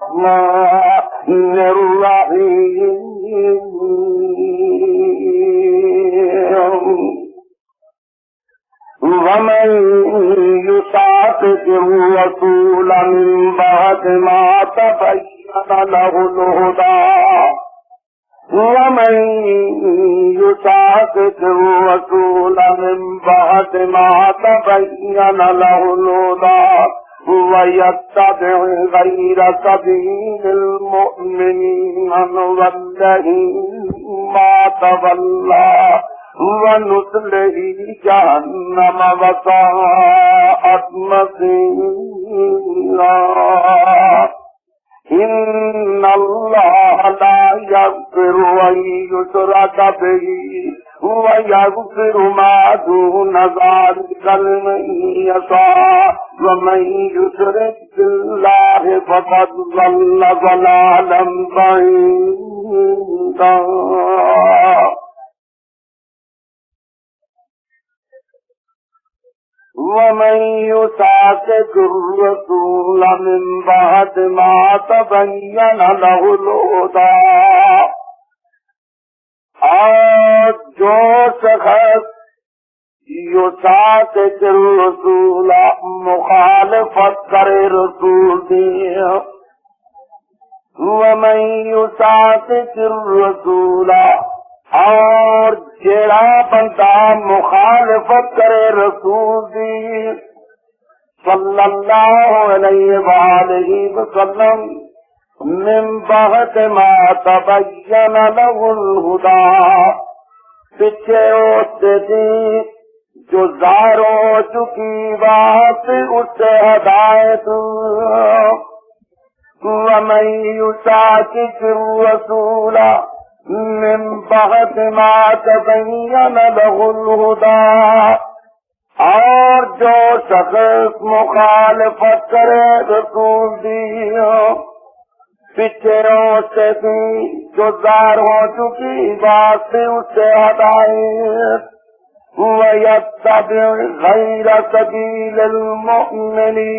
الرحمن الرحيم ومن يشاقق الرسول من بعد ما تبين له الهدى ومن يشاقق الرسول من بعد ما تبين له الهدى ويتبع غير سبيل المؤمنين نوله ما تولى ونصله جهنم وساءت مصيرا إن الله لا يغفر أن يشرك به ويغفر ما دون ذلك لمن يشاء ومن يشرك بالله فقد ضل ضلالا بعيدا ومن يشاقق الرسول من بعد ما تبين له الهدى اور جو شخص یشاقق الرسول مخالفت کرے رسول دی ومن یشاقق الرسول اور جیڑا بندہ مخالفت کرے رسول دی صلی اللہ علیہ وآلہ وسلم من بعد ما تبین له الہدی پیچھے ہوتے تھی جو ظاہر ہو چکی بات اس سے ہدایت ومن یشاقق الرسول من بعد ما تبین له الہدی اور جو شخص مخالفت کرے رسول دی پیچھے ہوتے تھی جو ظاہر ہو چکی بات سے اس سے ہدایت وَيَتَّبِعْ غَيْرَ سَبِيلِ الْمُؤْمِنِينَ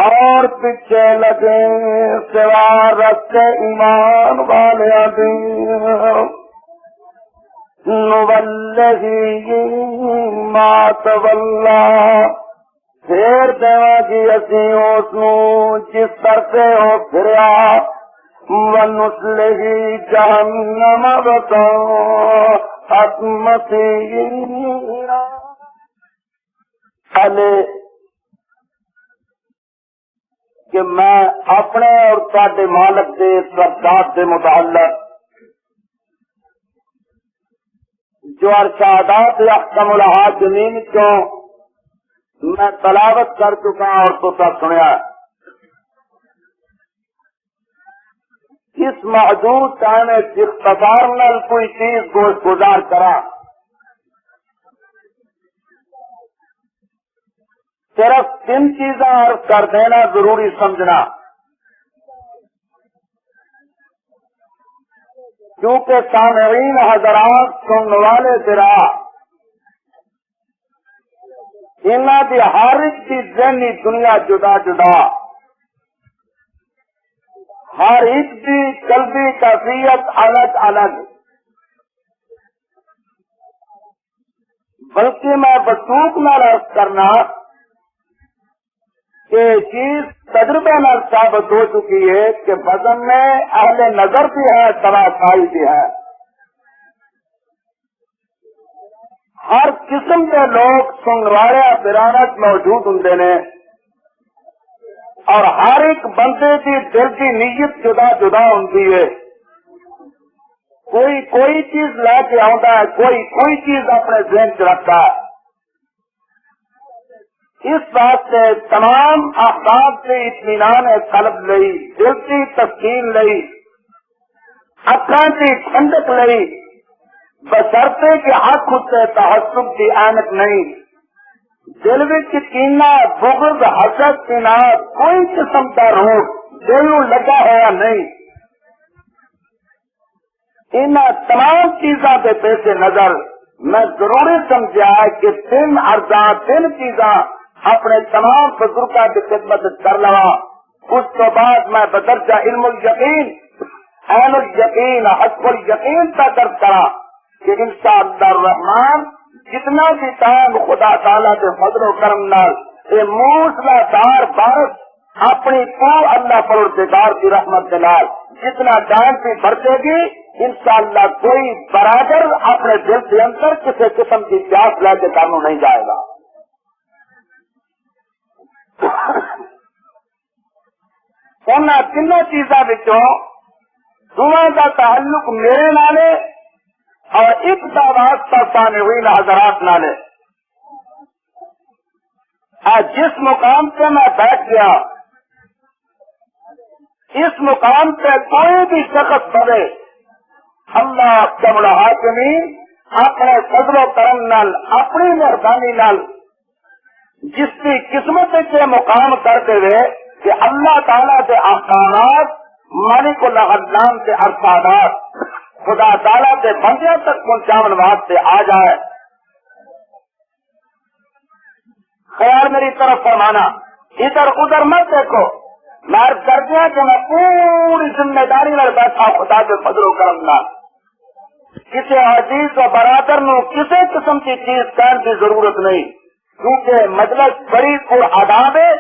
اور پیچھے لگے سوا رستے ایمان والے نُوَلِّهِ مَا تَوَلَّى پھر دیواں جی اسی اس نو جس طرح سے ہو پھریا وَنُصْلِهِ جَهَنَّمَ وَسَاءَتْ مَصِيرًا پہلے کہ میں اپنے اور تواڈے مالک دے سردار دے متعلق جو ارشادات احکم الحاکمین چوں میں تلاوت کر چکا اور تو سنیا اس محدود ٹائم اختصار نال کوئی چیز گزار کرا صرف 3 چیزاں عرض کر دینا ضروری سمجھنا کیونکہ سامعین حضرات سننے والے تیرا انہاں دی ہر ایک کی ذہنی دنیا جدا جدا ہر ایک کی قلبی کیفیت الگ الگ بلکہ میں وثوق نال عرض کرنا کہ چیز تجربے نال ثابت ہو چکی ہے کہ بدن میں اہل نظر بھی ہے توانائی بھی ہے ہر قسم کے لوگ سنگواڑے برانت موجود ہوں نے اور ہر ایک بندے کی دل کی نیت جدا جدا ہوں کوئی چیز لے کے آتا ہے کوئی چیز اپنے ذہن چ رکھتا ہے اس بات سے تمام احباب سے اطمینان قلب لئی دل کی تسکین لئی اکھاں کی ٹھنڈک لئی بشرطے کہ حق سے تعصب کی اینک نہیں دل وچ کینہ بغض حسد اناد کوئی قسم کا روح دل نوں لگا ہوا نہیں ان تمام چیزاں کے پیش نظر میں ضروری سمجھا کہ 3 چیزاں اپنے تمام بزرگوں کی خدمت کر لوا اس تو بعد میں بدرجہ علم الیقین، عین الیقین، حق الیقین کا درد کرا کہ انشاءاللہ الرحمن جتنا بھی ٹائم خدا تعالیٰ کے فضل و کرم نال یہ موسلا دار بارش اپنی کو اللہ پروردگار کی رحمت کے نال جتنا ٹائم بھی برتے گی انشاءاللہ کوئی برادر اپنے دل کے اندر کسی قسم کی پیاس لے کے کاموں نہیں جائے گا۔ ان تینوں چیزوں دونوں کا تعلق میرے نالے اور ایک واسطہ سامعین حضرات نالے۔ جس مقام پہ میں بیٹھ گیا اس مقام پہ کوئی بھی شخص بڑھے اللہ جب الحاکمین اپنے فضل و کرم نال اپنی مہربانی نال جس کی قسمت کے مقام کرتے ہوئے کہ اللہ تعالیٰ کے احکامات مالک العلام کے ارشادات خدا تعالیٰ کے بندیوں تک پہنچاون واسطے آ جائے، خیال میری طرف فرمانا، ادھر ادھر مت دیکھو، میں کر دیا کہ میں پوری ذمہ داری میں بیٹھا خدا کے فضل و کرم نال، کسی عزیز و برادر نو کسی قسم کی چیز کہنے کی ضرورت نہیں، کیونکہ مجلس بڑی پر آداب ہے۔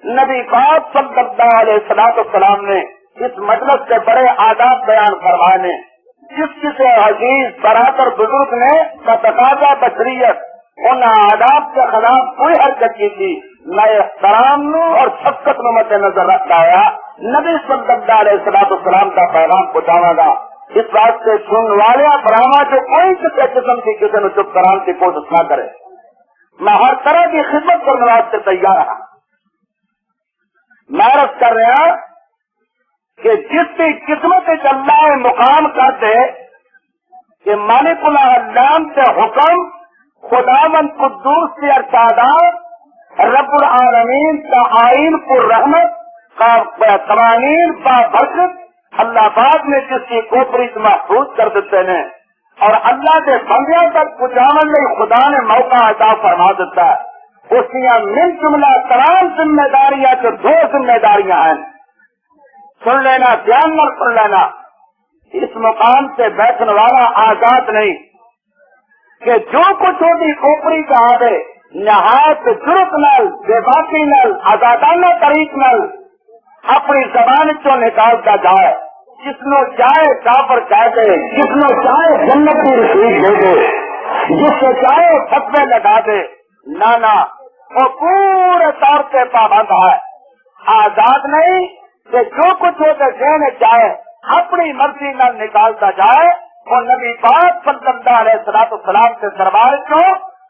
نبی پاک صلی اللہ علیہ وسلم نے اس مجلس کے بڑے آداب بیان فرمانے، جس کسی عزیز برادر بزرگ نے بتقاضا بشریت ان آداب کے خلاف کوئی حرکت کی تھی، میں احترام نو اور شفقت نو مد نظر رکھتا ہے نبی صلی اللہ علیہ وسلم کا پیغام پہنچاوا گا۔ اس بات سے سننے والے براما جو کوئی کسی قسم کی کسی نے چپ کرانے کی کوشش نہ کرے، میں ہر طرح کی خدمت کرنے واسطے تیار ہوں۔ میں عرض کر رہا کہ جس کی قسمت اللہ مقام کرتے کہ مالک العلام کے حکم خداوند قدوس کے ارشادات رب العالمین کا آئین پر رحمت کا قوانین با برکت اللہ پاک نے جس کی کوپری محفوظ کر دیتے ہیں اور اللہ کے بندیوں تک پہنچانے میں خدا نے موقع عطا فرما دیتا ہے، اس کی من جملہ تمام ذمہ داریاں تو دو ذمہ داریاں ہیں، سن لینا، دھیان نہ سن لینا۔ اس مقام سے بیٹھنے والا آزاد نہیں کہ جو کچھ ہوگی کوپری کا آدھے نہایت جرت نل بے باقی نل آزادانہ طریق نل اپنی زبان چو نکالتا جائے، جس نو چاہے کافر کہہ دے، جس نو چاہے جنت کی رسید دے دے، جس سے چاہے فتوے لگا دے، نانا وہ پورے طور پہ پابند ہے، آزاد نہیں کہ جو کچھ ہوتے کہنے چاہے اپنی مرضی نہ نکالتا جائے، اور نبی پاک صلی اللہ علیہ وسلم کے دربار کو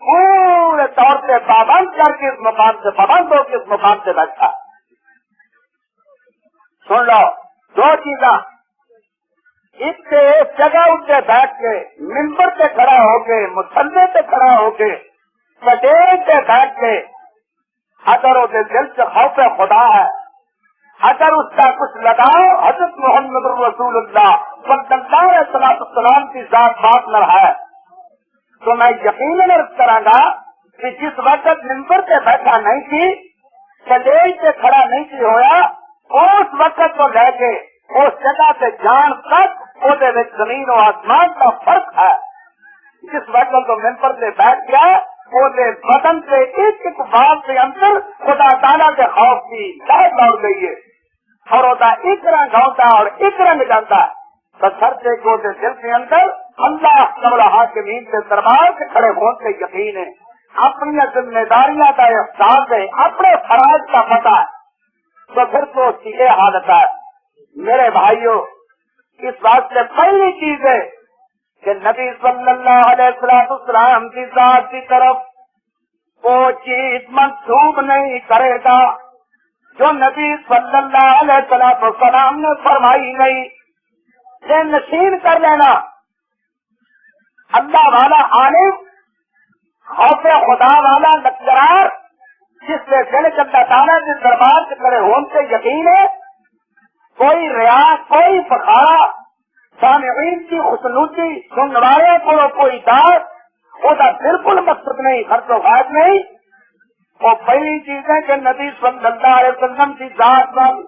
پورے طور پہ پابند کر کے اس مقام سے پابند ہو کے اس مقام سے بیٹھا۔ سن لو دو چیزاں، ایک سے ایک جگہ اٹھے بیٹھ کے ممبر پہ کھڑا ہو کے مسلے پہ کھڑا ہو کے سٹیج پہ بیٹھ کے اگر وہ دل سے خوف خدا ہے، اگر اس کا کچھ لگاؤ حضرت محمد رسول اللہ صلی اللہ علیہ وسلم کی ذات بات نہ ہے، تو میں یقیناً عرض کروں گا کہ جس وقت ممبر پہ بیٹھا نہیں تھی، سٹیج پہ کھڑا نہیں تھی ہوا، اس وقت کو لے کے اس جگہ سے جان تک وہ زمین و آسمان کا فرق ہے۔ جس وقت کو ممبر پہ بیٹھ گیا وہ بدن سے ایک ایک بات کے اندر خدا تعالیٰ کے خوف کی لہر دوڑ گئی ہے، اور ہوتا ایک رنگ ہوتا اور ایک رنگ جانتا ہے، تو سر سے کو دل کے اندر اللہ جب الحاکمین کے دربار سے کھڑے ہونے سے یقین ہے، اپنی ذمہ داریاں کا احساس ہے، اپنے فرائض کا پتہ ہے، تو پھر تو اس کی یہ حالت ہے۔ میرے بھائیوں، اس بات سے پہلی چیز ہے کہ نبی صلی اللہ علیہ وسلم کی ذات کی طرف وہ چیز منسوب نہیں کرے گا جو نبی صلی اللہ علیہ وسلم نے فرمائی نہیں، سے نشین کر لینا۔ اللہ والا عالم، خوف خدا والا لچکدار، جس سے دل کے اللہ تعالیٰ کے دربار سے کھڑے ہونے سے یقین ہے، کوئی ریاض، کوئی فخارا، سامعین کی خصوصی سننے والے کو کوئی داد، وہ بالکل مقصد نہیں، خرچ و غائب نہیں۔ وہ پہلی چیز ہے کہ نبی صلی اللہ علیہ وسلم کی ذات پر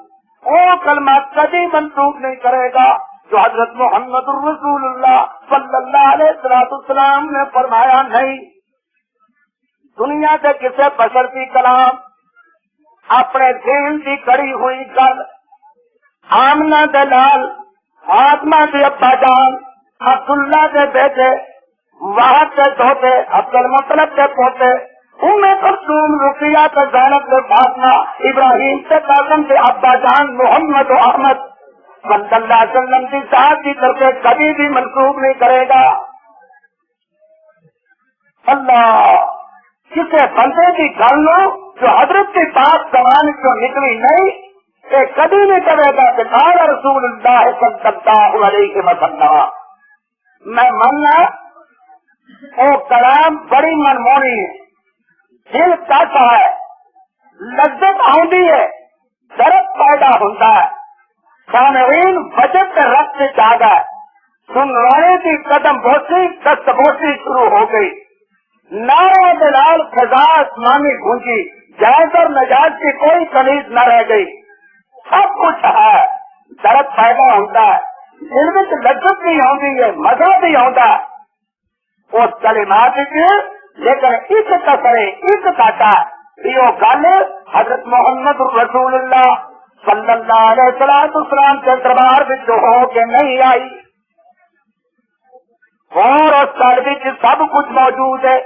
وہ کلمہ کبھی منسوخ نہیں کرے گا جو حضرت محمد الرسول اللہ صلی اللہ علیہ وسلم نے فرمایا نہیں. دنیا کے کسی بشر کی کلام اپنے دین کی کڑی ہوئی گل آمنہ دے لال فاطمہ کے ابا جان عبداللہ کے بیٹے واحد کے دوتے عبد المطلب کے پوتے کلثوم رقیہ کے زینب کے فاطمہ ابراہیم کے قاسم کے ابا جان محمد و احمد صلی اللہ علیہ وسلم کی ذات کی طرف کبھی بھی منسوخ نہیں کرے گا. اللہ کسی بندے کی گل لو جو حضرت کی بات زبان جو نکلی نہیں کہ کبھی نہیں کرے گا کہ قال رسول اللہ صلی اللہ علیہ وسلم. میں ماننا وہ کلام بڑی منمونی ہے، دل کہتا ہے، لذت آتی ہے، درد پیدا ہوتا ہے، سامعین بجٹ رکھ سے جاگا ہے، سن والے کی قدم بوسی دست بوسی شروع ہو گئی، نعرہ بلال فضا آسمانی گونجی، جائز اور نجات کی کوئی کنیز نہ رہ گئی، سب کچھ ہے، درد پیدا ہوتا ہے، دل میں لذت بھی ہوتی ہے، مزہ بھی ہوتا ہے اس کلمات کی، لیکن اس کسرے اس کاٹا یہ گل حضرت محمد رسول اللہ صلی اللہ علیہ وسلم کے دربار میں ہو کے نہیں آئی. اور اس گل میں سب کچھ موجود ہے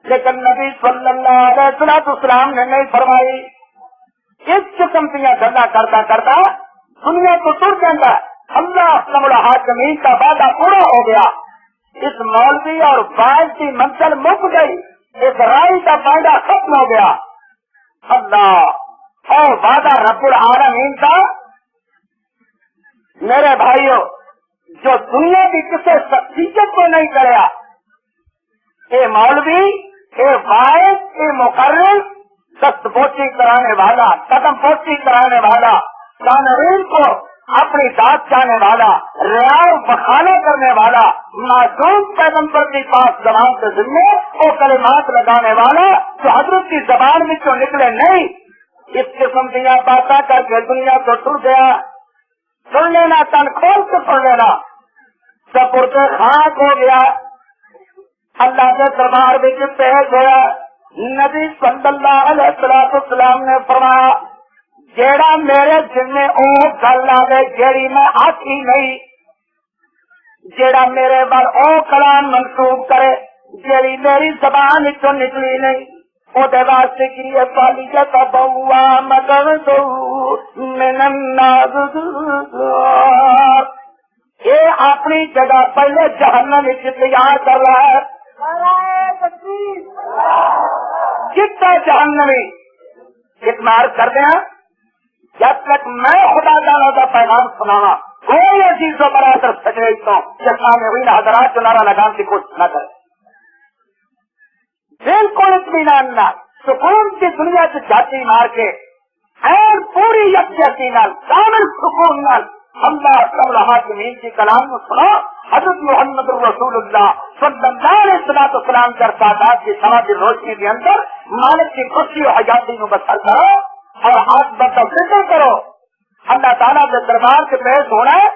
لیکن نبی صلی اللہ علیہ وسلم نے نہیں فرمائی. اس قسم دیا گلا کرتا کرتا دنیا کو تر جاتا ہے. اللہ رب العالمین کا وعدہ پورا ہو گیا، اس مولوی اور باز کی منزل مک گئی، اس رائی کا فائدہ ختم ہو گیا. اللہ اور وعدہ رب العالمین کا میرے بھائیوں جو دنیا کی کسی شخصیت کو نہیں کریا، اے مولوی، اے باعث، اے مقرر، دست پوچھی کرانے والا، قدم پوچھی کرانے والا، سامعین کو اپنی ذات چاہنے والا، رعایا بخانا کرنے والا، معصوم پیغمبر کے پاس زبان کے ذمے وہ کلمات لگانے والا جو حضرت کی زبان میں تو نکلے نہیں، اس قسم دیا باتیں کر کے دنیا کو ٹر گیا. سن لینا، تن کھول کے سن لینا، سپرد خاک ہو گیا، اللہ کے دربار میں پیش ہوا. نبی صلی اللہ علیہ وسلم نے فرمایا جیڑا میرے ذمے او گل آئے جیڑی میں آتی نہیں، جیڑا میرے بار او کلام منسوخ کرے جیڑی میری زبان چو نکلی نہیں، او دے واسطے کی پالی جتا بوا مگر دو من النار، یہ اپنی جگہ پہلے جہنم تیار کر رہا ہے. جتنا جہنمی اتمار کر دیا جب تک میں خدا جانا کا پیغام سنانا کوئی عزیز و برادر سجے تو جسان ہوئی حضرات جو نعرہ لگان کی کوشش نہ کرے. بالکل اطمینان نہ سکون کی دنیا سے جاتی مار کے اور پوری یکجہتی نال کامل سکون نال اللہ رب العالمین کی کلام کو سنا. حضرت محمد رسول اللہ صلی اللہ علیہ وسلم کے ارشادات کی سماجی روشنی کے اندر مالک کی خوشی و حیاتی کو بسر کرو اور ہاتھ بتا فکر کرو. اللہ تعالیٰ کے دربار کے پیش ہونا ہے،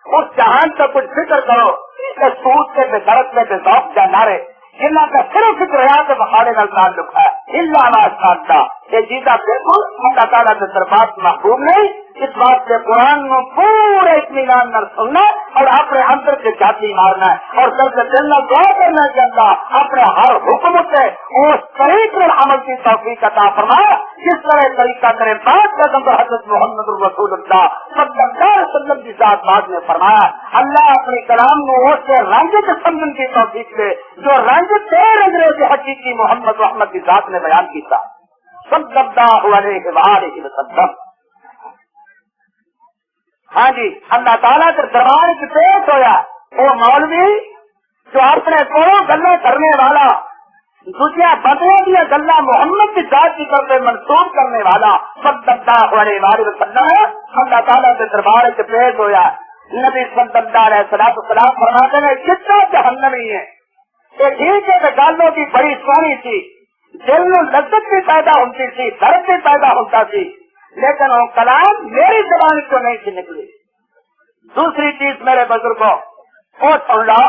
اس جہان کا کچھ فکر کرو کہ سود کے بے درد میں بے ذوق کا نعرے جنہ کا صرف ریاض بخارے کا تعلق ہے اللہ ماشاء یہ چیزیں بالکل اللہ تعالیٰ کے دربار محبوب نہیں. اس بات سے قرآن میں پورے اطمینان نہ سننا اور اپنے اندر سے جاتی مارنا ہے اور سب سے دلنا دعا کرنا کہ اللہ اپنے ہر حکم سے اس طریقے عمل کی توفیق عطا فرمائے جس طرح طریقہ کرے. بات پیغمبر حضرت محمد رسول اللہ صلی اللہ علیہ وسلم کی ذات بات نے فرمایا اللہ اپنے کلام میں اس سے رنگ کے سمجھن کی توفیق دے جو رنگ تیرے انگریز حقیقی محمد کی ذات نے بیان کیا صلی اللہ علیہ وآلہ وسلم. ہاں جی اللہ تعالیٰ کے دربار کی پیش ہویا وہ مولوی جو اپنے کو گلا کرنے والا دوسرا بدلوں دیا گلا محمد کی ذات کی طرف منسوخ کرنے والا صلی اللہ علیہ وسلم اللہ تعالیٰ کے دربار سے پیش ہویا. نبی صلی اللہ علیہ وسلم فرماتے ہیں کتنا جہنمی ہے یہ ٹھیک ہے کہ گالوں کی بڑی سونی تھی، دل میں لذت بھی پیدا ہوتی تھی، درد بھی پیدا ہوتا تھی، لیکن وہ کلام میری زبان کو نہیں سی نکلی. دوسری چیز میرے بزرگوں وہ سن لو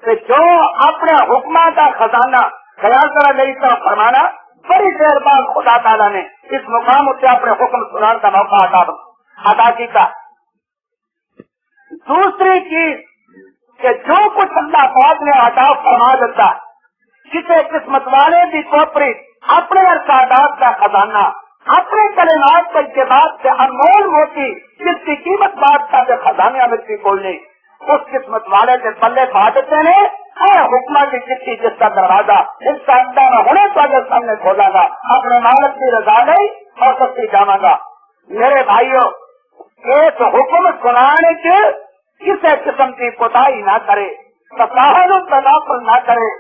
کہ جو اپنے حکمات کا خزانہ خیال کرا میری طرف فرمانا بڑی دیر بعد خدا تعالیٰ نے اس مقام سے اپنے حکم سنانے کا موقع ادا کیا. دوسری چیز کہ جو کچھ اللہ پاک نے عطا فرما دیتا کسی قسمت والے کی کوپری اپنے ارشادات کا خزانہ اپنے کلمات کے بعد سے انمول موتی جس کی قیمت بادشاہ کے خزانے میں کی کھولنی اس قسمت والے کے پلے پا دیتے ہیں. حکمہ کی چٹھی جس کا دروازہ اس کا اندر نہ ہونے تو اگر سامنے کھولا گا اپنے مالک کی رضا نہیں اور سستی جانا گا. میرے بھائیوں ایک حکم سنانے کے کسی قسم کی کوتاہی نہ کرے, تساہل و تناقض نہ کرے,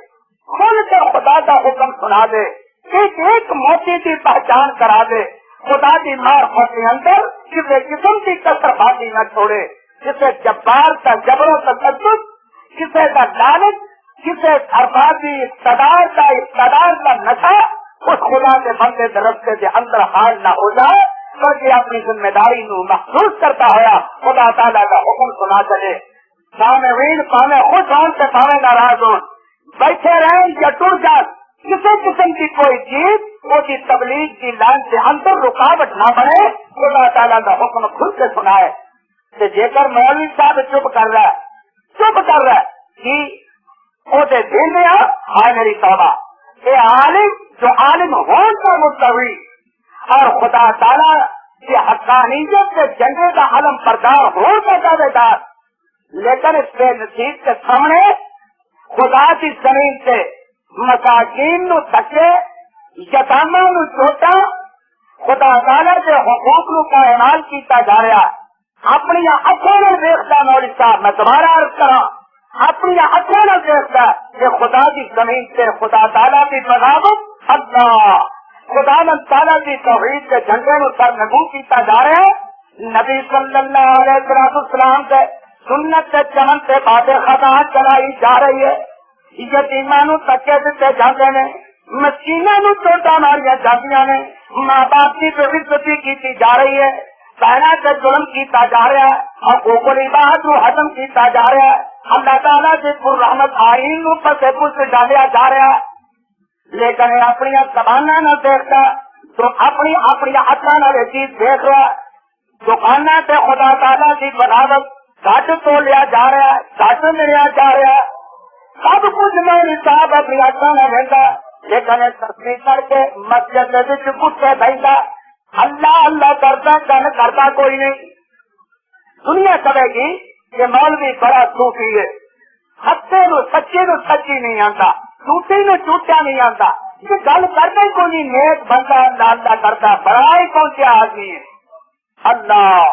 کھل کر خدا کا حکم سنا دے, ایک ایک موتی کی پہچان کرا دے, خدا کی معرفت کے اندر کسی قسم کی کثر بازی نہ چھوڑے, کسی جبار کا جبر و تشدد, کسی کا لالچ, کسی اربابی اقتدار کا نشہ اس خدا کے بندے درختے کے اندر حال نہ ہو جائے بلکہ اپنی ذمہ داری نو محسوس کرتا ہوا خدا تعالیٰ کا حکم سنا چلے. سامعین پاوے خوش ہوں سے پاوے ناراض ہوں, بیٹھے رہیں یا ٹر جان, کسی قسم کی کوئی چیز وہ کی تبلیغ کی لائن سے اندر رکاوٹ نہ بنے. خدا تعالیٰ کا حکم خود سے سنائے کہ جے کر مولوی صاحب چپ کر رہا ہے کہ وہ دین دیا ہائے میری توبہ. یہ عالم جو عالم ہون کا مستوی اور خدا تعالیٰ کی حقانیت سے جنگے کا علم بردار ہون کا دعوے دار, لیکن اس کے نصیب کے سامنے خدا کی زمین سے مساکین نو دھکے, یتاماں نو چوٹا, خدا تعالیٰ کے حقوق نو کا اعمال کیتا جا رہا. اپنی اکھوں نال ویکھدا مولوی صاحب, میں دوبارہ عرض کراں, اپنی اکھوں نال ویکھدا کہ خدا کی زمین سے خدا تعالیٰ کی بغاوت, اللہ خدا تعالیٰ کی توحید کے جھنڈے میں سرنگو کیتا جا رہا ہے. نبی صلی اللہ علیہ وسلم سے سنت کے چمن سے باتیں خطا چلائی جا رہی ہے. یتیماں نو تکے دیتے جاتے ہیں, مسکیناں نو چوٹا ماریاں جاندیاں نے, ماں باپ کی بے عزتی کی جا رہی ہے, بہنا سے ظلم کیتا جا رہا ہے, اور حقوق العباد نو ختم کیتا جا رہا ہے. اللہ تعالیٰ سے پر رحمت آئین نو پسے پس ڈالیا جا رہا ہے. لیکن اپنی زبانہ نہ دیکھتا تو اپنی اکھاں نال چیز دیکھ رہا. دکانوں سے خدا تعالیٰ کی بغاوت گھٹ تو لیا جا رہا ہے, گھٹ ملیا جا رہا ہے, سب کچھ میں حساب اپنی اکھاں نہ دیکھتا, لیکن تصویر کر کے مسجد کے گھٹے بہتا اللہ اللہ کرتا کن کرتا کوئی نہیں. دنیا کہے گی کہ مولوی بڑا صوفی ہے, سچے نو سچی نہیں آتا, جھوٹے نو جھوٹا نہیں آتا. یہ گل کرنے کو نہیں, نیک بندہ اللہ اللہ کرتا, بڑائی پہنچا آدمی ہے. اللہ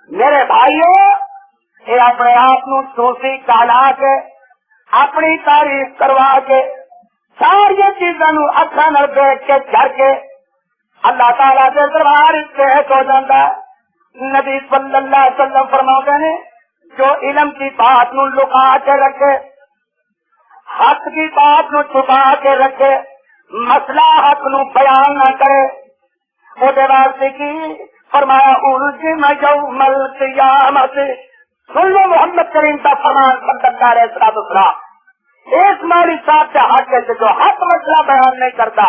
میرے بھائیوں, یہ اپنے آپ نو صوفی کہلا کے اپنی تعریف کروا کے ساری چیزوں نو اکھاں نال دیکھ کے جھڑ کے اللہ تعالیٰ کے دربار پیش ہو جاتا ہے. نبی صلی اللہ علیہ وسلم فرماتے ہیں جو علم کی بات نو لکا کے رکھے, حق کی بات نو چھپا کے رکھے, مسئلہ حق نو بیان نہ کرے, وہ واسطے کی فرمایا الجم یوم القیامت. سن لو محمد کریم کا فرمان صلی اللہ علیہ وسلم. اس مولوی صاحب سے حق ہے جو حق مسئلہ بیان نہیں کرتا,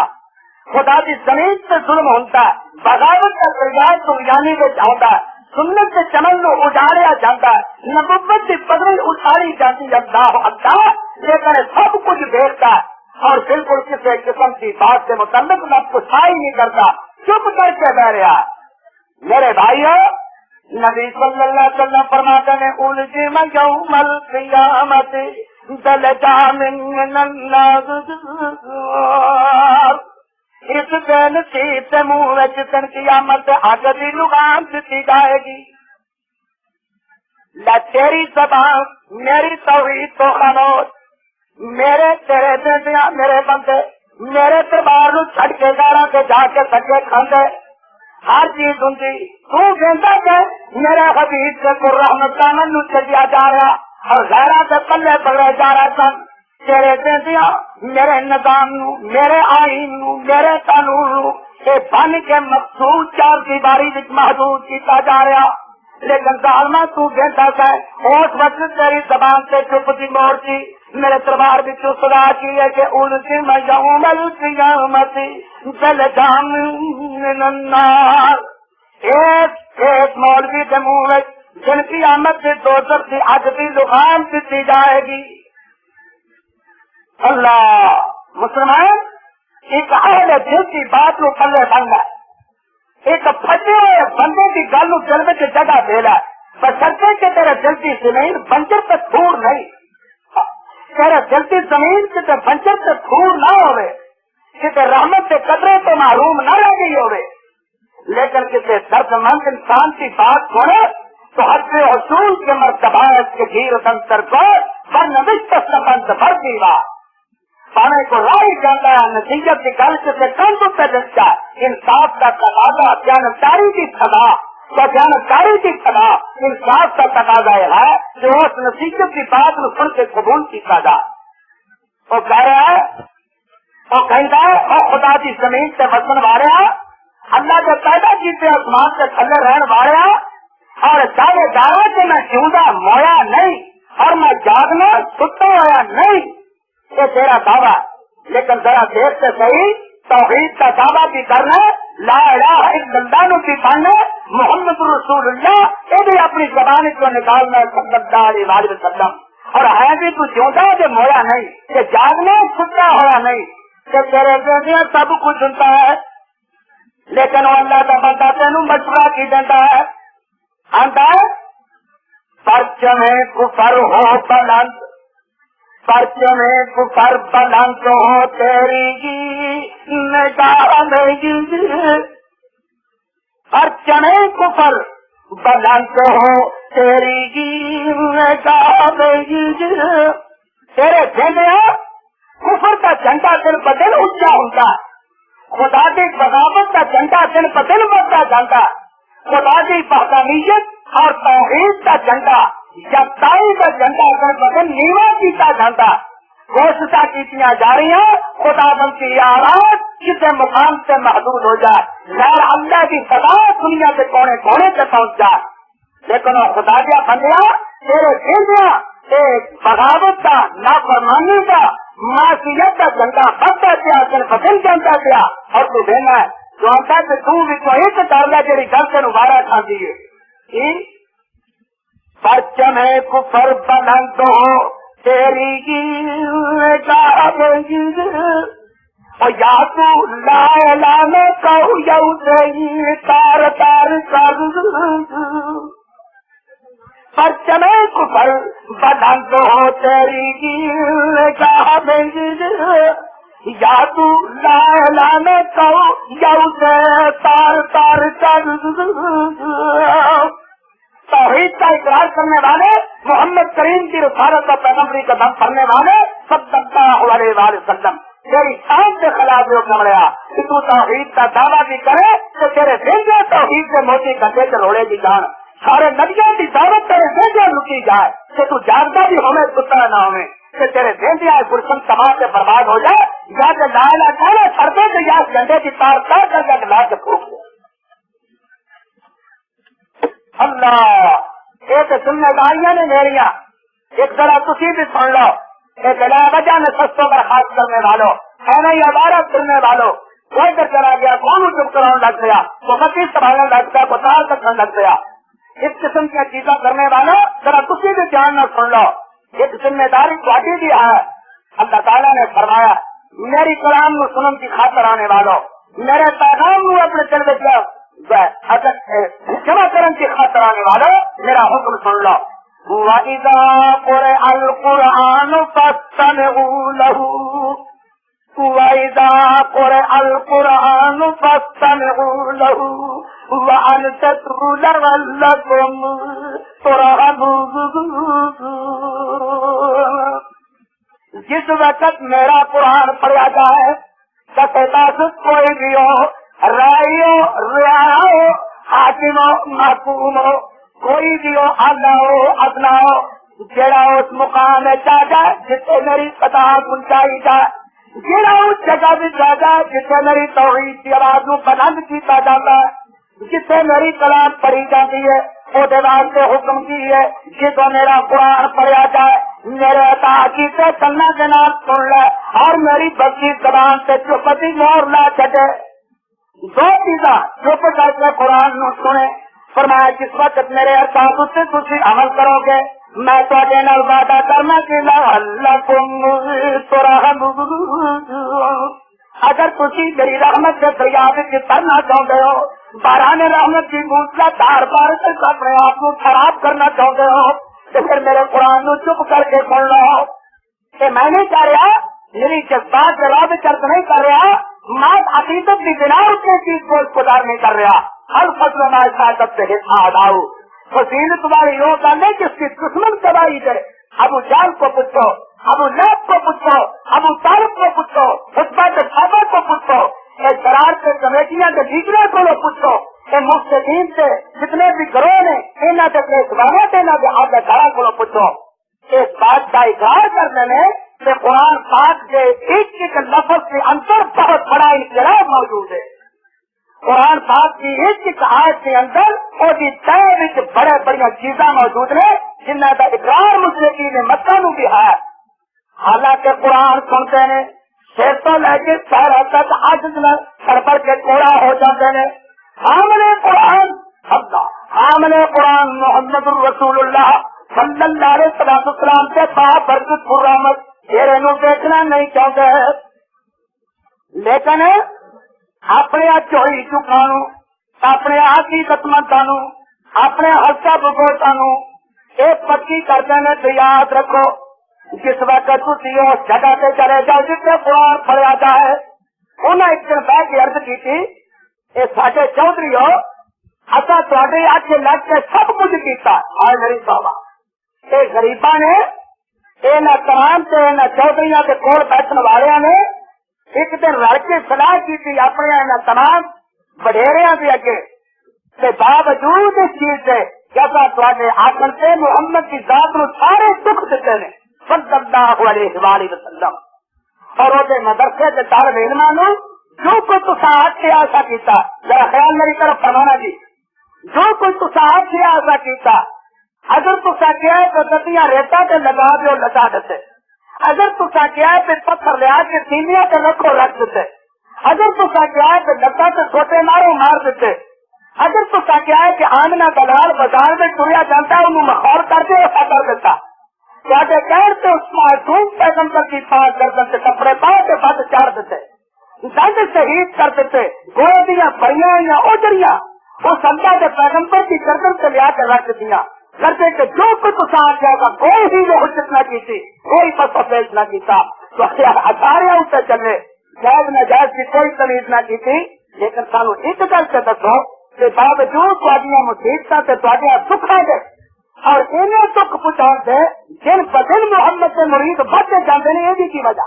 خدا کی زمین سے ظلم ہوتا ہے, بغاوت کا درجہ دنیانی میں جاتا ہے, سنت کے چمن کو اجاڑیا جاتا ہے, نبوت کی پگڑی اٹھائی جاتی ہے. اللہ لیکن سب کچھ دیکھتا ہے اور بالکل کسی قسم کی بات سے متعلق نہ پچھائی نہیں کرتا, چپ کر کے بیٹھ رہا ہے. میرے بھائیو, نبی صلی اللہ علیہ وسلم فرماتے ہیں الجم یوم القیامت دلجا من النار. اس دن سے منہ چن قیامت اگ کی لگام دیتی جائے گی. تیری زبان میری توحید تو خاموش, میرے تیرے دیندیاں میرے بندے میرے دربار نو چھڈ کے گاراں کے جا کے سکے کھاندے, ہر چیز ہوں تو کہندا کہ میرے حبیب سے پر رحمت دامن نو چلیا جا رہا اور غیراں سے پلے پڑے جا رہا سن. تیرے دیندیاں میرے نظام نو, میرے آئین نو, میرے قانون نو بن کے مخصوص چار کی اپنی باری وچ محدود کیتا جا رہا، لیکن ظالما تو بیٹھا ہے اس وقت تیری زبان سے چپ کی مورتی میرے دربار بھی صدا کی ہے کہ الزم یوم القیامت بالجام من النار، ایک مولوی کے منہ میں جن کی آمد سے دوزخ کی اگ کی زبان دیتی جائے گی۔ اللہ مسلمان ایک اہل دل کی بات نو پلے بننا، ایک پھٹے ہوئے بندے کی گل نو دل میں جگہ دے لا، بشرطے کہ تیرے دل کی زمین بنجر پہ دھور نہیں، تیرے دل کی زمین کتے بنجر پہ دھور نہ ہوئے، کتے رحمت سے قدرے تو محروم نہ رہ گئی ہوئے، لیکن کسی درد مند انسان کی بات سنے تو حد اصول کے مرتبہ کے گیر دنتر کو برنوشت سبند بھر دیوا پانے کو رائی جاتا ہے، نتیجت کی گل سے کم پہ دستا انصاف کا تقاضا جانکاری کی سزا تو جانکاری کی سزا انصاف کا تقاضا ہے جو اس نتیجت کی بات میں سن کے قبول کی سزا وہ کہہ رہا ہے، وہ کہتا ہے وہ خدا کی زمین سے وسن والے اللہ کے پیدا کیتے آسمان سے تھلے رہن والے اور دعوے دارا کہ میں جیوندا مویا نہیں اور میں جاگنا ستا ہوا نہیں، یہ تیرا دعویٰ، لیکن ذرا دیر سے صحیح توحید کا دعویٰ بھی کرنا، لا الہ الا اللہ بھی پڑھنا، محمد رسول اللہ یہ بھی اپنی زبان کو نکالنا صلی اللہ علیہ وسلم، اور ہے بھی تو جیوندا کہ مویا نہیں، کہ جاگنا ستا ہوا نہیں، کہ تیرے دیا سب کچھ سنتا ہے، لیکن وہ اللہ کا بندہ تینوں مشورہ کی دیتا ہے، آتا ہے پرچم کفر ہو بلند، پرچم کفر بلند ہو تیری نگاہ میں، پرچم کفر بلند ہو تیری نگاہ میں، تیرے جھنڈے کفر کا جھنڈا دن ب دن اونچا ہوتا ہے، خدا کی بغاوت کا جھنڈا دن ب دن بڑھتا جاتا ہے، خدا کی وحدانیت اور توحید کا جھنڈا یکتائی کا جھنڈا دن ب دن نیوا کیتا جاتا، کوششاں کیتیاں جا رہی ہیں خدا بند کی آواز کسی مقام سے محدود ہو جائے، غیر اللہ کی سزا دنیا کے کونے کونے سے پہنچ جائے، لیکن وہ خدا کیا بندیا تیرے دیا ایک بغاوت کا نافرمانی کا معصیت کا جھنڈا بڑھتا گیا دن ب دن جانتا گیا، اور تو دینا ہے جو آتا ہے کہ تو بھی تو ایک ڈالنا جی گل سے نبارہ کھاتی ہے، پرچم کفر بلند ہو تیری نگاہ میں، اور یا تو لا الہ میں کہو یو دہی تار تار کر، پرچم کفر بلند ہو تیری نگاہ میں، یا تو لا الہ میں کہو یو دہی تار تار کر، توحید کا اقرار کرنے والے محمد کریم کی رسالت اور پیغمبری کا دم پڑھنے والے صلی اللہ علیہ وسلم تیری شان سے خلاف جو کر رہا کہ تو توحید کا دعویٰ بھی کرے تو تیرے دل میں توحید سے موتی گندے سے روڑے کی جان، سارے نبیوں کی دعوت تیرے دل میں لکی جائے کہ تو جانتا بھی ہمیں کتا نہ ہمیں، کہ تیرے دل میں آئے گلشن سماج سے برباد ہو جائے، یا کہ لا الہ کہنا سردے سے یا جنڈے کی تار کر کے لا کے پھونک دے۔ اللہ ایک ذمہ داریاں نے میریاں ایک ذرا تسی بھی سن لو، ایک لا وجہ میں سستوں پر خاص کرنے والوں ہے نہیں عبارت کرنے والوں، کوئی کر چلا گیا کون چپ کرانے لگ گیا، وہ مکیز سنبھالنے لگ گیا، بتار کرنے لگ گیا، اس قسم کی چیزیں کرنے والوں ذرا تسی بھی دھیان نہ سن لو، ایک ذمہ داری تھوڑی بھی ہے، اللہ تعالیٰ نے فرمایا میری کلام کو سنن کی خاطر آنے والوں، میرے پیغام کو اپنے دل میں جمع کرن کی خاطر آنے والوں میرا حکم سن لو، وَإِذَا قُرِئَ الْقُرْآنُ فَاسْتَمِعُوا لَهُ، وَإِذَا قُرِئَ الْقُرْآنُ فَاسْتَمِعُوا لَهُ وَأَنصِتُوا لَعَلَّكُمْ تُرْحَمُونَ۔ جس وقت میرا قرآن پڑھا جائے تو کوئی بھی ہو، رائی ہو، رعایا ہو، حاکم ہو، محکوم ہو، کوئی بھی ہو، آدھا ہو ادنا ہو، جڑا اس مقام میں جا جائے جسے میری پتہ پہنچائی جائے، جڑا اس جگہ بھی جا جائے جسے میری توحید کی آواز کو بلند کیتا جاتا ہے، جس جتنے میری کلام پڑھی جاتی ہے وہ واسطے حکم کی ہے جدو میرا قرآن پڑھا جائے میرے عطاقی سے کنا کے نام سن لے اور میری بچی زبان سے چپتی مور نہ چڑے. دو چیزاں چپ کر کے قرآن نو سنے. فرمایا جس وقت میرے ارشاد سے تسی عمل کرو گے میں تواڈے نال وعدہ کرنا کہ لعلکم ترحمون. اگر تسی میری رحمت کے دریا وچ ترنا چاہتے ہو باران رحمت کی موسلا دھار بار سے اپنے آپ کو خراب کرنا چاہتے ہو تو پھر میرے قرآن نو چپ کر کے سن لو کہ میں نہیں کہہ رہا میری جذبات جواب چرچ نہیں کر رہا مات عقیدت کی بنا اس چیز کو گزار نہیں کر رہا. ہر فصل میں شاید سے ہٹاؤ فصیل تمہاری وہ کرنے جس کی دشمن تباہی دے. ابو جان کو پوچھو ابو لہب کو پوچھو ابو طالب کو پوچھو خطبہ کے صحابہ کو پوچھو شرار کے کمیٹیاں کے لیڈروں کو پوچھو مستقیم سے جتنے بھی گروہ نے انہوں کے سوالات کے گھر کو پوچھو. اس بات کا اقرار کرنے میں کہ قرآن پاک کے ایک ایک لفظ کے اندر بہت بڑا انقلاب موجود ہے. قرآن پاک کی ایک ایک آیت کے اندر اور بڑے بڑی چیزاں موجود ہیں جنہوں کا اقرار مشرکین مکہ نو بھی ہے. حالانکہ قرآن سنتے ہیں سر تو لے کے سیر تک اج سر پر کے کوڑا ہو جاتے ہیں. حاملے قرآن حاملے قرآن محمد الرسول اللہ صلی اللہ علیہ وسلم سے برکت خرامت چہرے نو دیکھنا نہیں چاہتے ہیں لیکن اپنے چوری چکانو اپنے حقیقت مندانو اپنے ہلکا بگوٹانو ایک پکی کرتے ہیں تو یاد رکھو جس وقت تھی اس جگہ سے چلے جاؤ جتنے قرآن پڑھا جائے انہیں ایک دن بہ کے عرض کی تھی یہ ساڈے چودھری ہو اصا تے اچھے لگ کے سب کچھ کیتا آئے میری صاحبہ یہ غریباں نے یہاں تمام سے یہاں چودھریوں کے کول بیٹھنے والوں نے ایک دن رل کے سلاح کی تھی اپنے یہاں تمام وڈیریا کے اگے باوجود اس چیز سے جیسا تے آخر سے محمد کی ذات نو سارے دکھ دیتے ہیں صلی اللہ علیہ وآلہ وسلم اور وہ مدرسے کے طالب علماء نو جو کوئی تصا سے ایسا کیتا ذرا خیال میری طرف فرمانا جی جو کوئی تصا سے ایسا کیتا اگر تصا کیا ہے تو دتیاں ریتا تے لگا دو لگا دیتے اگر تصا کیا ہے تو پتھر لیا کے سینیا تے رکھو رکھ دیتے اگر تصا کیا ہے تو لگا تے چھوٹے مارو مار دیتے اگر تصا کیا ہے کہ آمنا دلال بازار میں ٹریا جاتا ہے انہوں مخور کر کے ایسا کر دیتا کہتے اس معصوم پیغمبر کی پاس گردن سے کپڑے پا کے بد چاڑ دیتے دند شہید کر دیتے گوئے دیا بڑیاں یا اوجریاں اس اللہ کے پیغمبر کی گردن سے لیا کر رکھ دیا کرتے کہ جو کچھ تصا آ گا کوئی ہی وہ حجت نہ کی تھی کوئی پسو پیش نہ کیتا تو اشارے اسے چلے جائز ناجائز کی کوئی تمیز نہ کی تھی لیکن سانو ایک گل سے دسو کہ باوجود تھوڑیاں مصیبتاں تے تھوڑیاں دکھاں دے اور انہیں دکھ پہنچا دے دن بدن محمد کے مرید بڑھتے جاتے ہیں یہ کی وجہ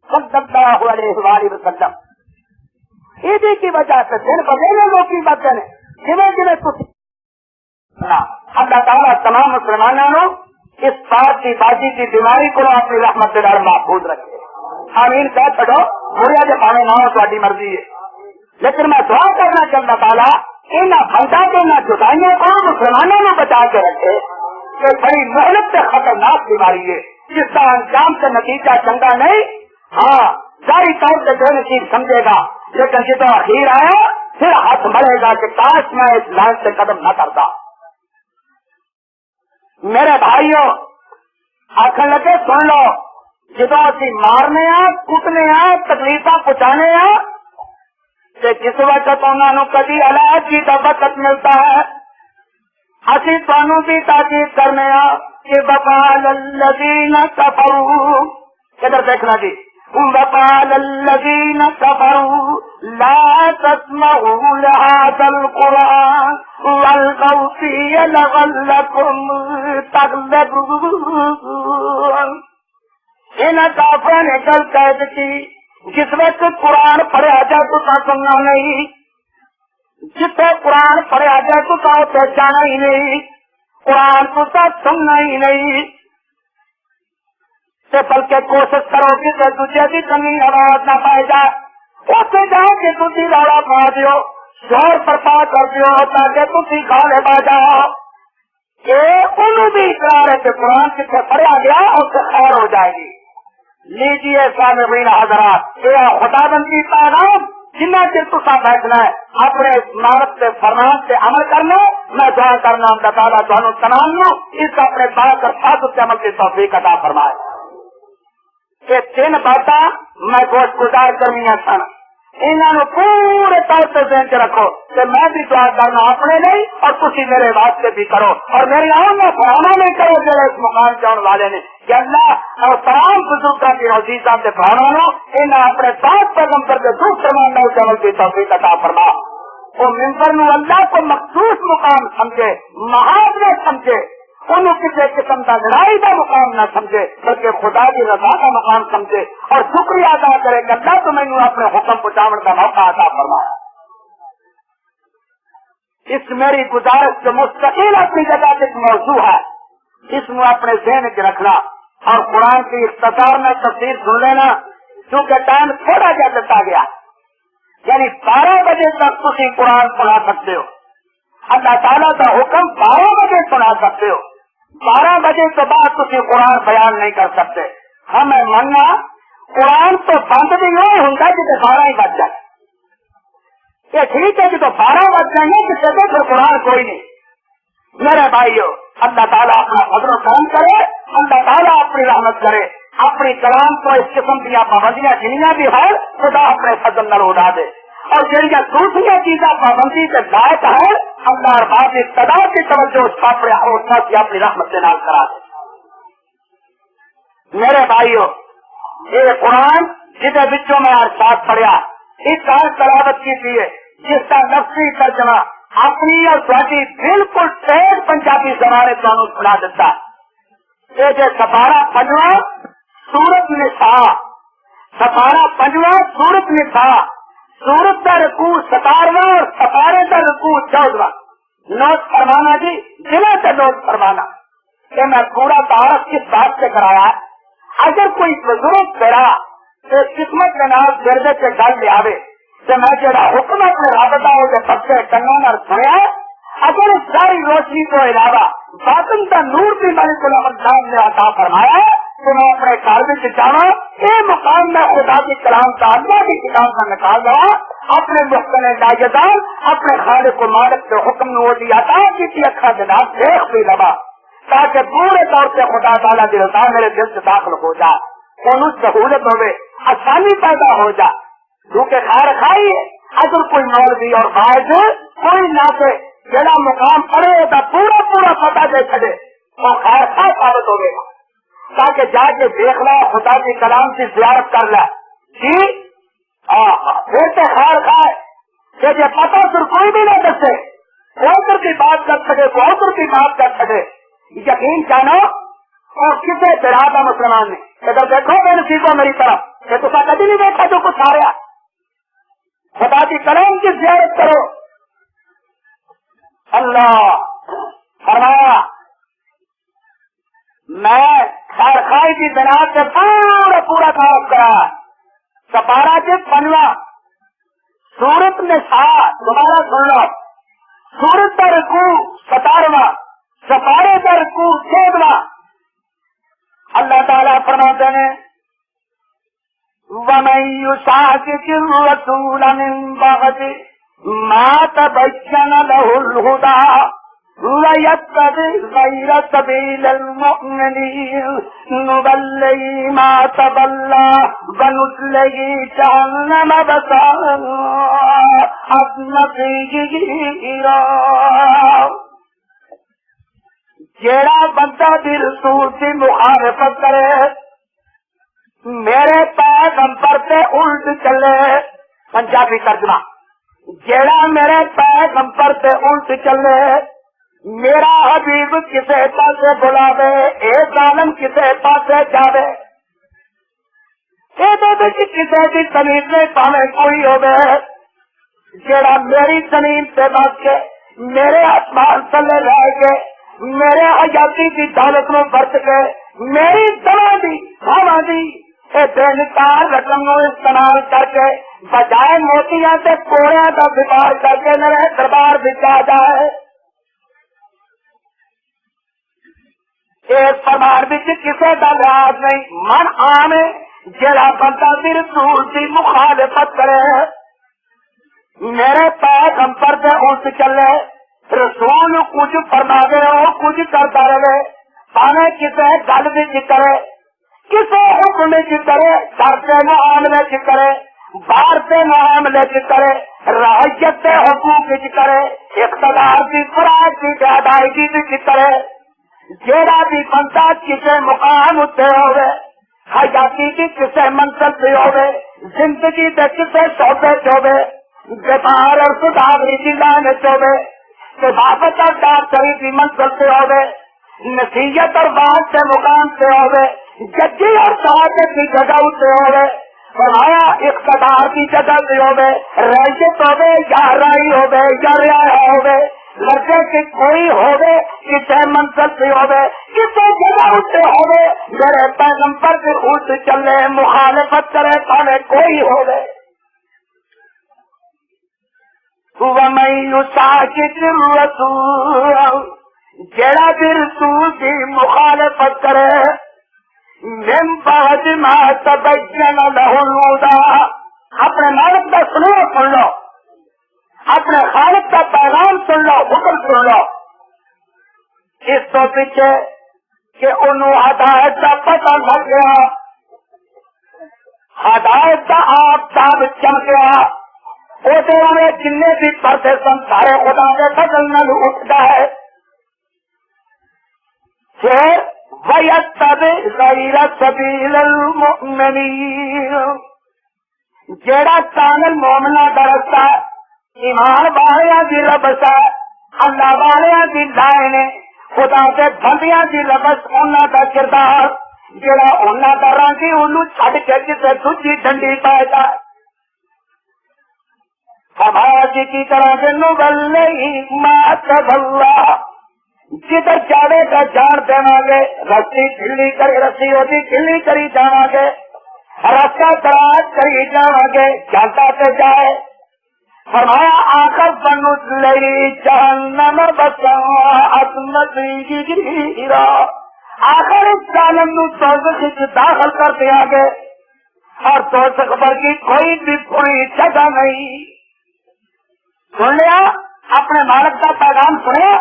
صلی اللہ علیہ وآلہ وسلم یہ کی وجہ سے دن بدن لوگ کی بڑھتے ہیں جنہیں جنہیں کچھ اللہ تعالیٰ تمام مسلمانوں اس بات کی بازی کی بیماری کو اپنی رحمت سے ڈر محفوظ رکھے. آمین کہہ چھڑو مریا جو پانے نہ ہو تھوڑی مرضی ہے لیکن میں دعا کرنا کہ اللہ تعالیٰ ان بھنڈا کے نہ جدائیوں کو مسلمانوں میں بچا کے رکھے کہ بڑی محنت سے خطرناک بیماری ہے جس کا انجام سے نتیجہ چنگا نہیں. ہاں ظاہری طور سے بے نصیب سمجھے گا لیکن جتنا اخیر آیا پھر ہاتھ ملے گا کہ کاش میں اس لائن سے قدم نہ کرتا. میرے بھائیوں آخر لگے سن لو جدو اسی مارنے کٹنے تکلیف پہنچانے جس وقت انہوں کبھی علاج کی وقت ملتا ہے اسی تمہوں بھی تاکید کرنے کہ وقال الذین کفروا ادھر دیکھنا جی وقال الذین کفروا لا تسمعوا لهذا القرآن والغوا فيه لعلكم تغلبون. ان کافروں نے گل کہہ دی جس وقت قرآن پڑھا جائے تو سننا نہیں جتنے قرآن پڑھا جائے تو اتنے جانا ہی نہیں قرآن تو سننا ہی نہیں بلکہ کوشش کرو کہ دوسرے کی کمی آواز نہ پائے جائے اسے جا کے تھی روڑا پا دیو شور برپا کر دیو تاکہ تسی غالب آ جاؤ. انہوں بھی اقرار ہے کہ قرآن جتنے پڑھا گیا اس سے خیر ہو جائے گی. لیجیے سامعین حضرات، یہ خدا بندی پیغام جنہ چر تسا بیٹھنا ہے اپنے عمارت سے فرمان سے عمل کرنا. میں دعا کرنا اللہ تعالیٰ تمہوں تمام نو اس اپنے پاک اور ثابت عمل کی توفیق عطا فرمائے. یہ 3 باتاں میں گوشت گزار کرنی سن، انہوں پورے طور سے ذہن چ رکھو کہ میں بھی دعا کرنا اپنے نہیں اور تسی میرے واسطے بھی کرو اور میرے آؤں میں فراہم نہیں کرو جو اس مقام جاؤ والے نے کہ اللہ اور تمام بزرگوں کی عزیزاں سے فرمانو انہیں اپنے پاک پیغمبر کے دوسرے ماننے کے عمل کی توفیق عطا فرما. وہ ممبر نو اللہ کو مخصوص مقام سمجھے، محاذ نہ سمجھے، انہوں کسی قسم کا لڑائی کا مقام نہ سمجھے بلکہ خدا کی رضا کا مقام سمجھے اور شکریہ ادا کرے کہ اللہ تو میں نے اپنے حکم پہنچانے کا موقع عطا فرمایا. اس میری گزارش جو مستقل اپنی جگہ سے ایک موضوع ہے، اس میں اپنے ذہن کے رکھنا اور قرآن کی اختصار میں تفسیر سن لینا کیونکہ ٹائم تھوڑا جا دیتا گیا. یعنی 12 بجے تک تسی قرآن پڑھا سکتے ہو، اللہ تعالیٰ کا حکم 12 بجے سنا سکتے ہو. 12 بجے تو بعد تسی قرآن بیان نہیں کر سکتے. ہمیں مننا قرآن تو بند بھی نہیں ہوتا کہ 12 ہی بج جائے. یہ ٹھیک ہے کہ تو 12 بج جائیں گے کہ چلے پھر قرآن کوئی نہیں. میرے بھائیو، اللہ تعالیٰ اپنا فضل و کرم کرے، اللہ تعالیٰ اپنی رحمت کرے. اپنی کلام کو اس قسم کی پابندیاں جنیاں بھی ہے خدا اپنے فضل نہ اڑا دے، اور جہاں دوسری چیزیں پابندی کے لائق ہے اللہ ارباب ابتدا کی توجہ اس کا اپنی رحمت سے نال کرا دے. میرے بھائیو، یہ قرآن جسے بچوں میں ارشاد پڑھیا اس کا تلاوت کی تھی جس کا لفظی ترجمہ اپنی اور تھوڑی بالکل ٹھیک پنجابی زبان تمہیں سنا دیتا. یہ جو 17 سورت نساء، 17 سورت نساء، سورت کا رکوع 17واں اور سپارے کا رکوع 14واں. نوٹ فرمانا جی، ضلع سے نوٹ فرمانا کہ میں پورا تعارف کس بات سے کرایا. اگر کوئی بزرگ تیرا قسمت کے نام گردے سے گل لے آوے تو میں جڑا حکم اپنے رابطہ ہو کے بچے کنوں نہ سنیا، اگر اس ساری روشنی کو علاوہ باطن کا نور بھی ملک الحمد نے عطا فرمایا تو میں اپنے کالج سے جانا یہ مقام میں خدا کی کلام کا اللہ کی کتاب کا نکال رہا اپنے مختلف لاجدان اپنے خالق کو مالک کے حکم نے وہ دیا تھا کسی اکھا جناب دیکھ بھی لگا تاکہ پورے طور سے خدا تعالیٰ کی رضا میرے دل سے داخل ہو جائے، ان سہولت ہوئے، آسانی پیدا ہو جائے. کیونکہ خیر کھائی اگر کوئی مولوی اور باعث کوئی نہ سے جڑا مقام پڑے تو پورا پورا پتہ دے چھڑے تو خیر خواہ ثابت ہوگا تاکہ جا کے دیکھ لے خدا کی کلام کی زیارت کر لے. جی پھر تو خیر کھائے کہ یہ پتہ صرف کوئی بھی نہ دسے، کوئی کی بات کر سکے، کوئی کی بات کر سکے. یقین جانو اور کسی طرح کا مسلمان نے اگر دیکھو میرے چیزوں میری طرف کہ تو کبھی نہیں دیکھا جو کچھ آ رہا. خدا کی کلام کی زیارت کرو. اللہ فرمایا میں خیر خائی کی بنا سے پورا پورا تعارف کرا. سپارہ کے 15 سورت میں دوبارہ سن لو. سورت کا رکوع 17واں، سپارے کا رکوع 14واں. اللہ تعالیٰ فرماتے ہیں وَمَن يُشَاقِقِ الرَّسُولَ مِن بَعْدِ مَا تَبَيَّنَ لَهُ الْهُدَىٰ وَيَتَّبِعْ غَيْرَ سَبِيلِ الْمُؤْمِنِينَ نُوَلِّهِ مَا تَوَلَّىٰ وَنُصْلِهِ جَهَنَّمَ وَسَاءَتْ مَصِيرًا. جیڑا بندہ بھی رسول کی مخالفت کرے، میرے پیغمبر سے الٹ چلے، پنجابی ترجمہ، جیڑا میرے پیغمبر سے الٹ چلے، میرا حبیب کسے پاسے بلاوے اے ظالم کسے پاسے جاوے، کسے کی زمین میں پاوے کوئی ہوگے، جیڑا میری زمین سے بچ کے میرے آسمان تلے رہ کے میرے حیاتی کی دولت میں برت کے میری دوا دی ہوا دی بے نکار رقم نو استعمال کر کے بجائے موتیاں تے کوڑیاں کا وپار کر کے میرے دربار بچا جائے. اس دربار بچ کسی کا لحاظ نہیں. من عام جڑا بندہ بھی رسول کی مخالفت کرے میرے پیغمبر سے الٹ چلے رسول کچھ فرما دے وہ کچھ کرتا رہے پاویں کسی گل بھی کرے کسی حکم کرے گھر کے معاملے کرے باہر کے معاملے کرے رعیت کے حقوق کرے اقتدار کی خوراک کی ادائیگی بھی کرے. جیڑا بھی بندہ کسی مقام اتنے ہوئے حیاتی کی کسی منصب پہ ہوئے زندگی کے کسی شعبے ہوئے وپار اور سدھاری کی لائن ہوئے طبابت اور ڈاکٹری کی منزل سے ہوئے نصیحت اور بات کے مقام سے ہوئے ججی اور شہادت کی جگہ سے ہوئے فرمایا اقتدار کی جگہ سے ہوئے رعیت ہوئے یا رائی ہوئے یا رعایا ہوئے لڑکے کی کوئی ہوئے کسی منزل سے ہوئے کسی جگہ سے ہوئے میرے پیغمبر سے الٹ چلے مخالفت کرے پاوے کوئی ہوئے. وَمَن يُشَاقِقِ الرَّسُولَ جڑا بھی رسول کی مخالفت کرے من بعد ما تبین لہ الہدی اپنے مالک کا سن لو اپنے خالق کا پیغام سن لو حکم سن لو اس تو پیچھے کہ انہوں ہدایت کا پتہ لگ گیا ہدایت کا آپ تاب چل گیا وہ جن بھی پردے سن سارے خدا کے فضل نال اٹھتا ہے. پھر وَيَتَّبِعْ غَيْرَ سَبِيلِ الْمُؤْمِنِينَ جیڑا کامل مومنہ کا رستہ ایمان والوں کی لبس ہے اللہ والوں کی لائن خدا کے بندیاں کی لبس انہوں کا کردار جڑا انہوں کا رنگ انہوں چھڈ کے کسی دوجی ڈنڈی پائے گا ہمارا جی کی طرح سے جدھر جاوے گا جان دے گے رسی کھلی کری رسی ہوتی کھلی کری جانا گے رستہ دراز کری جانا گے جانتا سے جائے فرمایا آخر بنو لئی جہنم بسا آخر اس جانم نو دوزخ داخل کر دیا گے اور دوزخ پر کی کوئی بھی کوئی جگہ نہیں. سن لیا اپنے مالک کا پیغام سنیا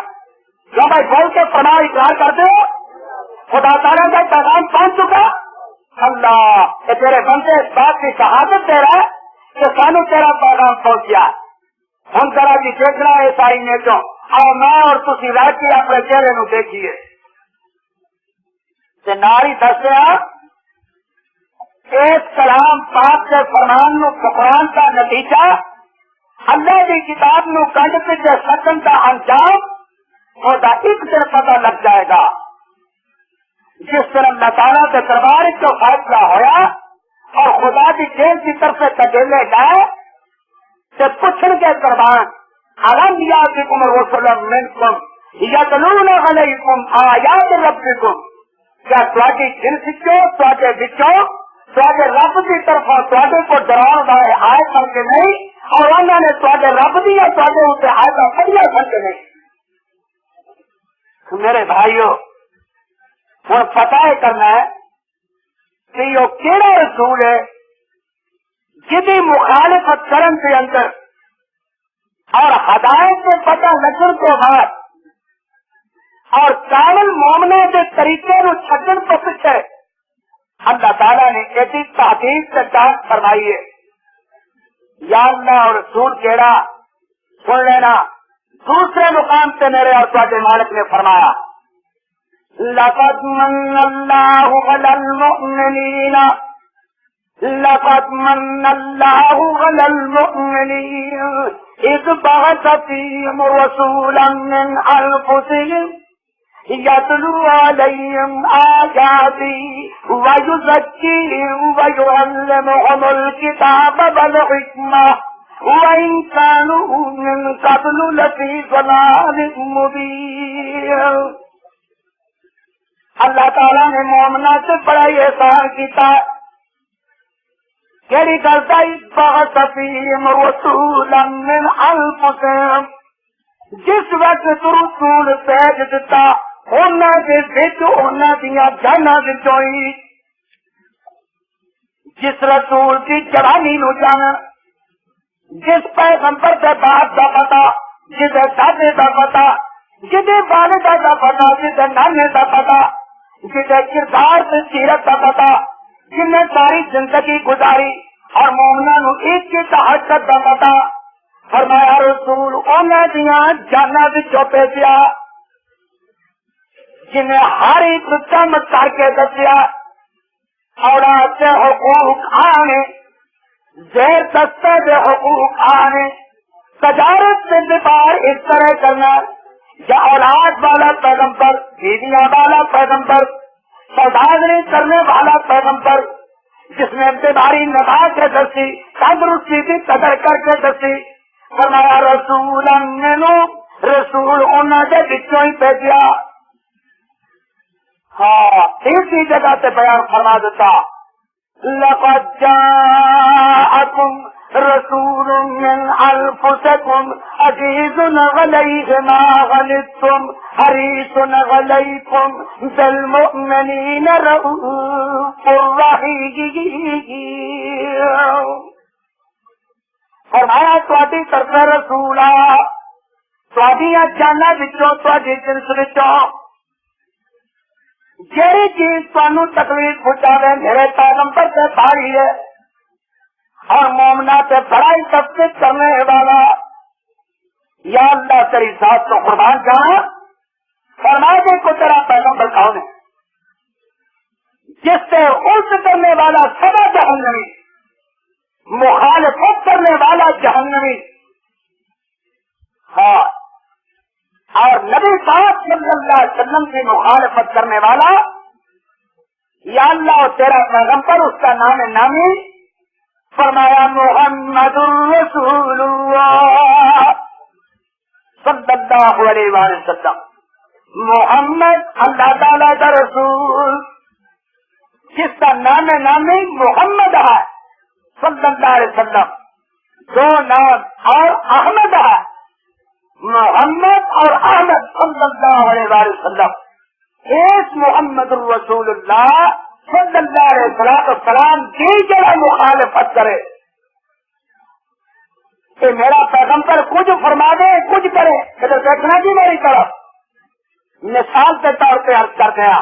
جو بھائی بول کے فرمان اقرار کرتے ہو خدا تعالیٰ کا پیغام پہنچ چکا اللہ یہ تیرے بندے اس بات کی شہادت دے رہا ہے کہ سانو تیرا پیغام پہنچ گیا. ہم ذرا جی دیکھنا ہے ساری نیتوں اور میں اور تسی رہ کے اپنے چہرے نو دیکھیے ناری دسیا اس کلام پاک کے فرمان نو قرآن کا نتیجہ اللہ کی کتاب نو کنڈ پیچھے سکن کا انجام خدا ایک دن پتہ لگ جائے گا. جس طرح اللہ تعالیٰ کے دربار جو فیصلہ ہوا اور خدا کی جیل کی طرف سے تجیلے گئے تو پوچھن کے دربان علم یاتکم الرسل منکم یتلون علیکم آیات ربکم کیا تواڈی جنس چوں تواڈے وچوں تواڈے رب کی طرف تواڈے کو ڈراؤن والے آئے کر کے نہیں اور انہوں نے تواڈے رب دی یا تواڈے اوپر آئے پڑھیا کر کے نہیں. میرے بھائیو ہوں پتہ ہے کرنا ہے کہ یہ کیڑا رسول ہے جدی مخالفت کرن کے اندر اور ہدایت سے پتہ لگن کے بعد اور کامل مومنے کے طریقے نو چھڈن تو پیچھے اللہ تعالیٰ نے ایسی تحقیق سے ڈانٹ فرمائی ہے. یا اللہ اور رسول کیڑا سن لینا دوسرے مقام سے میرے اور تواڈے مالک نے فرمایا لقد من اللہ علی المؤمنین لقد من اللہ علی المؤمنین اذ بعث فیہم رسولا من انفسہم یتلو علیہم آیاتی ویزکیہم ویعلمہم الکتاب والحکمہ وَإِن كَانُوا مِن قَبْلُ لَفِي ضَلَالٍ مُبِينٍ. اللہ تعالیٰ نے مومنہ سے بڑا احسان کیتا کیڑی کرتا بعث فیہم رسولا من انفسہم، جس وقت تو رسول بھیج دیتا انہاں دے وچ انہاں دیاں جاناں وچوں ہی، جس رسول کی جوانی نو جانا، جس پیغمبر کے باپ کا پتا، جس دادے کا پتا، جس والدہ کا پتا، جس نانے کا پتا، جس کردار سے سیرت کا پتا، جن نے ساری زندگی گزاری اور مومنوں نو ایک کی تحقیق کا پتا، فرمایا رسول انہاں دیاں جاناں وچوں بھیجیا، جنہیں ہر ایک کم کر کے دسیا، اولاد کے حقوق آنے، زیر دستے کے حقوق آنے، تجارت سے وپار اس طرح کرنا، یا اولاد والا پیغمبر، بیویاں والا پیغمبر، سوداگری کرنے والا پیغمبر، جس نے بیماری نبھا کے دسی، تندرستی کی قدر کر کے دسی، فرمایا رسول رسول انہوں نے بچوں ہی بھیجیا۔ ہاں تیسری جگہ سے بیان فرما دیتا، لقد جاءکم رسول من انفسکم عزیز علیہ ما عنتم حریص علیکم بالمؤمنین رؤوف رحیم۔ فرمایا تہاڈی طرف رسول آ، تہاڈیاں جاناں وچوں، تہاڈی جنس وچوں جہی چیز تمہیں تکلیف پہنچاوے میرے پیغمبر سے بھاری ہے، اور مومنا سے بڑا ہی تفتیش کرنے والا، یا اللہ تیری ذات کو قربان جانا، فرما دے کو تیرا پیغمبر کون ہے جس سے الٹ کرنے والا سدا جہنمی، مخالفت کرنے والا جہنمی، ہاں، اور نبی پاک صلی اللہ علیہ وسلم کی مخالفت کرنے والا، یا اللہ تیرا پیغمبر اس کا نام نامی، فرمایا محمد رسول اللہ صلی اللہ علیہ وسلم، محمد اللہ تعالیٰ کا رسول، جس کا نام نامی محمد ہے صلی اللہ علیہ وسلم، دو نام اور احمد ہے، محمد اور احمد صلی اللہ علیہ وسلم، ایک محمد الرسول اللہ صلی اللہ علیہ وسلم کی جگہ مخالفت کرے کہ میرا پیغمبر کچھ فرما دے کچھ کرے، ادھر دیکھنا جی میری طرف، مثال کے طور پہ عرض کر دیا،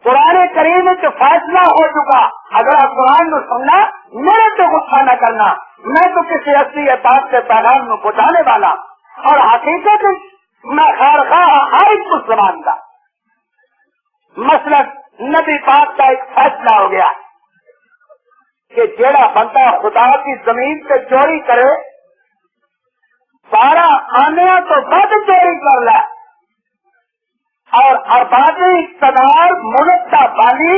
قرآن کریم میں فیصلہ ہو چکا، اگر آپ قرآن کو سننا میرے تو غصہ نہ کرنا، میں تو کسی اصلی بات کے پیغام کو پہنچانے والا، اور حقیقت میں خیرخواہ ہر ایک مسلمان کا مثلا نبی پاک کا ایک فیصلہ ہو گیا کہ جیڑا بندہ خدا کی زمین سے چوری کرے 12 آنے تو بد چوری کر لے، اور اربابی اقتدار منتا بانی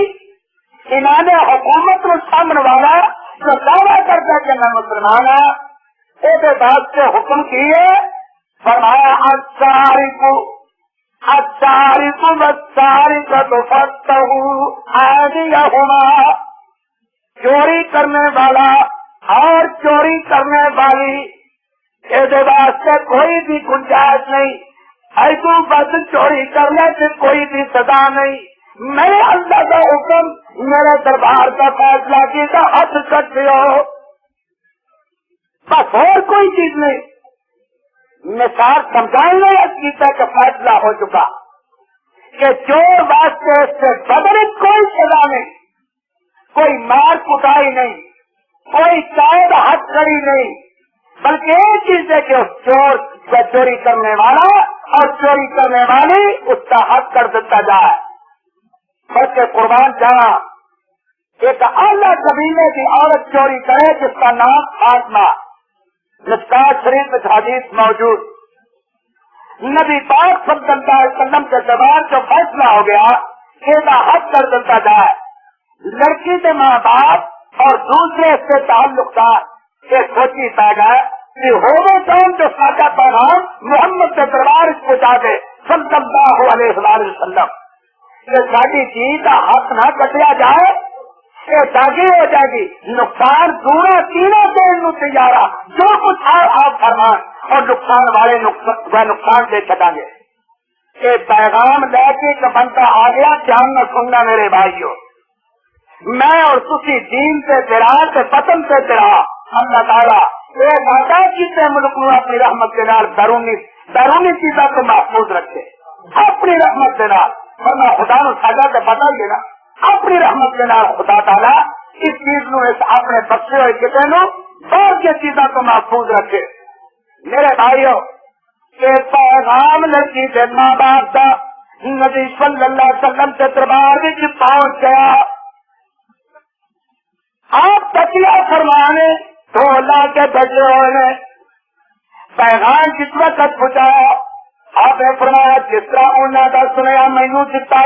انہوں حکومت کو سامنے والا جو دعویٰ کرتا ہے کہ میں مسلمان ہوں، اس بات سے حکم کیے، فرمایا چوری کرنے والا اور چوری کرنے والی اس واسطے کوئی بھی گنجائش نہیں، ایسو بس چوری کرنے سے کوئی بھی سزا نہیں، میرے اللہ کا حکم، میرے دربار کا فیصلہ کی کا ہاتھ سکتے ہو، بس اور کوئی چیز نہیں، مثال سمجھانے عقیدہ کا فیصلہ ہو چکا کہ چور واسطے اس سے بدل کوئی سزا نہیں، کوئی مار کٹائی نہیں، کوئی قید حد کڑی نہیں، بلکہ ایک چیز ہے کہ چور کا چوری کرنے والا اور چوری کرنے والی اس کا حد کر دیتا جائے، بلکہ قربان جانا ایک اعلیٰ قبیلے کی عورت چوری کرے جس کا نام فاطمہ، مشکوٰۃ شریف میں حدیث موجود، نبی پاک صلی اللہ علیہ وسلم کے زبان جو فیصلہ ہو گیا کہ حد کر دیتا جائے، لڑکی کے ماں باپ اور دوسرے سے تعلق دار ایک سوچی پا گئے کہ ہونے کون جو ساکا پیغام محمد کے دربار پہنچا دے صلی اللہ علیہ وسلم کہ ساری چیز کا حق نہ کٹیا جائے، یہ داغی ہو جائے گی، نقصان دورا تینوں دین نو تیارا جو کچھ آپ فرمان اور نقصان والے نقصان سے چٹا گے. یہ پیغام لے کے ایک بندہ آ گیا، دھیان نہ سننا میرے بھائیو، میں اور تسی دین سے تیرا سے پتن سے تیرا اللہ تعالیٰ یہ بات کسی ملک نو اپنی رحمت کے نال بیرونی چیزوں کو محفوظ رکھے اپنی رحمت کے نال. ورنہ خدا نو ساجا سے پتا ہی نا اپنی رحمت کے نال خدا تعالیٰ اس چیز نو اپنے بخشے ہوئے کسی نو بہت سی چیزوں کو محفوظ رکھے. میرے بھائیو یہ پیغام لڑکی سے ماں باپ کا نبی صلی اللہ علیہ وسلم کے دربار میں پہنچ گیا. آپ تکیا فرمانے تو لا کے بیٹھے ہوئے پیغام کس وقت پہنچایا. آپ نے فرمایا جس طرح انہوں نے سنیا مینو دتا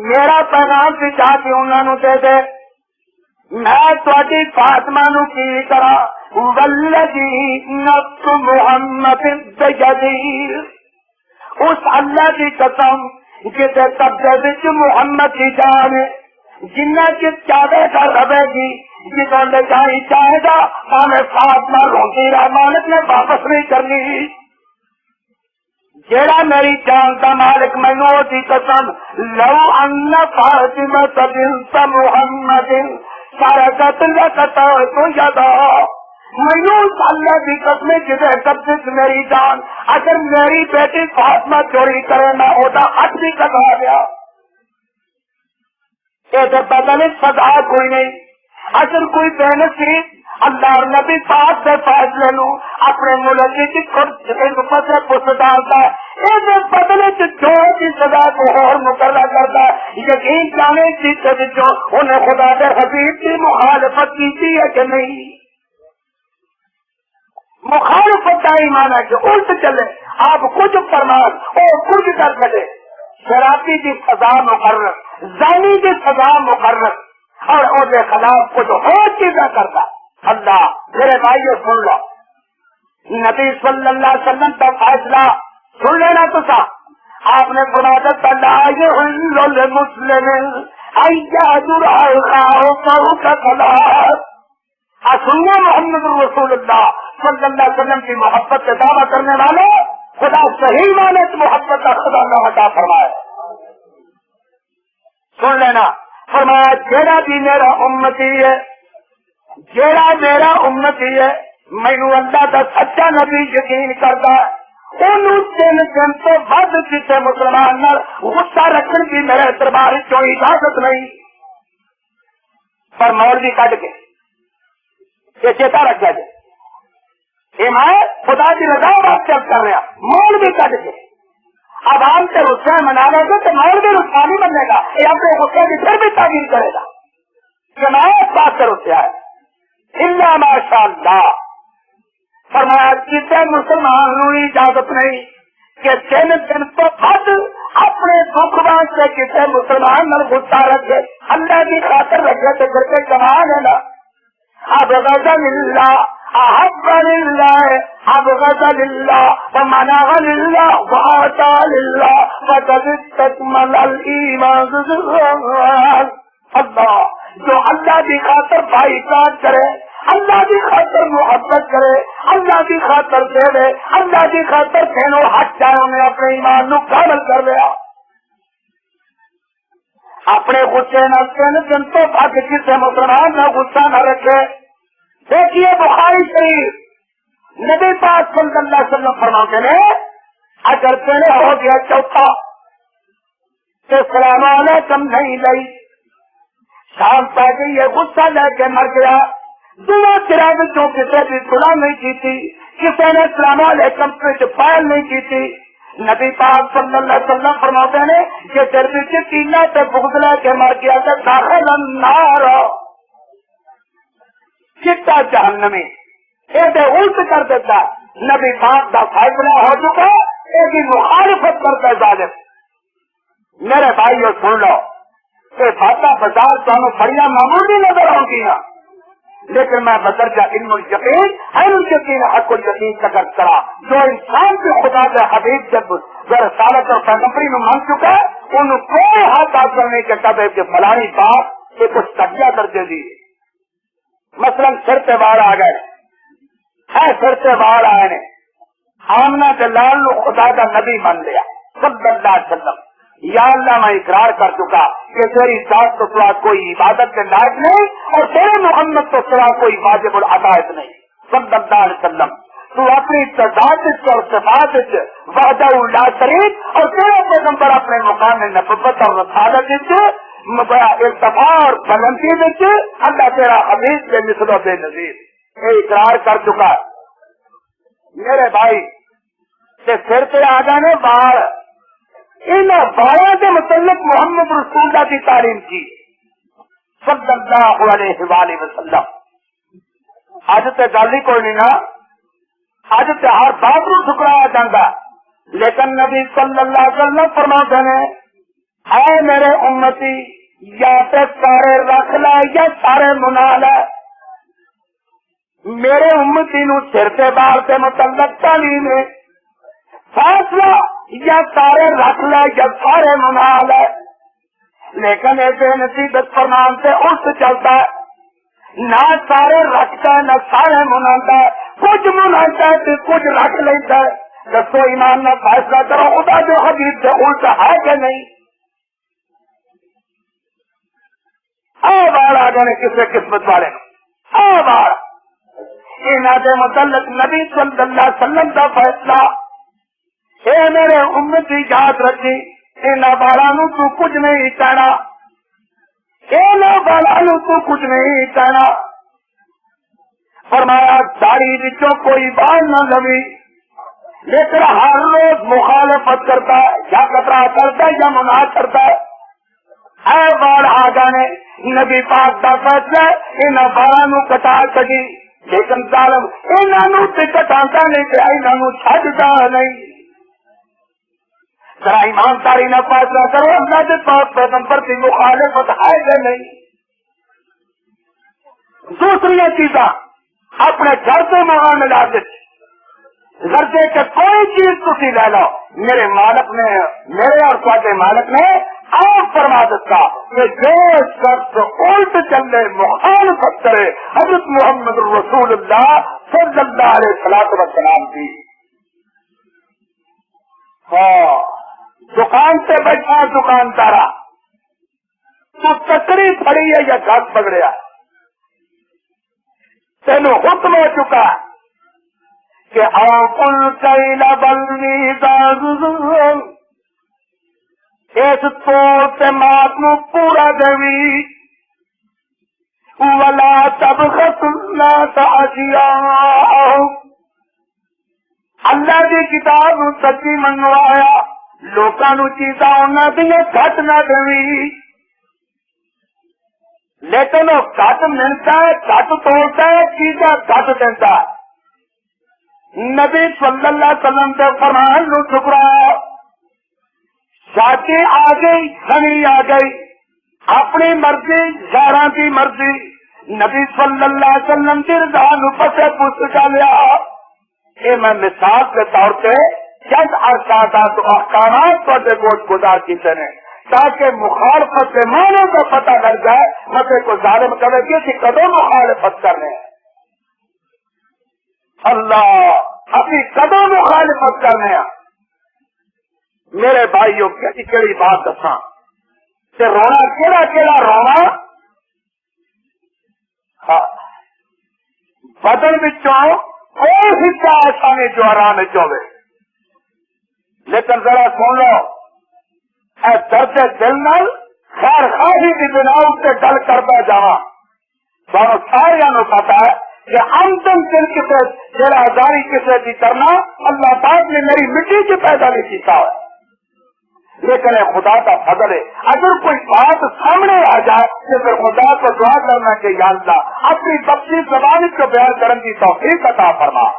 میرا پیغام بھی چاہ کے انہوں نے دے دے. میں تھوڑی فاطمہ نو کی کرا والذی نفس محمد بیدی، اس اللہ کی قسم جسے قبضے وچ محمد کی جان جنہ چ چاہے گا رہے گی جنہوں نے جائی چاہے گا ہمیں فاطمہ روتی رحمانت نے واپس نہیں کرنی. جیڑا میری جان کا مالک مینو دی قسم لو ان فاطمہ بنت محمد سرقت لقطعت یدا، مینو اللہ کی قسم جسے قبضے سے میری جان اگر میری بیٹی فاطمہ چوری کرے نہ ہوتا ہاتھ بھی کٹا گیا. یہ بدل سزا کوئی نہیں. اگر کوئی بینصیب اللہ نبی پاک سے فیصلے نو اپنے ملک کی پس ڈالتا ہے یہ بدلے جو کی سزا کو اور مقرر کرتا ہے. یقین جانے کی انہیں خدا کے حبیب کی مخالفت کی ہے کہ نہیں. مخالفت کا ایمان ہے کہ الٹ چلے آپ کچھ فرمان اور کچھ کر سکے. شرابی کی سزا مقرر، زانی کی سزا مقرر اور اس کے خلاف کچھ اور چیزیں کرتا. اللہ میرے بھائیو سن لو، نبی صلی اللہ علیہ وسلم کا فیصلہ سن لینا تو تھا. آپ نے فرمایا لا يحل لمسلم ان يهجر اخاه کا خلاف. سننا محمد رسول اللہ صلی اللہ علیہ وسلم کی محبت سے دعویٰ کرنے والے خدا صحیح مانے تو محبت کا خدا نہ عطا فرمائے. سن لینا فرمایا جیڑا بھی میرا امتی ہے، جیڑا میرا امتی ہے مینو اللہ کا سچا نبی یقین کرتا ہے انہوں تین دن تو ود کسی مسلمان نال غصہ رکھنے کی میرے دربار چ اجازت نہیں. پر مولوی کٹ کے یہ چیتا رکھا جائے یہ میں خدا کی رضا بات چل کر رہا. مولوی کٹ کے عوام سے غصہ منا لے گا تو مولوی غصہ نہیں بننے گا. یہ اپنے غصے کی پھر بھی تعمیر کرے گا کہ میں اس بات سے رسیا ہے. اللہ ماشاء اللہ فرمایا کسی مسلمان نو اجازت نہیں کہ تین دن تو بعد اپنے دکھ واسطے کسی مسلمان نال غصہ رکھے، اللہ کی خاطر رکھے تو گھر کے کمان ہے نا. اب غضب اللہ احب للہ اب غضب اللہ ومنع للہ وعطا للہ وقد استكمل الایمان. اللہ جو اللہ کی خاطر بھائی کاٹ کرے، اللہ کی خاطر محبت کرے، اللہ کی خاطر دے دے، اللہ کی خاطر کہنو ہٹ جائے انہیں اپنے ایمان نو کامل کر لیا. اپنے غصے نہ دن تو بھگ کسی مسلمان نہ غصہ نہ رکھے. دیکھیے بخاری شریف نبی پاک صلی اللہ علیہ وسلم فرماتے ہیں اگر پہلے ہو گیا چوتھا تو سلام علیکم نہیں لئی، شام پہ گئی یہ غصہ لے کے مر گیا، دونوں چراغ جو کسی بھی صلاح نہیں کی تھی، کسی نے سلام علیکم سے پائل نہیں کی تھی. نبی پاک صلی اللہ علیہ وسلم فرماتے ہیں کہ دربی سے کیلا سے بغض لے کے مر گیا تو داخل النار چٹا جہنمی. یہ الٹ کر دیتا نبی پاک کا فیصلہ ہو چکا، یہ مخالفت کرتا ہے ظالم. میرے بھائیو سن لو، یہ باتیں بازار تمہیں بڑی معمولی نظر آؤں گی نا، لیکن میں بدرجہ علم الیقین ہر یقین حق الیقین کا کرا جو انسان کے خدا کے حبیب جب رسالت اور پیغمبری میں مان چکا ہے انہوں کوئی ہاتھ حاصل نہیں کرتا کہ فلانی بات یہ کچھ کٹیا درجے دی مثلاً سر تے وال آ گئے ہے سر تے وال آئے نے آمنا کے لال نو خدا کا نبی مان لیا صلی اللہ علیہ وسلم یا اللہ میں اقرار کر چکا کہ تیری ذات تو سوا کوئی عبادت کے لائق نہیں اور تیرے محمد تو سوا کوئی واجب العقائد نہیں صلی اللہ علیہ وسلم تو اپنی ذات اور صفات وحدہ لا شریک اور تیرے پیغمبر اپنے مقام نبوت اور رسالت ارتفاع اور بلندی اللہ تیرا حبیب بے مثل و بے نظیر یہ اقرار کر چکا میرے بھائی کہ سر پہ آ جانے باہر ان بارہ کے متعلق محمد رسول اللہ کی تعلیم کی صلی اللہ علیہ وآلہ وسلم اج تے گل ہی کوئی نہیں نا اج تے ہر بات نو ٹھکرایا جاتا لیکن نبی صلی اللہ علیہ وسلم فرماتے ہیں اے میرے امتی یا تے سارے رکھ لے یا سارے منا لے میرے امتی نو سر تے بال کے متعلق تعلیم ہے فیصلہ یا سارے رکھ لے یا سارے منا لے لیکن ایسے نصیبت فرمان سے الٹ چلتا ہے نہ سارے رکھتا ہے نہ سارے مناتا ہے کچھ مناتا ہے تو کچھ رکھ لیتا ہے دسو ایمان نہ فیصلہ کرو خدا جو حدیث سے الٹ ہے کہ نہیں بار آ گئے کسی قسمت والے بار انہوں کے متعلق نبی صلی اللہ علیہ وسلم کا فیصلہ اے میرے امت کی یاد رکھی ان بالوں تو کچھ نہیں کہنا ان بالوں تو کچھ نہیں کہنا فرمایا داڑھی بچوں کوئی بال نہ لگی لیکن ہر روز مخالفت کرتا ہے یا کترا کرتا ہے یا منع کرتا ہے اے بال آ جانے نبی پاک کا فیصلہ ان بالوں کٹا سکی لیکن ظالم انہوں کٹاتا نہیں پیا انہوں چڈتا نہیں ذرا ایمانداری نہ فیصلہ کرو اللہ کے پاک پیغمبر کی مخالفت ہے کہ نہیں دوسری چیزاں اپنے گھر کے معاملات غرضے کے کوئی چیز تھی لے لو میرے مالک نے میرے اور تھوڑے مالک نے آپ فرما دیتا کہ جو شخص الٹ چلے مخالفت کرے حضرت محمد رسول اللہ صلی اللہ علیہ وسلم کی دکان سے بیٹھا دکاندارا تو تکڑی پڑی ہے یا گھر پکڑیا تینوں حکم ہو چکا کہ اوقل کیلا بلوی اس طور سے مات نو پورا دوی ولا تبخس الناس اشیاء اللہ کی کتاب نو سچی منوایا لوکاں نو چیزاں انہاں دیاں گھٹ نہ دوی لیکن وہ گھٹ ملتا ہے گھٹ توڑتا ہے چیزاں گھٹ دیتا ہے نبی صلی اللہ علیہ وسلم کے فرمان نو ٹھکرایا شادی آ گئی غنی آ گئی اپنی مرضی یاراں کی مرضی نبی صلی اللہ علیہ وسلم کی رضا نو پسے پوچھ لیا یہ میں مثال کے طور پہ چند ارشادات و احکامات تھوڑے بہت گزار کیتے ہیں تاکہ مخالفت کے معنی کا پتہ لگ جائے متے کو ظالم کرے گی کہ کدوں مخالفت کرنے ہیں اللہ ابھی کدوں مخالفت کرنے ہیں میرے بھائیوں کہڑی بات دساں کہ رونا کیڑا رونا بدن بچوں کوئی حصہ ایسا نہیں جو آرام چوے لیکن ذرا سن لو اے درد دل نال خیر خواہی کی بنا سے گل کرتا جاواں سانو سارے نو پتا ہے کہ آمدن دل کسی جڑا آزاری کسی کی کرنا اللہ پاک نے میری مٹی سے پیدا نہیں کیتا ہے لیکن خدا کا فضل ہے اگر کوئی بات سامنے آ جائے تو پھر خدا کو دعا کرنا کہ یا اللہ اپنی بخشی زبان کو بیان کرنے کی توفیق عطا فرما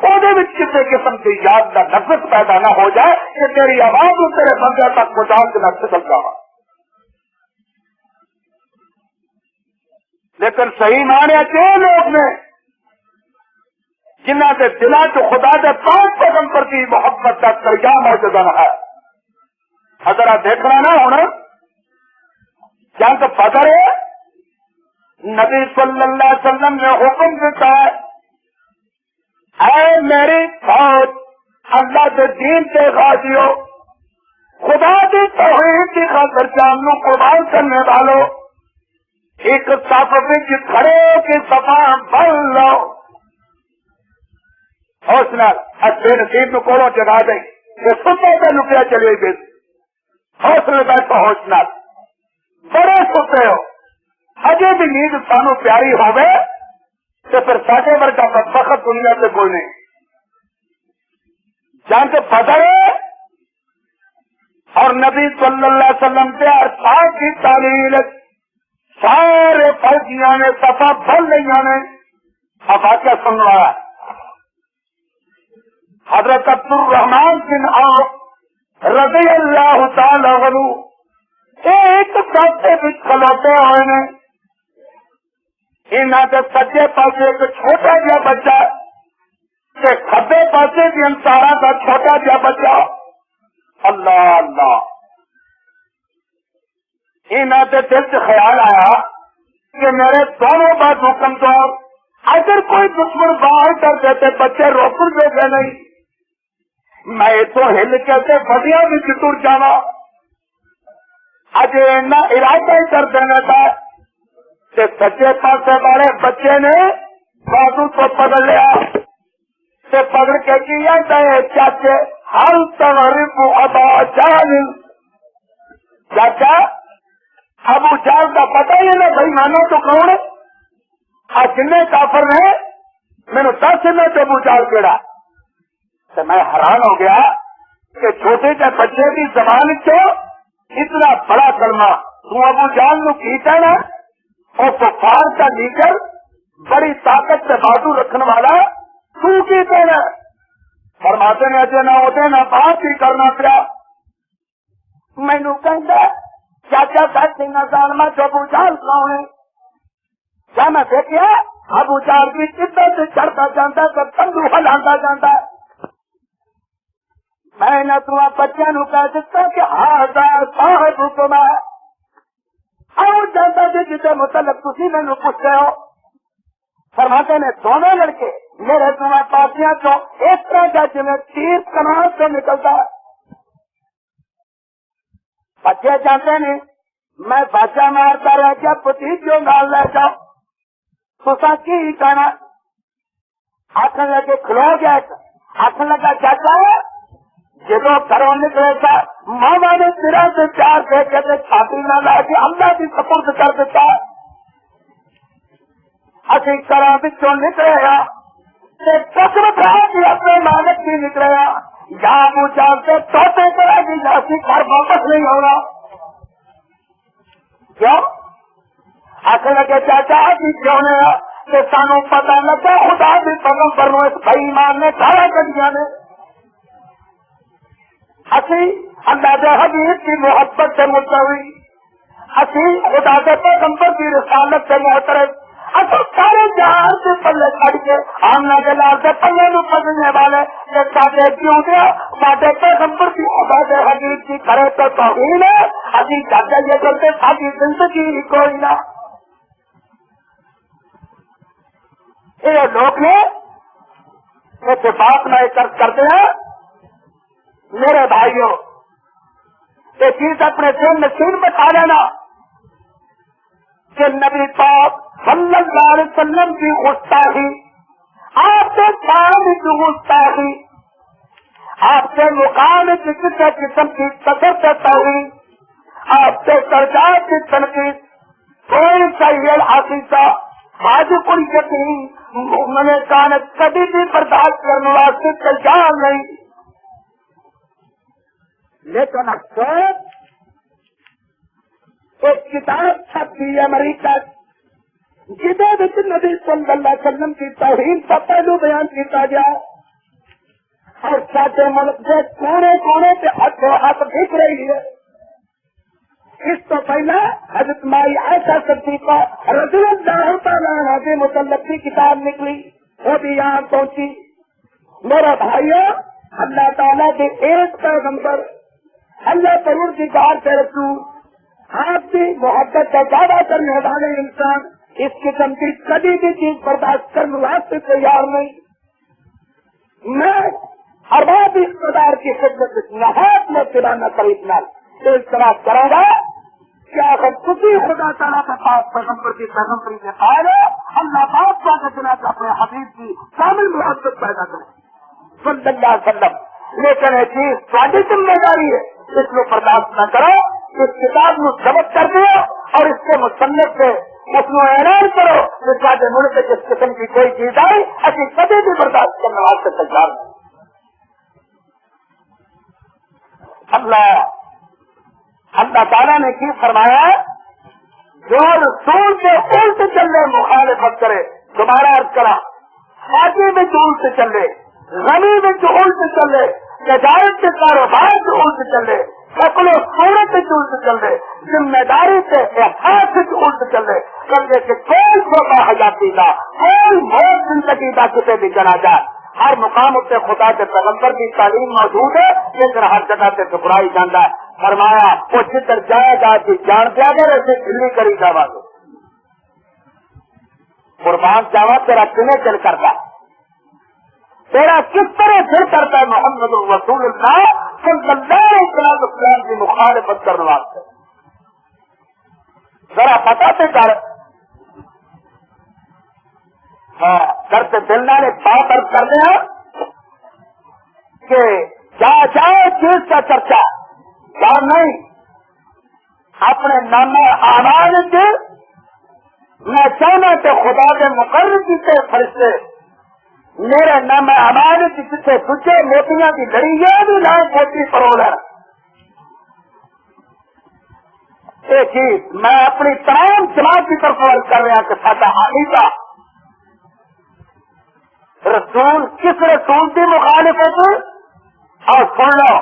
کسی قسم کی یاد کا نفس پیدا نہ ہو جائے کہ تیری آواز تیرے بندے تک پہنچا کے نہ چل جاؤ لیکن صحیح مانے جو لوگ نے جنہ کے دلوں کو خدا کے پاک پیغمبر کی محبت کا دریا موجود ہے اگر آپ دیکھنا نہ ہونا جنگ بدر ہے نبی صلی اللہ علیہ وسلم نے حکم دیتا ہے، اے میری فوج، اللہ کے دین کے غازیوں، خدا کی توحید کی خاطر جان کو قربان کرنے والوں، ایک صف وچ کھڑے ہو کے صفا بن لو، حوصلہ اچھے نصیب کو کولوں جگا دیں کہ ستے پہ لکیا چلے گی، حوصلے بیٹھو، حوصلہ بڑے ستے ہو، اجے بھی نیند سانو پیاری ہوے تو پھر ساڈے ورگا بدبخت دنیا سے کوئی نہیں۔ جنگ بدر اور نبی صلی اللہ علیہ وسلم کے ارشاد کی تعلیم سارے فوجیاں نے صفا بن لیا نے۔ اب واقعہ سن رہا ہے، حضرت عبد الرحمان بن عوف رضی اللہ تعالی عنہ ایک ساتھے بھی کھلوتے ہوئے نے، انہوں کے سجے پاسے ایک چھوٹا جہا بچہ تے کھبے پاسے بھی انصاراں کا چھوٹا جہا بچہ، اللہ اللہ، انہوں کے دل سے خیال آیا کہ میرے دونوں بازو کمزور، اگر کوئی دشمن باہر کر دیتے بچے روکن دے گئے نہیں، میں تو ہل کے بدیا بھی ٹر جانا، اجے اتنا ارادہ ہی کر دینا تھا کہ سچے پاسے والے بچے نے بازو کو پکڑ لیا، پکڑ کے کیا چاچے ہل تغرب ابا جان، چاچا ابو جان کا پتہ ہی ہے بھائی مانو تو کون جن کافر نے مینو دس میں تو ابو جان کیڑا، تو میں حیران ہو گیا کہ چھوٹے سے بچے کی زبان چو اتنا بڑا کلمہ تو ابو جان نو کیتا نا، اور کفار کا لیڈر بڑی طاقت سے بازو رکھنے والا تو کی کہنا، فرماتے نے اجے نہ ہوتے نہ بات ہی کرنا پیا، مینو کہندا چاچا سچ نہ جانما تو ابو جان کون ہے، کیا میں دیکھیا ابو جان کی چدت سے چڑھتا جاتا تو تندو ہلاتا جاتا، میں نہ تو بچوں نو کہہ دیتا کہ ہزار صاحب حکم ہے، آؤ جانتا جی جسے متعلق تھی مینو پوچھتے ہو، فرماتے نے دونوں لڑکے میرے دونوں پاسیاں تو اس طرح کا جی تیر کمان سے نکلتا ہے، بچے جانتے نے میں باجا مارتا رہ گیا پتیجوں نال لے جاؤ، تسا کی کہنا، آخر لگے کھلو گیا، آخر لگا چاچا جب گھروں نکلے گا ماما نے سرا سے پیار دے کے چھاتی نہ لا کے اللہ کی سپرد کر دیتا، اسی طرح بچوں نکلے گا کسرت ہے کہ اپنے مالک بھی نکلے گا، یا ابو جان سے توتے کرے گی جاسی گھر واپس نہیں ہوگا، کیوں آخر لگے چاچا کی کیوں نے کہ سانو پتہ لگا خدا بھی پیغمبر نو اس بھائی ایمان نے سارا کٹیا نے، اسی اللہ کے حبیب کی محبت سے ملتوی، اسی خدا کے پیغمبر کی رسالت سے محترم، اصل سارے جہان سے پلے چڑھ کے آمنا کے لال سے پلے نو پکڑنے والے سارے کیوں دیا سارے پیغمبر کی خدا کے حبیب کی کرے تو توہین ہے، ابھی چاچا یہ کرتے ساری زندگی ہی کوئی نہ، یہ لوگ نے بات میں کرتے ہیں میرے بھائیوں، یہ چیز اپنے دل میں سین بتا لینا کہ نبی پاک صلی اللہ علیہ وسلم کی گستاخی، آپ سے کام کی گستاخی، آپ سے مقام کی کسی قسم کی قدر کرتا ہوئی، آپ سے درجات کی تنقید کوئی سہیل حقیقہ آج کوئی یقین میں نے کان کبھی بھی برداشت کرنے واسطے تیار نہیں، لیکن افسوس ایک کتاب چھپی امریکہ جہاں نبی صلی اللہ علیہ وسلم کی توہین کا پہلو بیان کیا گیا، اور سارے ملک کے کونے کونے سے ہاتھوں ہاتھ دکھ رہی ہے، اس تو پہلے حضرت مائی عائشہ صدیقہ رضی اللہ تعالیٰ عنہا کے متعلق کی کتاب نکلی، وہ بھی یہاں پہنچی۔ میرا بھائیو، اللہ تعالیٰ کے ایک پیغمبر اللہ پروردگار کے رسول آپ کی محبت کا دعویٰ کرنے والے انسان اس قسم کی کبھی بھی چیز برداشت کرنے واسطے تیار نہیں. میں ارباب اقتدار کی خدمت نہایت میں تیرانہ خریدنا اس طرح کروں گا کہ اگر کسی خدا تعالیٰ کے پاس پیغمبر کی پیغمبری سے پائے اللہ پاک کا جناب اپنے حبیب کی کامل محبت پیدا کرے صلی اللہ علیہ وسلم. لیکن یہ چیز تھوڑی ذمہ داری ہے, اس کو برداشت نہ کرو. اس کتاب کو ضبط کر دو اور اس کے مصنف سے اس کو اعلان کرو کہ سارے ملک میں جس قسم کی کوئی چیز آئی ایسی کبھی بھی برداشت کرنے واسطے تیار نہیں. اللہ تعالیٰ نے کی فرمایا جو رسول کے الٹ چلے مخالفت کرے. دوبارہ عرض کرا شادی میں جو الٹ چلے, غمی میں جو الٹ چلے, تجارت کے کاروبار سے الٹ چلے, شکل و صورت سے الٹ چلے, ذمہ داری سے احساس سے الٹ چلے, کرنے کے کوئی شعبہ حیاتی کا کوئی موت زندگی کا کسی بھی جنا جائے. ہر مقام سے خدا کے پیغمبر کی تعلیم موجود ہے لیکن ہر جگہ سے ٹکرائی جاتا ہے. فرمایا وہ جدھر جائے گا کہ جان دیا گا ایسے دلی کری جاوا دو قربان جاوا تیرا کنے دل کرتا ہے, تیرا کس طرح دل کرتا ہے محمد رسول اللہ صلی اللہ علیہ وسلم کی مخالفت کرنے واسطے. ذرا پتا تو کر کرتے دلنا نے بات ارد کر دیا کہ جہاں جائے چیز کا چرچا کیا نہیں اپنے نام آواز سے میں چاہنا کہ خدا کے مقرر کیتے فرشتے میرے نام آواز سے تجھے موتیاں کی لڑی ہے بھی نہ موتی پرول ہے. ایک چیز میں اپنی تمام جماعت کی طرف عرض کر رہا کہ ساڈا حقیقہ رسول کس رسول کی مخالفت اور سن لو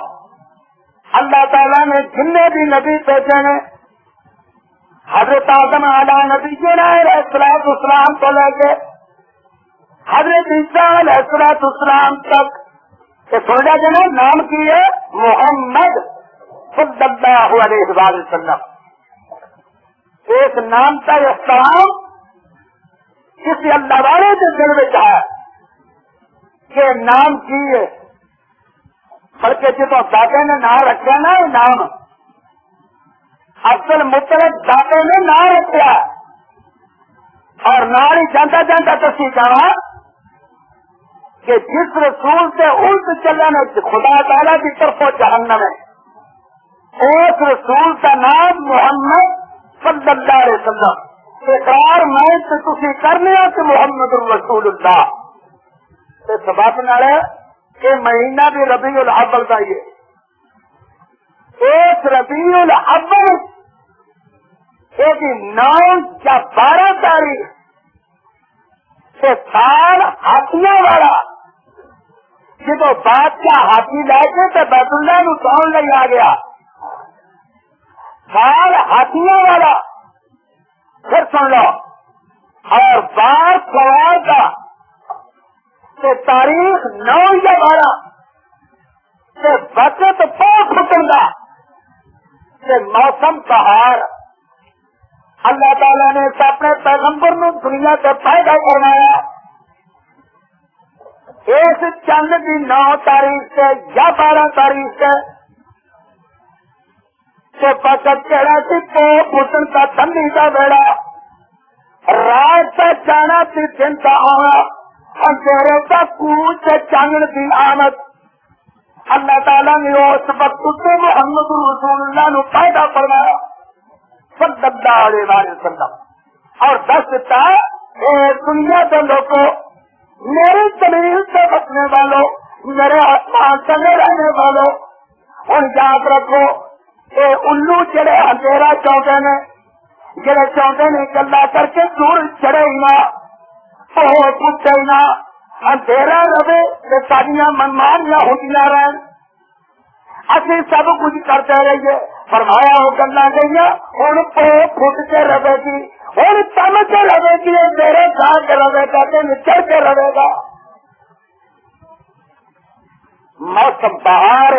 اللہ تعالیٰ نے جتنے بھی نبی بھیجے ہیں حضرت آدم علیہ نبی علیہ السلام کو لے کے حضرت عیسیٰ علیہ السلام تک کہ سن لیا جنہیں نام کی ہے محمد صلی اللہ علیہ وسلم. ایک نام کا احترام کسی اللہ والے کے دل میں چاہے کہ نام کی ہے بلکہ جتوں داتے نے نام رکھا نا نام افضل مطلق داتے نے نام رکھا اور نام ہی جانتا جانتا دسی جانا کہ جس رسول سے الٹ چلنے خدا تعالیٰ کی طرف جہنم ہے اس رسول کا نام محمد صلی اللہ علیہ وسلم. اقرار میں تو تسی کرنے ہو کہ محمد رسول اللہ سبب نہ کہ مہینہ بھی ربیع الاول کا یہ ایک ربیع الاول ایک 9 یا 12 تاریخ سے سال ہاتھیوں والا جب بادشاہ ہاتھی لے کے تو بیت اللہ نو کون لے آ گیا سال ہاتھیوں والا. پھر سن لو اور بار سوال کا کہ تاریخ 9 یا 12 کہ بچت بہت حکم کا کہ موسم بہار اللہ تعالیٰ نے اپنے پیغمبر میں دنیا سے پیدا کروایا. اس چند کی 9 تاریخ سے یا 12 تاریخ سے کہ بچت کہنا سی کو پوچھن کا ٹھنڈی کا بیڑا رات کا جانا تھی دن کا آنا اندھیرے کا کوچ چاند کی آمد. اللہ تعالیٰ نے اس وقت سے محمد رسول اللہ نے پیدا فرمایا صلی اللہ علیہ وسلم اور دس دیتا دنیا کے لوگوں میری زمین سے بچنے والوں میرے آسمان چلے رہنے والوں ہوں یاد رکھو کہ الو جڑے اندھیرا چاہتے ہیں جڑے چاہتے ہیں گلا کر کے دور چڑھے نہ پوچھے نہ اندھیرا رہے تو سارا منمانیاں ہوتی رہن اسی سب کچھ کرتے رہیے. فرمایا وہ گلا گئی ہوں پھٹ کے رہے گی ہوں تم کے رہے گی میرے جا کے رہے گا کہ نچڑ کے رہے گا. موسم بہار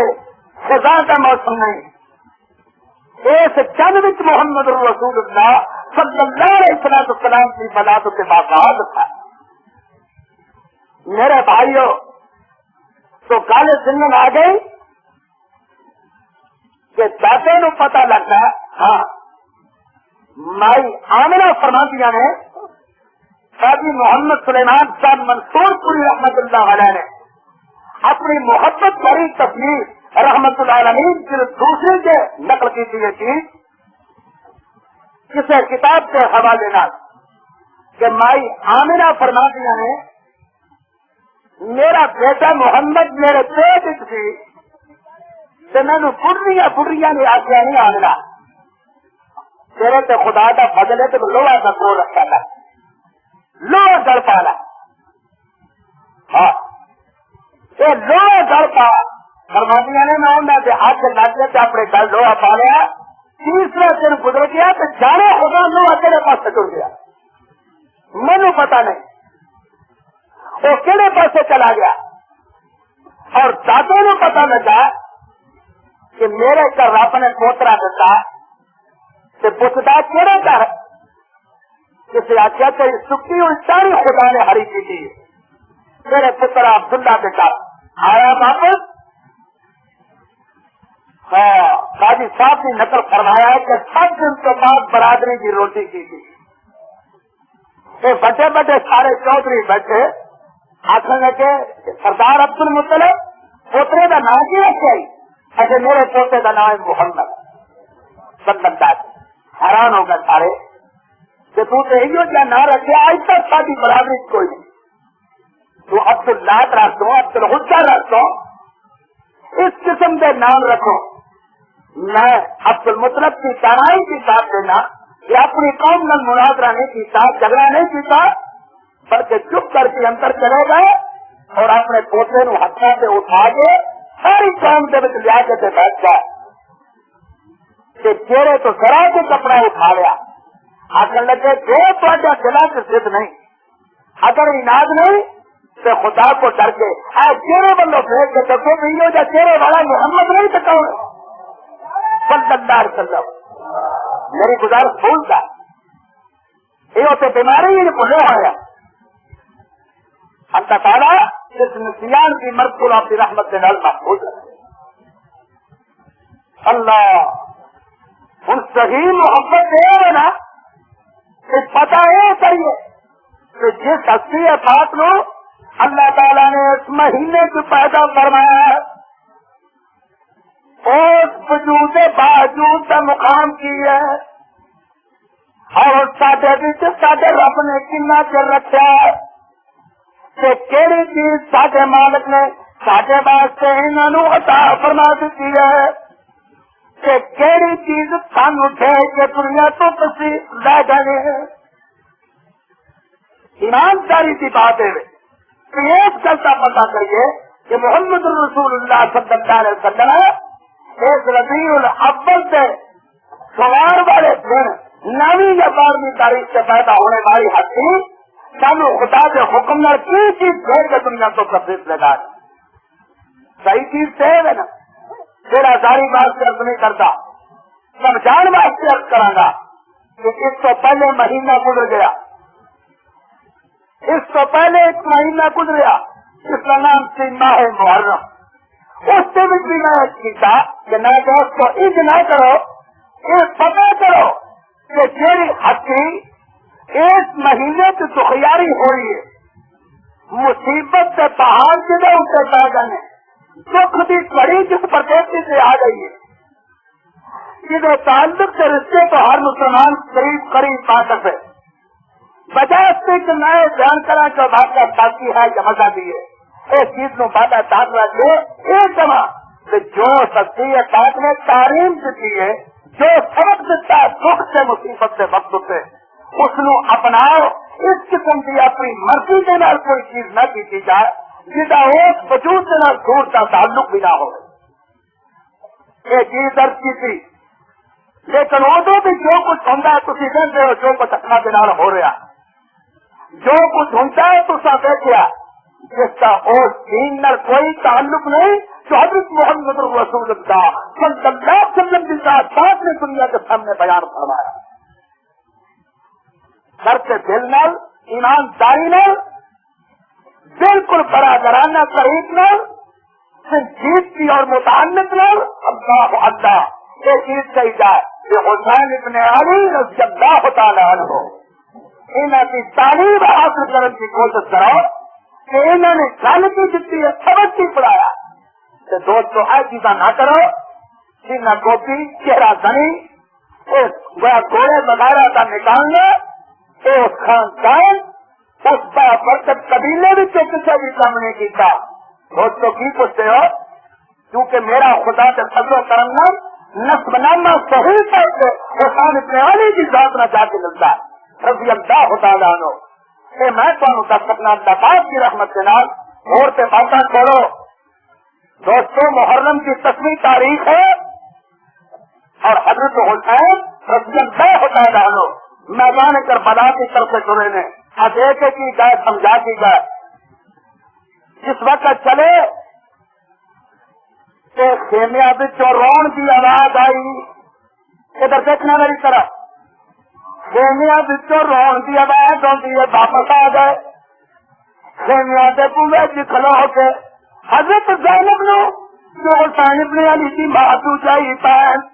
خدا کا موسم نہیں. اس چند وچ محمد رسول اللہ صلی اللہ علیہ وسلم کی فلاح کے باغات تھا. میرے بھائیوں تو کالے دن آ گئی کہ دادے نو پتا لگتا ہاں مائی آمنہ فرماندیاں نے قاضی محمد سلیمان صاحب منصور پوری رحمت اللہ علیہ نے اپنی محبت بھری تصویر رحمت اللہ علیہ صرف دوسرے کے نقل کی تھی یہ چیز کسی کتاب کے حوالے نہ کہ مائی آمنہ فرماندیاں نے میرا بیٹا محمد میرے پیٹ سی تو میں نے بڑھیاں نے آگیا نہیں آمنہ تیرے تے خدا کا فضل ہے تو لوہا کا کو رکھا تھا لوہا گڑ پالا ہاں یہ لوہا گڑ پا فرماندیاں نے میں انہوں نے ہاتھ لگ کے اپنے گھر لوہا پا لیا تیسرا دن گزر گیا تو جانے ہوگا لوہا تیرے پاس سے ٹر گیا مینو پتا نہیں وہ کہڑے پاسے چلا گیا اور دادوں نے پتا لگا کہ میرے گھر رب نے پوترا دیتا تو پوچھتا کہڑے گھر کسی آخیا کہ سکی ہوئی ساری خدا نے ہری کی تھی میرے پتر عبداللہ کے گھر آیا واپس ہاں قاضی صاحب نے نقل فرمایا کہ 7 دن کے بعد برادری کی روٹی کی تھی یہ بڑے بڑے سارے چودھری بیٹھے آخر لگے سردار عبدل مطلب پوترے کا نام کی رکھے ایسے میرے پوتے کا نام ہے محمد سندر حیران ہو گئے سارے کہ تو یہ نہ رکھے آج تک ساری برادری کوئی نہیں تو عبداللہ رکھ دو عبد الحجہ رکھ دو اس قسم کے نام رکھو میں عبد المطلب کی تنہائی کی ساتھ دینا کہ اپنی قوم میں مناظرہ نہیں کیتا جھگڑا نہیں کیتا بلکہ چپ کر کے اندر چلے گئے اور اپنے پوتے نو ہاتھوں سے اٹھا کے ساری قوم کے لیا کے بیٹھ گئے کہ چہرے تو ذرا کے کپڑا اٹھا لیا آخر لگے جو تا دلا سے ضد نہیں اگر اناد نہیں تو خدا کو ڈر کے چہرے بندوں پھینک کے دیکھو بھی جا چہرے والا محمد نہیں تو کون صلی اللہ علیہ وسلم میری گزارش بھولتا یہ تو بیماری ہی بھولے ہوا اللہ تعالیٰ اس نسیان کی مرد کو اپنی رحمت سے نال محفوظ رکھے اللہ ان صحیح محبت ہے نا کہ پتہ یہ چاہیے کہ جس ہستی بات نو اللہ تعالیٰ نے اس مہینے کو پیدا فرمایا ہے اس وجود باوجود کا مقام کی ہے اور ساڈے رب نے کنا چر رکھا ہے کہ کہڑی چیز ساڈے مالک نے ساڈے واسطے انہوں عطا فرما دیتی ہے کہ کہڑی چیز سن اٹھے کہ دنیا تو کسی لے گئے ایمانداری کی بات ہے ایک گل کا پتا کریے کہ محمد رسول اللہ صلی اللہ علیہ وسلم ایک ربیع الاول سے سوار والے دن 9ویں یا 12ویں تاریخ سے پیدا ہونے والی ہستی سانو خدا کے حکم نال کی چیز بھیج کے دنیا کو تفریح لگا صحیح چیز سے ہے نا تیرا ساری بات سے عرض نہیں کرتا سمجھان واسطے عرض کروں گا کہ اس کو پہلے مہینہ گزر گیا اس کو پہلے ایک مہینہ گزریا اس کا نام سی ماہ محرم اس سے بھی میں کیتا کہ نہ دوست کو عید نہ کرو یہ پتا کرو کہ جیڑی ہستی اس مہینے کی دخیاری ہو رہی ہے مصیبت سے پہاڑ جدے اسے پہ گئے دکھ کی کڑی جس پردیسی سے آ گئی ہے جسے تعلق کے رشتے تو ہر مسلمان قریب قریب پا سکے بجائے سے کہ نئے بیان کرا جو بات کا ساتھی ہے یا مزہ دیے اس چیز کو بات تاک رکھے ایک جمع کہ جو شخصیت بات نے تعلیم دیتی ہے جو سبق دیتا ہے دکھ سے مصیبت سے وقت سے اس نو اپناؤ اس قسم کی اپنی مرضی کے نال کوئی چیز نہ کی جائے جسا اس وجود کے نال دور کا تعلق بھی نہ ہو یہ چیز درج کی تھی لیکن ادو بھی جو کچھ ہوتا ہے تھی کہتے ہو جو کچھ اکھا کے نال ہو رہا جو کچھ ہوتا ہے تو دیکھا جس کا اس دین نال کوئی تعلق نہیں جو حضرت محمد رسول اللہ صلی اللہ علیہ وسلم کی ذات نے دنیا کے سامنے بیان فرمایا سر سے دل نال ایمانداری نال بالکل برادرانہ طریق نال جیت کی اور متعلق نال اللہ اللہ یہ چیز کہی جائے کہ حسین ابن علی رضی اللہ تعالیٰ عنہ انہوں کی تعلیم حاصل کرنے کی کوشش کرو کہ انہوں نے گل کی دیتی ہے سبق کی پڑھایا تو دوستو ایسی چیزاں نہ کرو سینہ گوپی چہرہ گھنی گوڑے وغیرہ کا نکالنا اس خاندان اس برکت قبیلے بھی کسی بھی کام نہیں کیتا دوستو کی پوچھتے ہو کیونکہ میرا خدا سے فضل کرنا نصب نامہ صحیح طور سے حسین ابن علی کی ذات نہ جا کے ملتا ہے رضی اللہ تعالیٰ عنہ اے میں تمہیں دس سکنا اللہ پاک کی رحمت کے نال اور سے باتاں چھوڑو دوستو محرم کی 10ویں تاریخ ہے اور حضرت حسین رضی اللہ تعالیٰ عنہ میدان کربلا کی طرف سے چنے نے آج ایک کی گئے سمجھا کی گئے جس وقت چلے کہ خیمیا بچوں رون کی آواز آئی ادھر دیکھنا میری طرف خیمیا بچوں رون کی آواز آتی ہے واپس آ گئے خیمیا کے پوے جی کھلو ہو کے حضرت زینب نو جو حسین ابن علی کی بات چاہیے پین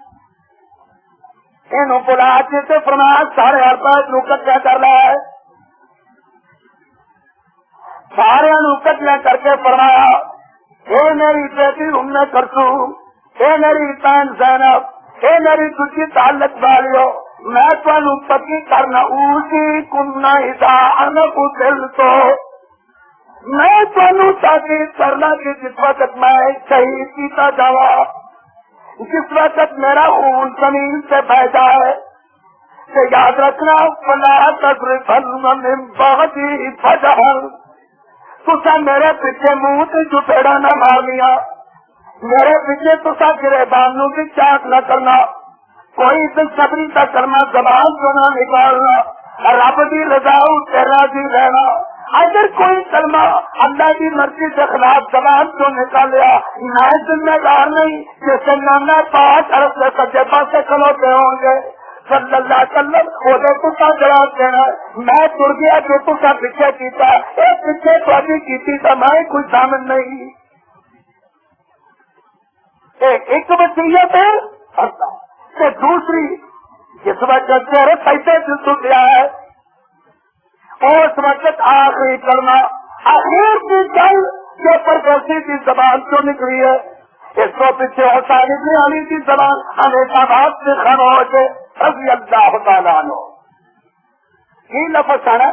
انہوں بلا کے فرمایا سارے ہر پاس نو کٹیا کر رہا ہے سارے نو کٹیا کر کے فرمایا اے میری بیٹی ام کلثوم اے میری بہن زینب اے میری دوسری تعلق والیو میں تمہیں پکی کرنا اوسی کننا اذا انا قتلت میں تمہیں تاکید کرنا کہ جس وقت میں شہید کیتا جاوا جس وقت میرا خون زمین سے بہ جائے کہ یاد رکھنا فلا تضربن من بعدی فجہن تسا میرے پیچھے منہ سے چپیڑا نہ مارنیا میرے پیچھے تسا گریبان نو بھی چاک نہ کرنا کوئی دل صبری کا کرنا زبان کو نہ نکالنا رب کی رضا تیرا جی رہنا اگر کوئی کلمہ اللہ کی مرضی کے خلاف زبان کو نکالیا میں ذمہ دار نہیں کہ سنانا 5 ارب سے سجے پاسے کھلوتے ہوں گے صلی اللہ علیہ وسلم وہ تسا جواب دینا میں تر گیا جو تسا پیچھے کیتا پیچھے تو کی تھا میں کوئی دامن نہیں ایک وصیت ہے کہ دوسری جس وقت تیرے پیسے دل گیا ہے اس وقت آخری کلمہ آخر کی گل جو پرگرسی کی زبان تو نکلی ہے اس کو پیچھے حسین ابن علی کی زبان ہمیشہ بات سے خاموش ہے رضی اللہ تعالیٰ عنہ کی لفظ ہے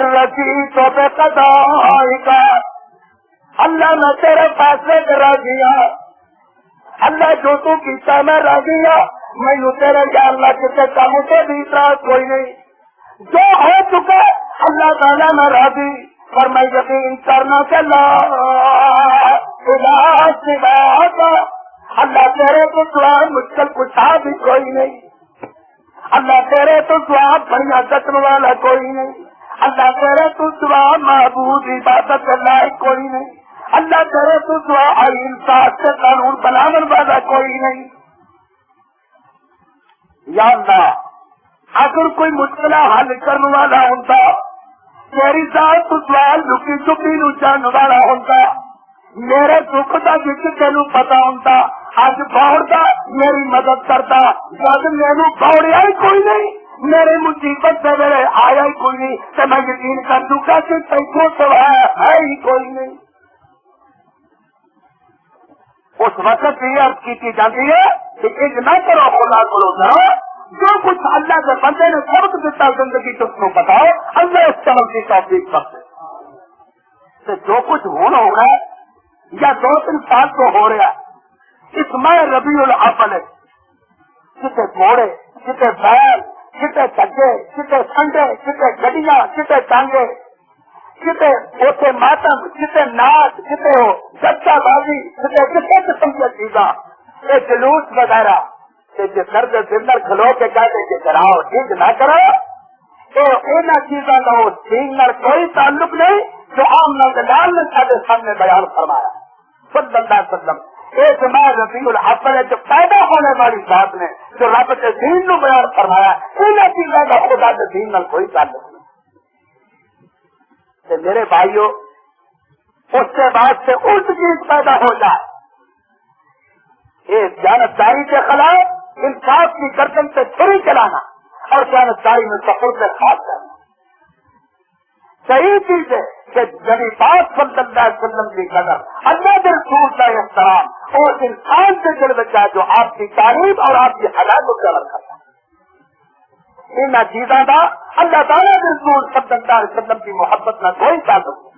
رضی تو بے قضائی کا اللہ میں تیرے فیصلے سے راضی ہوں اللہ جو تو کیتا میں راضی ہوں میں تیرے یا اللہ کسی کاموں سے بھی اعتراض کوئی نہیں جو ہو چکا اللہ تعالیٰ میں راضی اور میں یقین کرنا چلا اللہ تیرے تو دعا مشکل کچھ بھی کوئی نہیں اللہ تیرے تو دعا بڑھیا جتن والا کوئی نہیں اللہ تیرے تو دعا معبود عبادت لائق کوئی نہیں اللہ تیرے تو دعا انصاف سے قانون بنانے والا کوئی نہیں یا اللہ اگر کوئی مشکلہ حل کرنے والا ہوتا میری ذات تو سوال لکی چپی نو جان والا ہوتا میرے دکھ کا جس تینو پتا ہوتا اج باہرتا میری مدد کرتا جب میرے باہریا ہی کوئی نہیں میرے مصیبت سے میرے آیا ہی کوئی نہیں تو میں یقین کر دوں گا کہ تیکھوں سوائے ہے ہی کوئی نہیں اس وقت یہ عرض کی جاتی ہے کہ ایک نہ کرو خدا کو ڈرو جو کچھ اللہ کے بندے نے سبق دیتا زندگی تو اس کو بتاؤ اللہ اس سبق کی توفیق کرتے جو کچھ ہونا ہو رہا ہے یا 2-3 سال تو ہو رہا ہے اس ماہ ربیع الاول کتے گھوڑے کتے بیل کتے چگے کتے سنڈے کتے گڈیاں کتے ٹانگے کتے اوتے ماتم کتے ناچ کتے ہو جچا بازی کتے کسی قسم کی چیزاں یہ جلوس وغیرہ سر دندر کھلو کے کہتے کہ کراؤ ٹھیک نہ کرو تو ان چیزوں کا وہ دین کوئی تعلق نہیں جو عام نوجوان نے سارے سامنے بیان فرمایا صلی اللہ علیہ وسلم ایک میں ربیع الاول جو پیدا ہونے والی بات نے جو رب کے دین نو بیان فرمایا ان چیزوں کا خدا کے دین نال کوئی تعلق نہیں. میرے بھائیوں اس کے بعد سے الٹ چیز پیدا ہو جائے یہ جانبداری کے خلاف انصاف کی گردن سے چھری چلانا اور جانبداری میں سفر سے خاص کرنا. صحیح چیز ہے کہ نبی پاک صلی اللہ علیہ وسلم کی قدر اللہ کے رسول کا احترام اور انسان سے دل بچا جو آپ کی تعریف اور آپ کی حالات کو قدر کرتا ہے. ان چیزوں کا اللہ تعالیٰ کے رسول صلی اللہ علیہ وسلم کی محبت میں کوئی تعلق نہیں.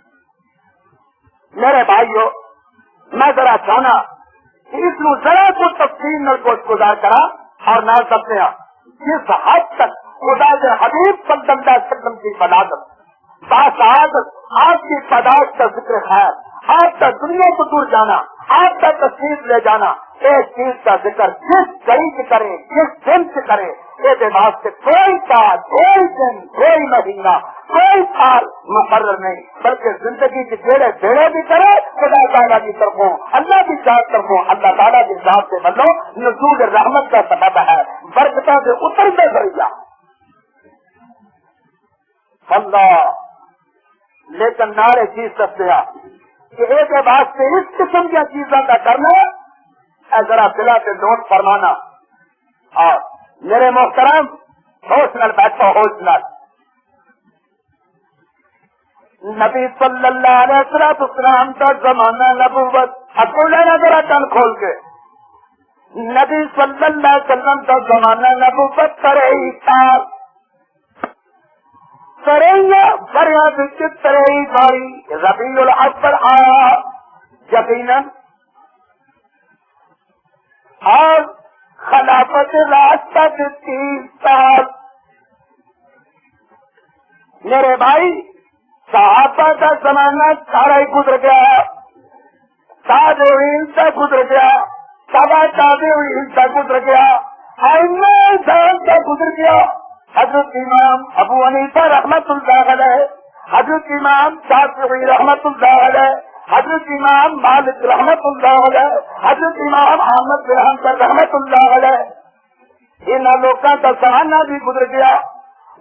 میرے بھائیوں میں ذرا چاہنا کہ اس کو ذرا کچھ تفصیل نہ کو گزار کرا اور نہ سکتے ہیں جس حد تک خدا کے حبیب صلی اللہ علیہ وسلم کی بلاغت باسعادت آپ کی پیدائش کا ذکر خیر آپ کا دنیا کو دور جانا آپ کا تشریف لے جانا ایک چیز کا ذکر جس گھڑی سے کرے جس دن سے کرے یہ واسطے کوئی سال کوئی دن کوئی مہینہ کوئی سال مقرر نہیں بلکہ زندگی کے بیڑے بھی کرے خدا تعالیٰ کی طرفوں اللہ کی ذات طرفوں اللہ تعالیٰ کی ذات سے بلو نزول رحمت کا سبب ہے برکتوں سے اترتے ذریعہ اللہ. لیکن نارے چیز سکتے ہیں کہ ایک واسطے اس قسم کی چیزوں کا کرنا ذرا دلا سے نوٹ فرمانا. اور میرے محترم ہوش نال بیٹھو ہوش نال نبی صلی اللہ علیہ وسلم کا زمانہ نبوت حقول ہے نا ذرا کن کھول کے نبی صلی اللہ علیہ وسلم کا زمانہ نبوت کرے سال بریا ترئی باری ربیع الاول آیا یقیناً اور خلافت راستہ 30 سال. میرے بھائی صحابہ کا زمانہ سارا ہی گزر گیا تابعین سے گزر گیا تبا تابعین سے گزر گیا ائمہ اعظام سے گزر گیا حضرت امام ابو حنیفہ رحمت اللہ علیہ حضرت امام شافعی رحمت اللہ علیہ حضرت امام مالک رحمت اللہ علیہ حضرت امام احمد بن حنبل رحمت اللہ علیہ ان لوگوں کا زمانہ بھی گزر گیا.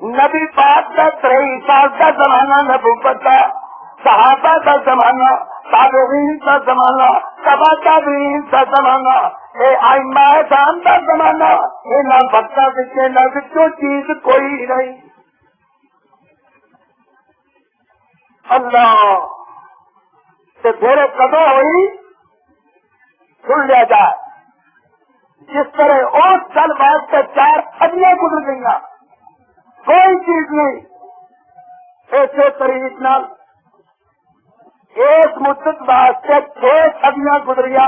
نبی پاک کا 23 سال کا زمانہ نبوت کا صحابہ کا زمانہ تابعین کا زمانہ تبع تابعین کا زمانہ ائمہ اعظام کا زمانہ ان بچوں کے نہ چیز کوئی نہیں. اللہ سے پھر کدو ہوئی سن لیا جائے جس طرح اور سال بعد سے 4 صدیاں گزر گئی کوئی چیز نہیں. ایسے طریق نال ایک مدت بعد سے 6 صدیاں گزریا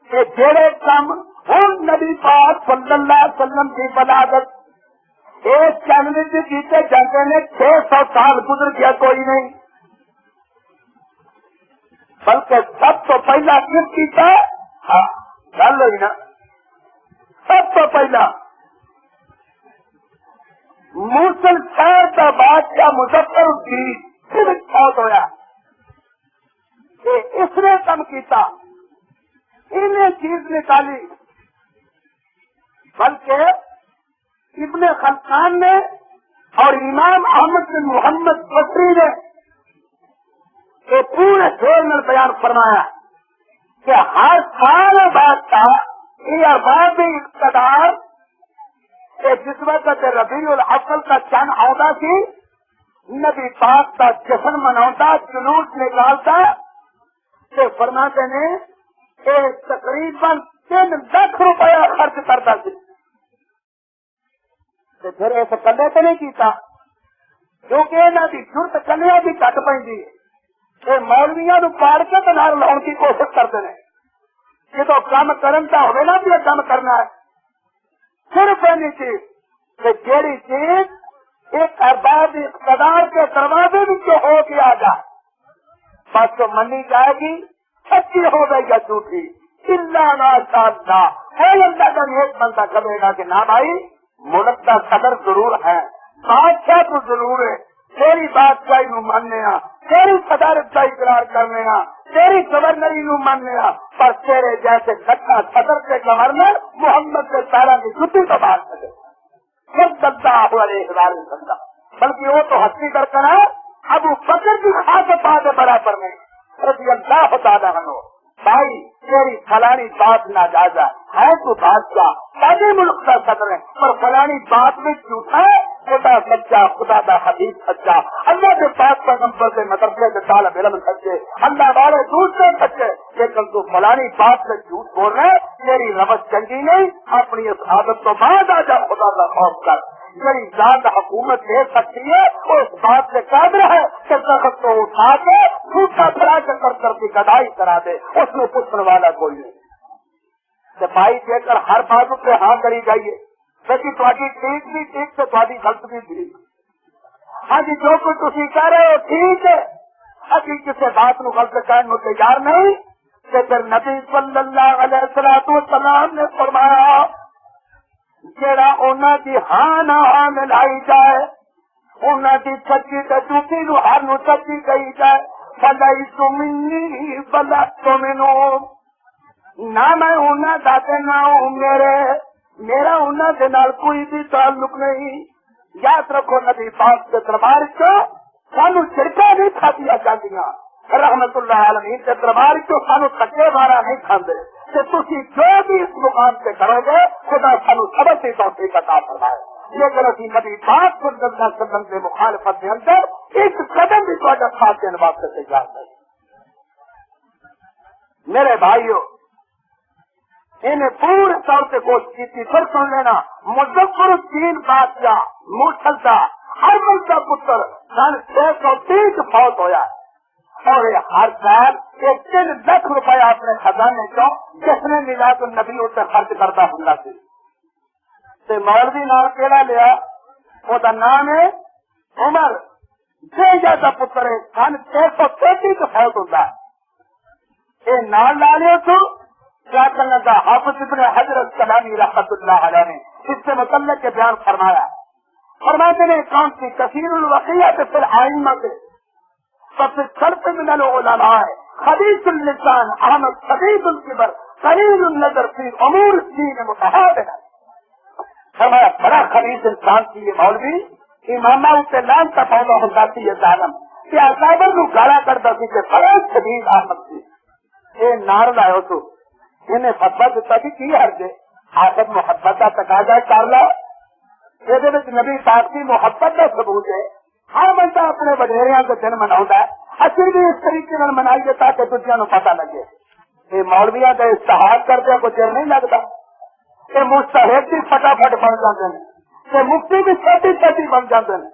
کہ جڑے کام ہوں نبی پاک صلی اللہ علیہ وسلم کی بلاغت ایک چند سے جیتے جاتے نے 600 سال گزر گیا کوئی نہیں. بلکہ سب تو پہلا کس کیتا گل ہوئی نا سب تو پہلا موصل شہر کا بادشاہ مظفر الدین بہت ہوا کہ اس نے کم کیتا انہیں چیز نکالی بلکہ ابن خلقان نے اور امام احمد بن محمد بصری نے یہ پورے شعر میں بیان فرمایا کہ ہر سال بادشاہ یہ ارباب اقتدار جس وقت ربیع الاول کا چند آتا سی نبی پاک کا جشن مناتا جلوس نکالتا کہ فرماتے نے تقریباً 3 لاکھ روپیہ خرچ کرتا سی. پھر ایسے کلے تو نہیں کیتا کیونکہ یہاں کی ضرورت کلیا بھی گھٹ پی مولویاں نو پاڑ کے تو نال لاؤن کی کوشش کرتے ہیں جب کام کرن کا ہوئے نا بھی کام کرنا ہے صرف اینی چیز کہ جیڑی چیز ایک ارباب اقتدار کے دروازے بھی ہو کے آ جائے بس تو منی جائے گی سچی ہو گئی یا جھوٹھی اللہ ناشاءاللہ اللہ کا نیک بندہ کرے گا کہ نہ بھائی ملک کا صدر ضرور ہے بادشاہ تو ضرور ہے تیری بادشاہی نو ماننے تیری صدارت کا اقرار کرنے تیری گورنری نو ماننے پر تیرے جیسے گٹا صدر کے گورنر محمد کے سارا کی چھٹی تو بات کرے خود بندہ بندہ بلکہ وہ تو ہستی کر کر ابو بکر کی خاص بات برابر میں رضی اللہ تعالیٰ عنہ بھائی تیری فلانی بات ناجائز ہے تو بادشاہ سارے ملک کا صدر ہے پر فلانی بات میں جھوٹا ہے خدا سچا خدا کا حبیب سچا اللہ کے پاس پیغمبر سے مدرسے کے طالب علم سچے اللہ والے دوسرے سچے لیکن تو فلانی بات میں جھوٹ بول رہے تیری روش چنگی نہیں اپنی اس عادت تو بعد آ جا خدا کا خوف کر میری ذات حکومت دے سکتی ہے اور اس بات سے قادر ہے کہ تخت کو اٹھا کے جھوٹا پھیلا کے کر کی گدائی کرا دے اس میں پوچھنے والا کوئی نہیں سپاہی دے کر ہر بات پہ ہاں کری جائیے لیکن تھوڑی ٹھیک بھی ٹھیک تو تھوڑی غلط بھی ٹھیک ہاں جی جو کچھ تھی کہہ رہے ہو ٹھیک ہے ابھی کسی بات کو غلط کہنے میں تیار نہیں کہ پھر نبی صلی اللہ علیہ وسلم نے فرمایا جڑا انہوں کی ہاں نہ ہاں ملائی جائے انہوں کی سچی تو جھوٹی نو ہر نو سچی کہی جائے بلائی تمنی بلا تمنو نہ میں انہوں کا نہ ہوں میرا انہوں کے نال کوئی بھی تعلق نہیں یاد رکھو نبی پاک کے دربار چ سانو چھڑکا نہیں کھادیا جاندیاں رحمت اللہ عالمین کے دربار چ سانو کچے مارا نہیں کھاندے کہ تسی جو بھی اس مقام سے کرو گے خدا سانو سبق کی توفیق عطا فرمائے لیکن اسی نبی پاک صلی اللہ علیہ وسلم کے مخالفت کے اندر ایک قدم بھی تھوڑا ساتھ دینے واسطے تیار نہیں میرے بھائیو انہیں پورے طور سے کوشش کی تھی پھر سن لینا مظفر الدین بادشاہ موصل کا ارمل کا پتر سن 630 فوت ہویا اور ہر سال 3 لاکھ روپے اپنے خزانے کو جس نے میلاد النبی اسے خرچ کرتا ہوں تے مولوی نام کیڑا لیا وہ نام ہے عمر جیسا پتر ہے سن 633 فوت ہوتا ہے یہ نام لا لیا تو کیا کرنا تھا حافظ ابن حضرت کلامی رحمت اللہ علیہ نے اس سے متعلق کے بیان فرمایا فرماتے ہیں کون سی کثیر الوقیہ سے پھر آئمہ سے سب سے شرط من العلماء ہے خبیث اللسان احمد خبیث الکبر قلیل النظر فی امور الدین متحابنا فرمایا بڑا خبیث انسان کی یہ مولوی امامہ اسے لان کا پودا ہوتا تھی یہ ظالم کہ اکابر کو گالا کرتا تھی کہ بڑا شدید احمد تھی یہ نار لائے تو انہیں فتوا دیتا بھی کی ہر دے آخر محبت کا تقاضا کر لو یہ نبی پاک کی محبت کا ثبوت ہے ہر بندہ اپنے وڈیریاں کا دن منا ہے اچھی بھی اس طریقے میں منائیے تاکہ دنیا کو پتا لگے یہ مولویا کا اشتہار کر دیا کوئی دیر نہیں لگتا یہ مستحب بھی فٹافٹ بن جاتے ہیں یہ مفتی بھی چھوٹی چھوٹی بن جاتے ہیں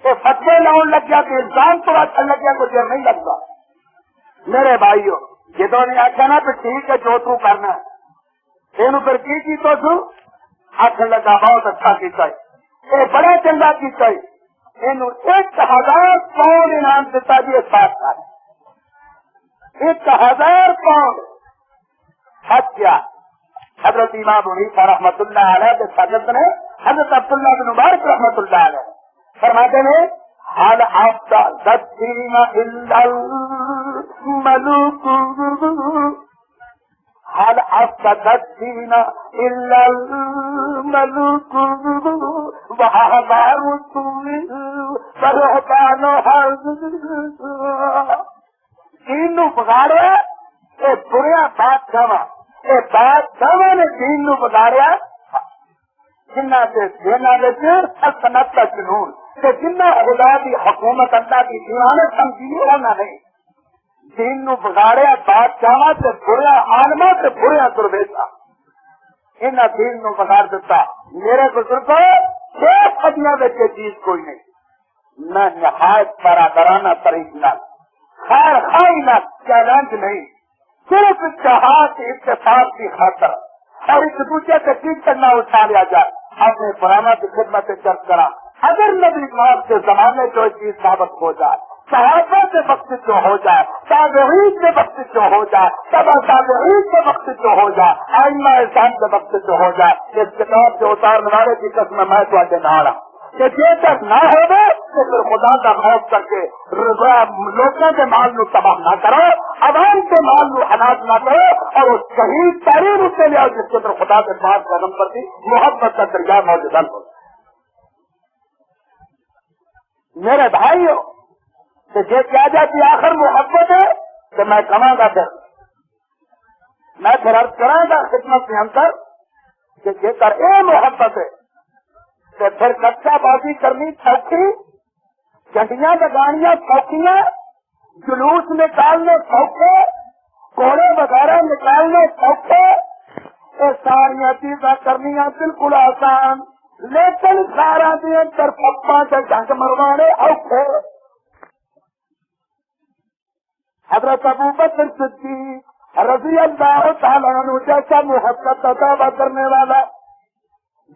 یہ فتوے لاؤن لگ گیا کہ الزام تو اچھا لگ گیا کوئی دیر نہیں لگتا میرے بھائیوں جدو نے آخیا نا پھر ٹھیک ہے جو تو کرنا ہے یہ پھر کی تو آخر لگا بہت اچھا کیتا ہے یہ بڑا چنگا کیتا ہے یہ 1000 پاؤنڈ انعام دیتا جی اس بات کا 1000 پاؤنڈ حج کیا حضرت امام حنیفہ رحمت اللہ علیہ کے شاگرد نے حضرت عبداللہ بن مبارک رحمت اللہ علیہ فرماتے ہیں حال آپ کا دین الملوک حال آپ کا دین الملوک وہاں دین بگاڑیا یہ بریا بادشاہ یہ بادشاہ نے دین نو بگاڑیا جنہ کے سلطنت کا جنون کہ جنہ خدا کی حکومت اللہ کی دیوانت سمجھی ہونا نہیں دین نو بگاڑیا بادشاہ سے بریا عالما سے بریا درویشا انہیں دین نو بگاڑ دیتا میرے بزرگوں 6 صدیوں میں یہ چیز کوئی نہیں نہ نہایت برادرانہ طریقہ خیر خائی نہ چیلنج نہیں صرف اتحاد اتفاق کی خاطر اور ایک دوسرے سے ٹھیک کرنا اٹھا لیا جائے اپنے پرانا کی خدمت چرچ کرا اگر نبی پاک کے زمانے جو چیز ثابت ہو جائے صحابہ سے وقت جو ہو جائے تابعین سے وقت جو ہو جائے تبا تابعین سے وقت جو ہو جائے ائمہ احسان سے وقت جو ہو جائے اس کتاب سے اتارنے والے کی قسم میں تو نہ رہا کہ یہ تک نہ ہو کہ پھر خدا کا خوف کر کے لوگوں کے مال نو تباہ نہ کرو، عوام کے مال نو ہلاک نہ کرو، اور اس شہید ترین اس سے لیا جس کے پھر خدا کے پاس قدم پر تھی محبت کا درجہ موجودہ ہو۔ میرے بھائیو کہ یہ کیا جاتی آخر محبت ہے کہ میں کہاں گا پھر میں پھر عرض کروں گا خدمت میں اندر کہ یہ کر اے محبت ہے کہ پھر کچا بازی کرنی سوکھی، چنڈیاں لگانیاں سوکھیاں، جلوس نکالنے سوکھے، کوڑے وغیرہ نکالنے سوکھے، یہ ساری چیزاں کرنی بالکل آسان، لیکن سارا دن ترپا سے جنگ مروانے اوکھے۔ حضرت ابوبکر صدیق رضی اللہ تعالیٰ عنہ جیسا محبت کا دعویٰ کرنے والا،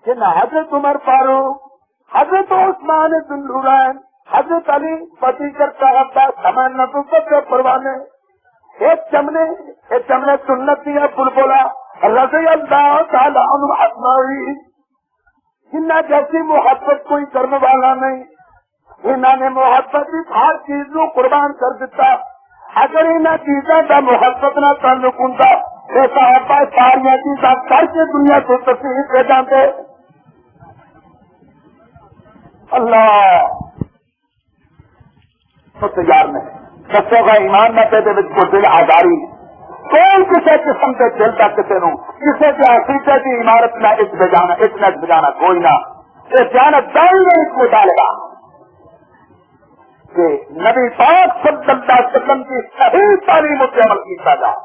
جن حضرت عمر فاروق، حضرت عثمان بن نورین، حضرت علی پتی کرتا عباس ہمیں نبوت کے پروانے، ایک چمنے سنتی بلبلا رضی اللہ تعالیٰ عنہ اجمعین، جنہ جیسی محبت کوئی کرنے والا نہیں، انہوں نے محبت کی ہر چیز کو قربان کر دیتا۔ اگر ان چیزوں کا محبت نہ تعلق ہوں تو صحابہ ساری چیزاں کر کے دنیا کو تسلیم دے جاتے۔ اللہ تو تیار نہیں سچوں کا ایمان نہ پیدے کو دل آزاری کوئی کسی قسم کے دل کا کسی نو کسی کے عقیدے کی عمارت نہ اس بجانا کوئی نہ یہ جانت دائی میں اس کو ڈالے گا کہ نبی پاک صلی اللہ علیہ وسلم کی صحیح تعلیم سے عمل کیا جائے،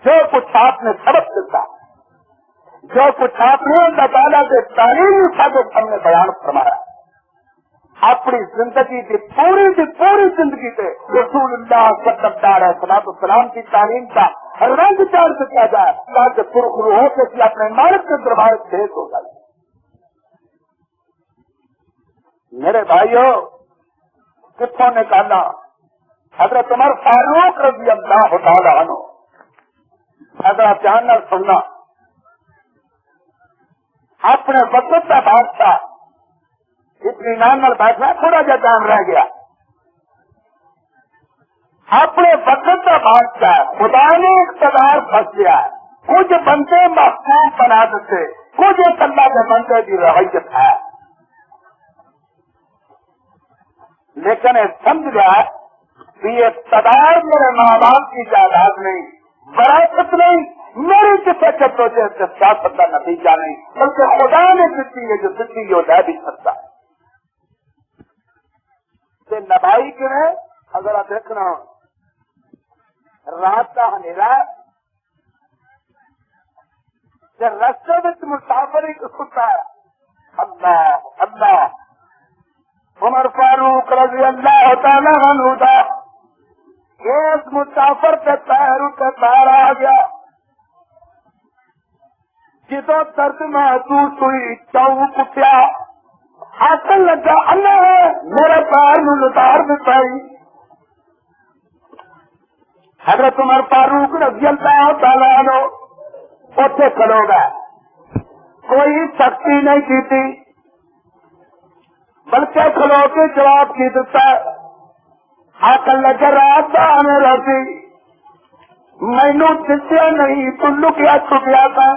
جو کچھ آپ نے سبق دیتا، جو کچھ آپ نے اللہ تعالیٰ کے تعلیمی سابق ہم نے بیان فرمایا، اپنی زندگی کی پوری زندگی سے رسول اللہ صلی اللہ علیہ وسلم کی تعلیم کا رنگ چار سے کیا جائے تاکہ پرخرو ہو کے اپنے مالک کے دربار سے ہو جائے۔ میرے بھائیوں کتوں نکالا حضرت عمر فاروق رضی اللہ تعالیٰ عنہ، اگر دھیان نہ سننا، اپنے وقت کا بادشاہ اطمینان بیٹھنا تھوڑا جا ٹائم رہ گیا، اپنے وقت کا بادشاہ خدا نے اقتدار پھنس گیا، کچھ بندے محفوظ بنا دیتے، کچھ اللہ کے بندے کی رویت ہے، لیکن سمجھ گیا کہ یہ اقتدار میرے ماں باپ کی جائیداد نہیں، وراثت نہیں، میری کسی جدوجہد سے سیاست کا نتیجہ نہیں، بلکہ خدا نے دیتی ہے جو دیتی ہے وہ دے بھی سکتا ہے۔ نبائی کے ہے اگر آپ دیکھنا رات کا اندھیرا رستے میں مسافر ہی سنتا ہے اللہ اللہ عمر فاروق رضی اللہ تعالیٰ عنہ دا ایک مسافر کے پیر کے باہر آ گیا، جدو درد محسوس ہوئی چوک اٹھیا، آکل لگا اللہ میرا پیر نو لتار دیتا ہی۔ حضرت عمر فاروق رضی اللہ تعالیٰ عنہ اٹھے کھلو گئے، کوئی سختی نہیں کی تھی بلکہ کھلو کے جواب کی دیتا ہے، آکل لگا رات کا آنے رہتی مینو دسیا نہیں تو لکیا چھپیا تھا،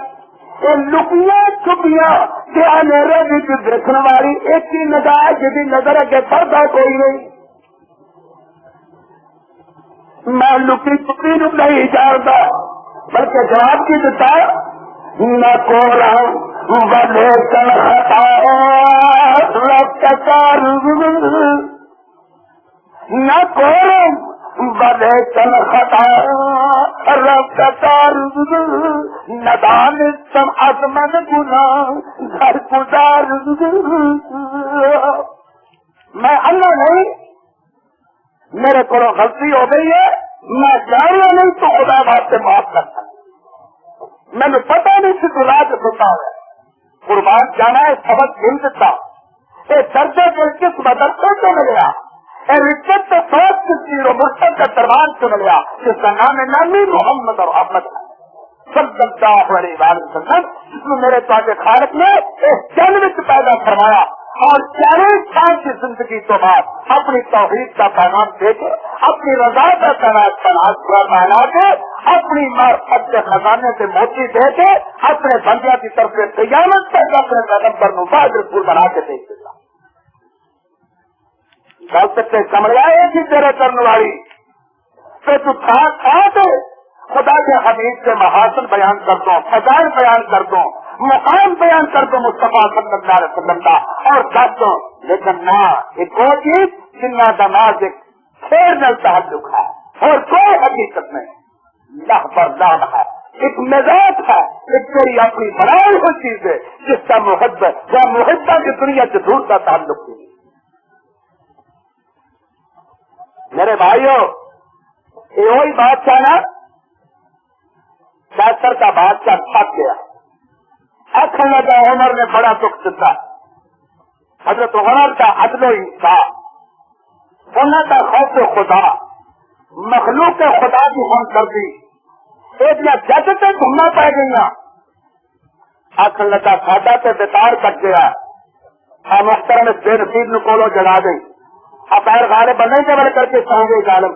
یہ لکیاں چھپیاں کیا میرے بچ دیکھنے والی ایک ہی نگاہ جی نظر اگے پڑتا کوئی نہیں، میں لکی چھپی نو نہیں جانتا بلکہ جواب کی دیتا نہ کو بلے کل خطا نہ کو بلے کل خطا رب کار ندان سم آسمن گنا گھر گزار، میں اللہ نہیں، میرے کو غلطی ہو گئی ہے، میں جاننا نہیں تو خدا بات سے معاف کرتا، میں نے پتا نہیں سی تو رات ہوتا ہے قربان جانا ہے سبق مل دیتا، یہ درجے کو کس مدرسے سے ملیا، رشت تو سوچ کسی مرشد کا دربار سے ملیا جس کا نام نامی محمد اور احمد ہے صلی اللہ علیہ وسلم، جس میں میرے پاس خالق نے ایک جنت پیدا فرمایا، اور 40 سال کی زندگی تو بعد اپنی توحید کا پیغام دے کے اپنی رضا کا پہنا کے اپنی معرفت کے خزانے سے موتی دے کے اپنے بندیاں کی طرف سے قیامت تک اپنے پیغمبر مبادر پور بنا کے دے دیتا کل تک کمڑا ایک ہی تیرے کرنے والی تو تو کھا دے خدا کے حبیب کے محاسن بیان کر دو فضائل بیان کر دو مقام بیان کر دو مصطفیٰ صلی اللہ علیہ وسلم کا اور کر دو لیکن نہ ایک اور چیز جنہ دماغ ایک خیر نل تعلق ہے اور کوئی حقیقت نہیں لہ پر لام ہے ایک مزاج ہے ایک تیری اپنی بنائی ہوئی چیز ہے جس کا محبت یا محبت کی دنیا سے دور کا تعلق نہیں. میرے بھائیوں یہ وہی بادشاہ نا کیسر کا بادشاہ تھک گیا اکھن لگا عمر نے بڑا دکھ دیتا حضرت عمر کا عدل و انصاف انہوں کا خوف خدا مخلوق خدا کی ہم کر دی ایک یا جج سے گھومنا پڑ گئی اکھن لگا ساڈا تے بیکار کٹ گیا محترم بے نصیب نکولو جلا گئی اپیر غالب بنے کے بڑے کر کے سو گئی ظالم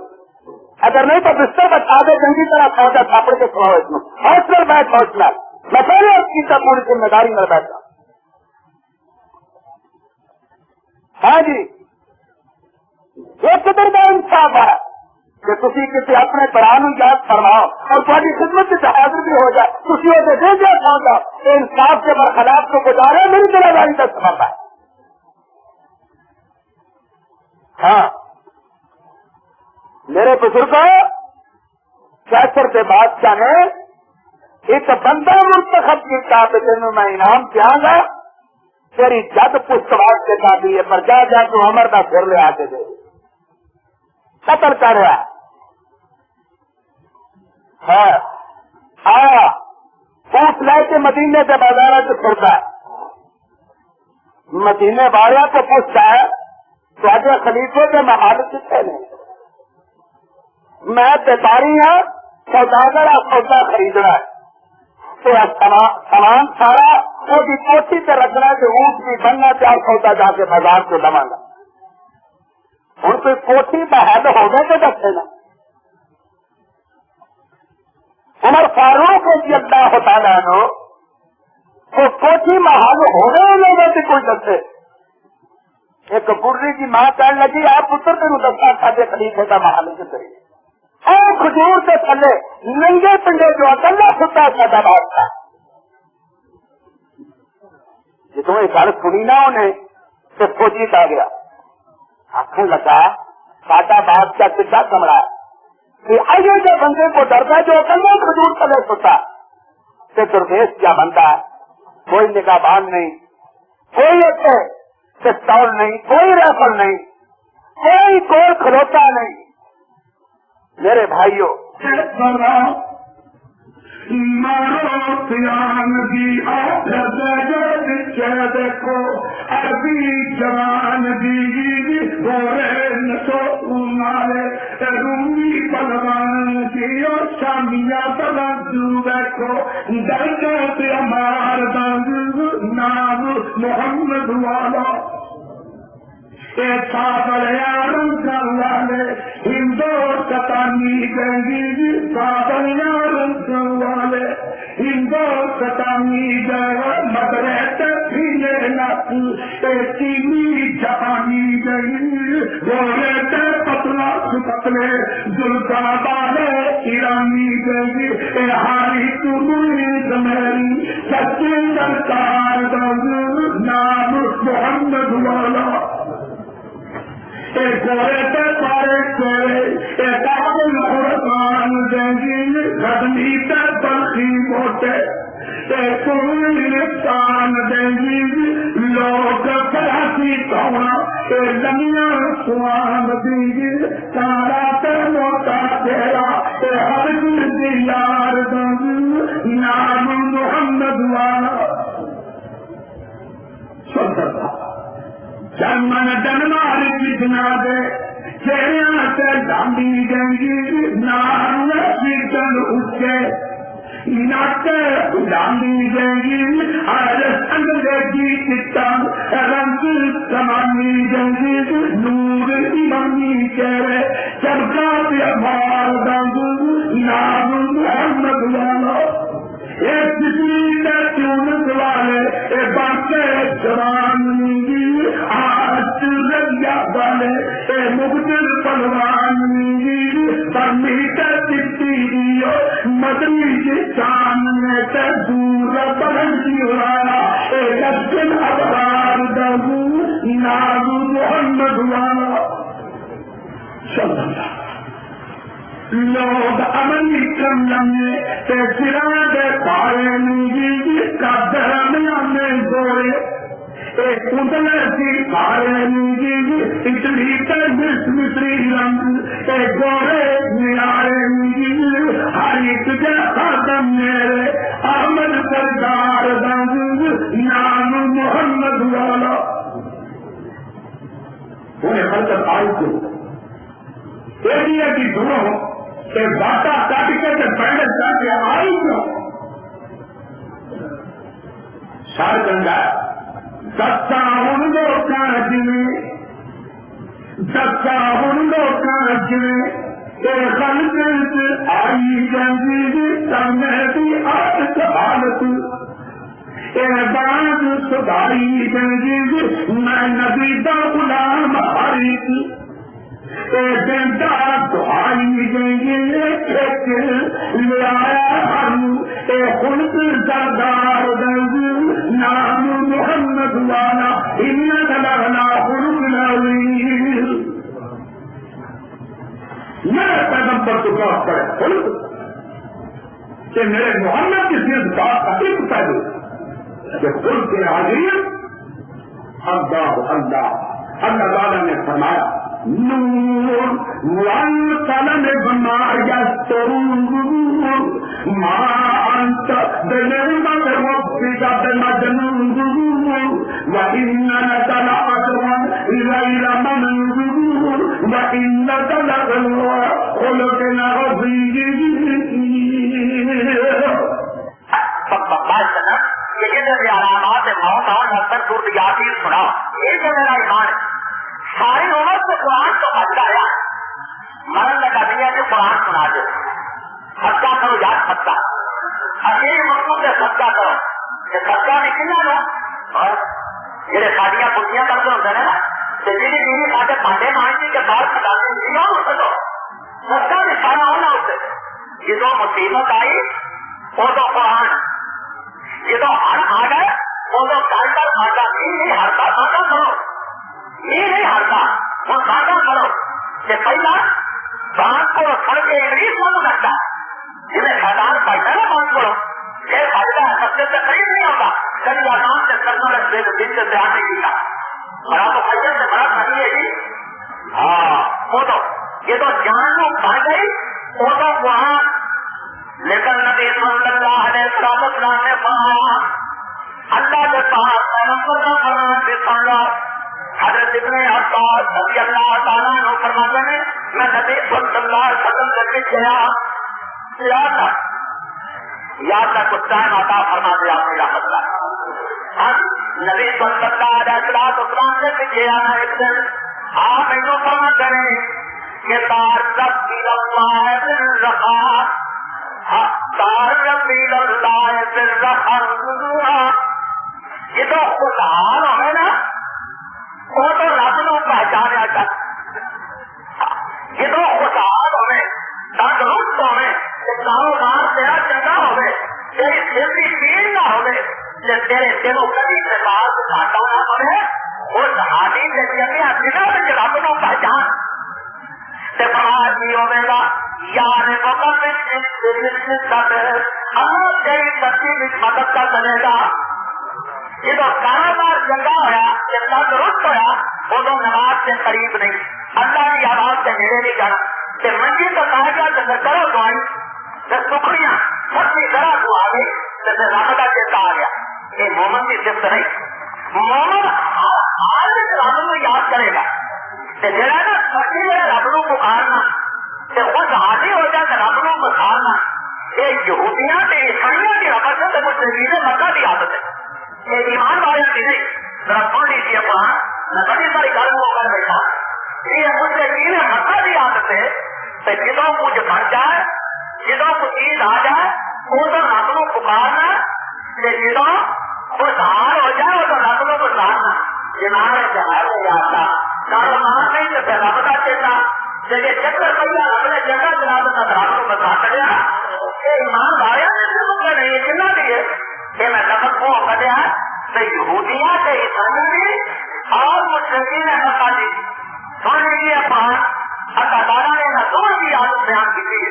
اگر نہیں تو بستر بچا دے چنگی طرح کھاتا تھاپڑ کے سو اس میں ہاسٹل بیٹھ پہنچنا میں پہلے اس کی پوری ذمہ داری میں بیٹھا. ہاں جی یہ قدر کا انصاف ہے کہ تھی کسی اپنے پران یاد فرماؤ اور تھوڑی خدمت سے حاضر بھی ہو جائے تھی اسے دے دیا کھاؤں گا انصاف کے برخلاف کو گزارے میری ذمہ داری کا سبب ہے. ہاں میرے بزرگوں کیسر کے بادشاہ نے ایک بندہ منتخب کی کہا میں انعام کیا گا تیری جد پشتواس کے کافی ہے پر جا جا تو عمر کا پھر لے آ کے دے قتل کر رہا ہے آیا پوچھ لے کے مدینے کے بازار سے پھرتا ہے مدینے والوں کو پوچھتا ہے تو آج خلیفے کے محال کتنے نہیں میں بیپاری ہوں سوداگر سودا خریدنا ہے تو سامان سارا وہ بھی کوٹھی پہ رکھنا کہ اونٹ بھی بننا چار سودا جا کے بازار سے لوا گا ہوں کوئی کوٹھی بحد ہو گئے تو دسے نا عمر فاروق رضی اللہ تعالیٰ عنہ تو کوٹھی محل ہو گئے لوگوں سے کوئی دسے ایک بڑھی کی ماں کہنے لگی آپ پتر تین دستا کھاتے خلیفے کا محل کے ذریعے اور کھجور سے تھلے ننگے پنڈے جو اکلا ستا سدا بات تھا یہ تمہیں گھر سنی نہ انہیں تو فوجی آ گیا آخر لگا ساڈا بادشاہ کتا کمرہ ہے کہ آئیے جو بندے کو ڈرتا ہے جو اکلا کھجور تھلے ستا کہ درویش کیا بنتا ہے کوئی نگہبان نہیں کوئی پستول نہیں کوئی ریفل نہیں کوئی کول کھلوتا نہیں. میرے بھائیوں مارو پیان دی دیکھو ابھی جوان دی گورے نسو مارے رومی بلوان کی اور شامیا بلندو دیکھو درد ہمار دنگ نام محمد والا والے ہندو ستانی گنگی سابیا والے ہندو ستانی گئے مدرے چینی جپانی گئی گورے پتلا پتلے دلکا والے ایرانی گئی ہاری تمید میری سچی سرکار نام محمد والا گورے پارے گورے کابل قربان دیں گدمی برقی موٹے انسان دیں لوگ کراچی پاؤنا لمیا سوان دیں سارا موٹا تیرا ہر دل یار دیں نام محمد والا جنمن جنمار کی بنا دے چہرے سے ڈانڈی گنگی نار کی چل اٹھے غلامی جنگی حالت انگریزی کتاب رنگ زمانی جنگی نور ایمانی چہرے چرکا پہ امار دنگ نام محمد والا ایک جسمی کا چونت والے ایک باقی جوان نیگی آج ریا والے ایک مقدر پلوان نیگی برمی کا چپتی دیو مدنی کی شان میں سے دور بلندی والا ایک اشکن ابرار دہو نام محمد والا صلی اللہ لوگ عملی کم لمحے تیسران دے پارے نیجی کا درمیان میں گوئے ایک ادلے کی پارے نیجی اتنی تیس مصری رنگ ایک گورے نیارے نیجی ہر ایک جے خاتم میرے احمد سردار دنگ نام محمد والا انہیں خلقت آئی کو ایریا کی دونوں کہ باتا کاٹ کے پہلے جا کے آئی کیوں سار گنگا دسا ان لوگ دسا ان لوگ خلق آئی جنگی سمے بھی آج حالت بعد سدائی جنگی میں نبی دا غلام حریف دعائی گئی لے آیا ہم خلق سردار دنگ نام محمد والا انک لعلی خلق عظیم میرے پیغمبر کو بات کرے خلق کہ میرے محمد کی صرف بات کا ایک پہلو کہ خلق عظیم اللہ اللہ اللہ تعالیٰ نے فرمایا نور وانتلن بما يسترون ما انت بنعمة ربك بمجنون وإن لك لأجرا غير ممنون وإنك لعلى خلق عظيم. یہ جو علامات موت اور نظر دور یاتی سنا یہ جو میرا ایمان ہے ساری عمر سے قرآن تو پڑھتا ہے مرن لگا دیا کہ قرآن سنا دو صدقہ کرو یاد صدقہ اکیلے مقصود سے صدقہ کرو کہ صدقہ نکلنا لو اور جڑے ساڑیاں پٹیاں کرتے ہوتے ہیں نا تو جی بیوی ساڈے پانڈے مانگی کے بعد کٹاتے نہیں ہو سکو صدقہ نکالنا ہونا اسے جدو مصیبت آئی وہ تو قرآن جدو ہر آ گئے وہ تو ڈاکٹر کھاتا نہیں ہرتا کھاتا کرو یہ نہیں ہارتا وہ سادہ کرو کہ پہلا بات کو پڑھ کے انگلش میں لگتا جنہیں خیدان پڑھتا ہے نا بات کرو یہ فائدہ سب سے قریب نہیں ہوتا کبھی آسان سے کرنا لگتے دن سے دھیان نہیں کیا بڑا تو خیال سے بڑا کھڑی ہے جی ہاں وہ تو یہ تو جان کو پڑ گئی وہ تو وہاں لیکن نبی صلی اللہ علیہ وسلم نے فرمایا اللہ کے پاس پیغمبر کا فرمان بھی سن لو حضرت ابن عباس رضی اللہ تعالیٰ عنہ فرماتے ہیں میں نبی صلی اللہ علیہ وسلم سے پوچھا یا تک کچھ ٹائم عطا فرما دیا میرا مسئلہ ہم نبی صلی اللہ علیہ وسلم سے پوچھا ایک دن آپ مینو فرما کریں کہ تار ربی اللہ بالرخاء تار ربی اللہ بالرخاء یہ تو خوشحال ہوئے نا وہ تو رب نو پہچانا کر جدو خوشحال ہوئے تندرست ہوئے کاروبار تیرا چنگا ہوئے تیری دل کی پیڑ نہ ہوئے تیرے دلوں کبھی سے باہر گھاٹا نہ پڑے اس حالی سے چلے دنوں میں رب نو پہچان ہوئے گا یار تیری ترتیب مدد کا بنے گا جب کاروبار چنگا ہوا جب تندرست ہوا ادو نماز سے قریب نہیں اللہ کی آواز سے میرے نہیں جانا کہ منجی تو کہا گیا تو کرو دعائی تو سکھڑیاں سب کی ذرا دعا گئی تو رب کا چیتا آ گیا یہ مومن کی صفت نہیں مومن آج رب کو یاد کرے گا کہ جڑا نا سچی ہے رب کو پکارنا کہ خود حاضر ہو جائے تو رب کو پکارنا یہ یہودیاں تے عیسائیاں کی رفت ہے کچھ نزیز مکہ کی عادت ہے، یہ ایمان والوں کی نہیں. ذرا سن لیجیے قرآن، میں بڑی ساری گل کو کر بیٹھا. یہ مجھ سے مکہ کی عادت ہے کہ جدوں کچھ بن جائے، جدوں کوئی چیز آ جائے ادو رب کو پکارنا، جدوں خوشحال ہو جائے ادو رب کو پکارنا. جناب جہاز نہیں آتا کاروبار نہیں تو پھر رب کا چیتا، جب چکر پہلا رب نے جگہ جناب کا رب کو بتا کریا. یہ ایمان لایا نہیں کنا دیے یہ میں لفظ کو کریا تو یہودیاں سے عیسائی بھی اور مشرقین مکہ دی. سن لیجیے بات، اللہ تعالیٰ نے رسول کی عادت بیان کی تھی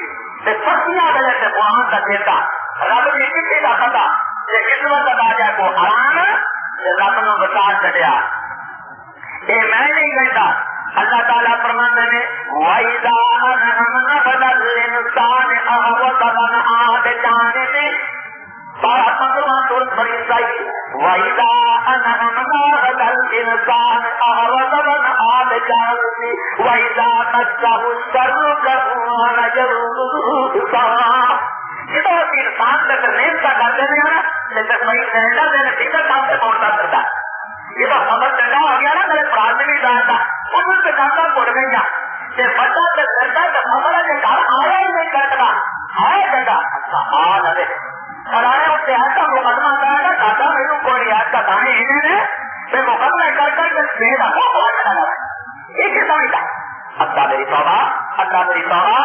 کہ سختیاں گلے سے قرآن کا دیتا رب کی کسی کا پتا کہ کس وقت آ جائے کو حرام رب نے بتا چڑیا. یہ میں نہیں کہتا، اللہ تعالیٰ فرماتے ہیں وَإِذَا نَبَذَ الْإِنسَانُ أَعْرَضَ عَنْ جَانِبِهِ بارہ 15واں سورۃ بنی اسرائیل. وَإِذَا نَبَذَ الْإِنسَانُ أَعْرَضَ عَنْ جَانِبِهِ وَإِذَا مَسَّهُ الشَّرُّ كَانَ يَئُوسًا. جدو انسان تک نیند کا کر دینے نا جیسے کوئی سینڈا دینے فکر کام سے پہنچتا کرتا. یہ تو خبر چنگا ہو گیا نا میرے پران میں بھی جانتا ان سے جانتا پڑ گئی کہ بچہ سے کرتا تو خبر ہے کہ گھر آیا ہی نہیں کرتا ہے جگہ آ جائے کرانے اس سے ایسا مقدمہ کرا گا دادا میرے کو ریاض کا دانے انہیں نے پھر مقدمہ کر کر کے میرا کو پہنچنا ہے ایک ہی سمجھتا. اللہ میری توبہ، اللہ میری توبہ.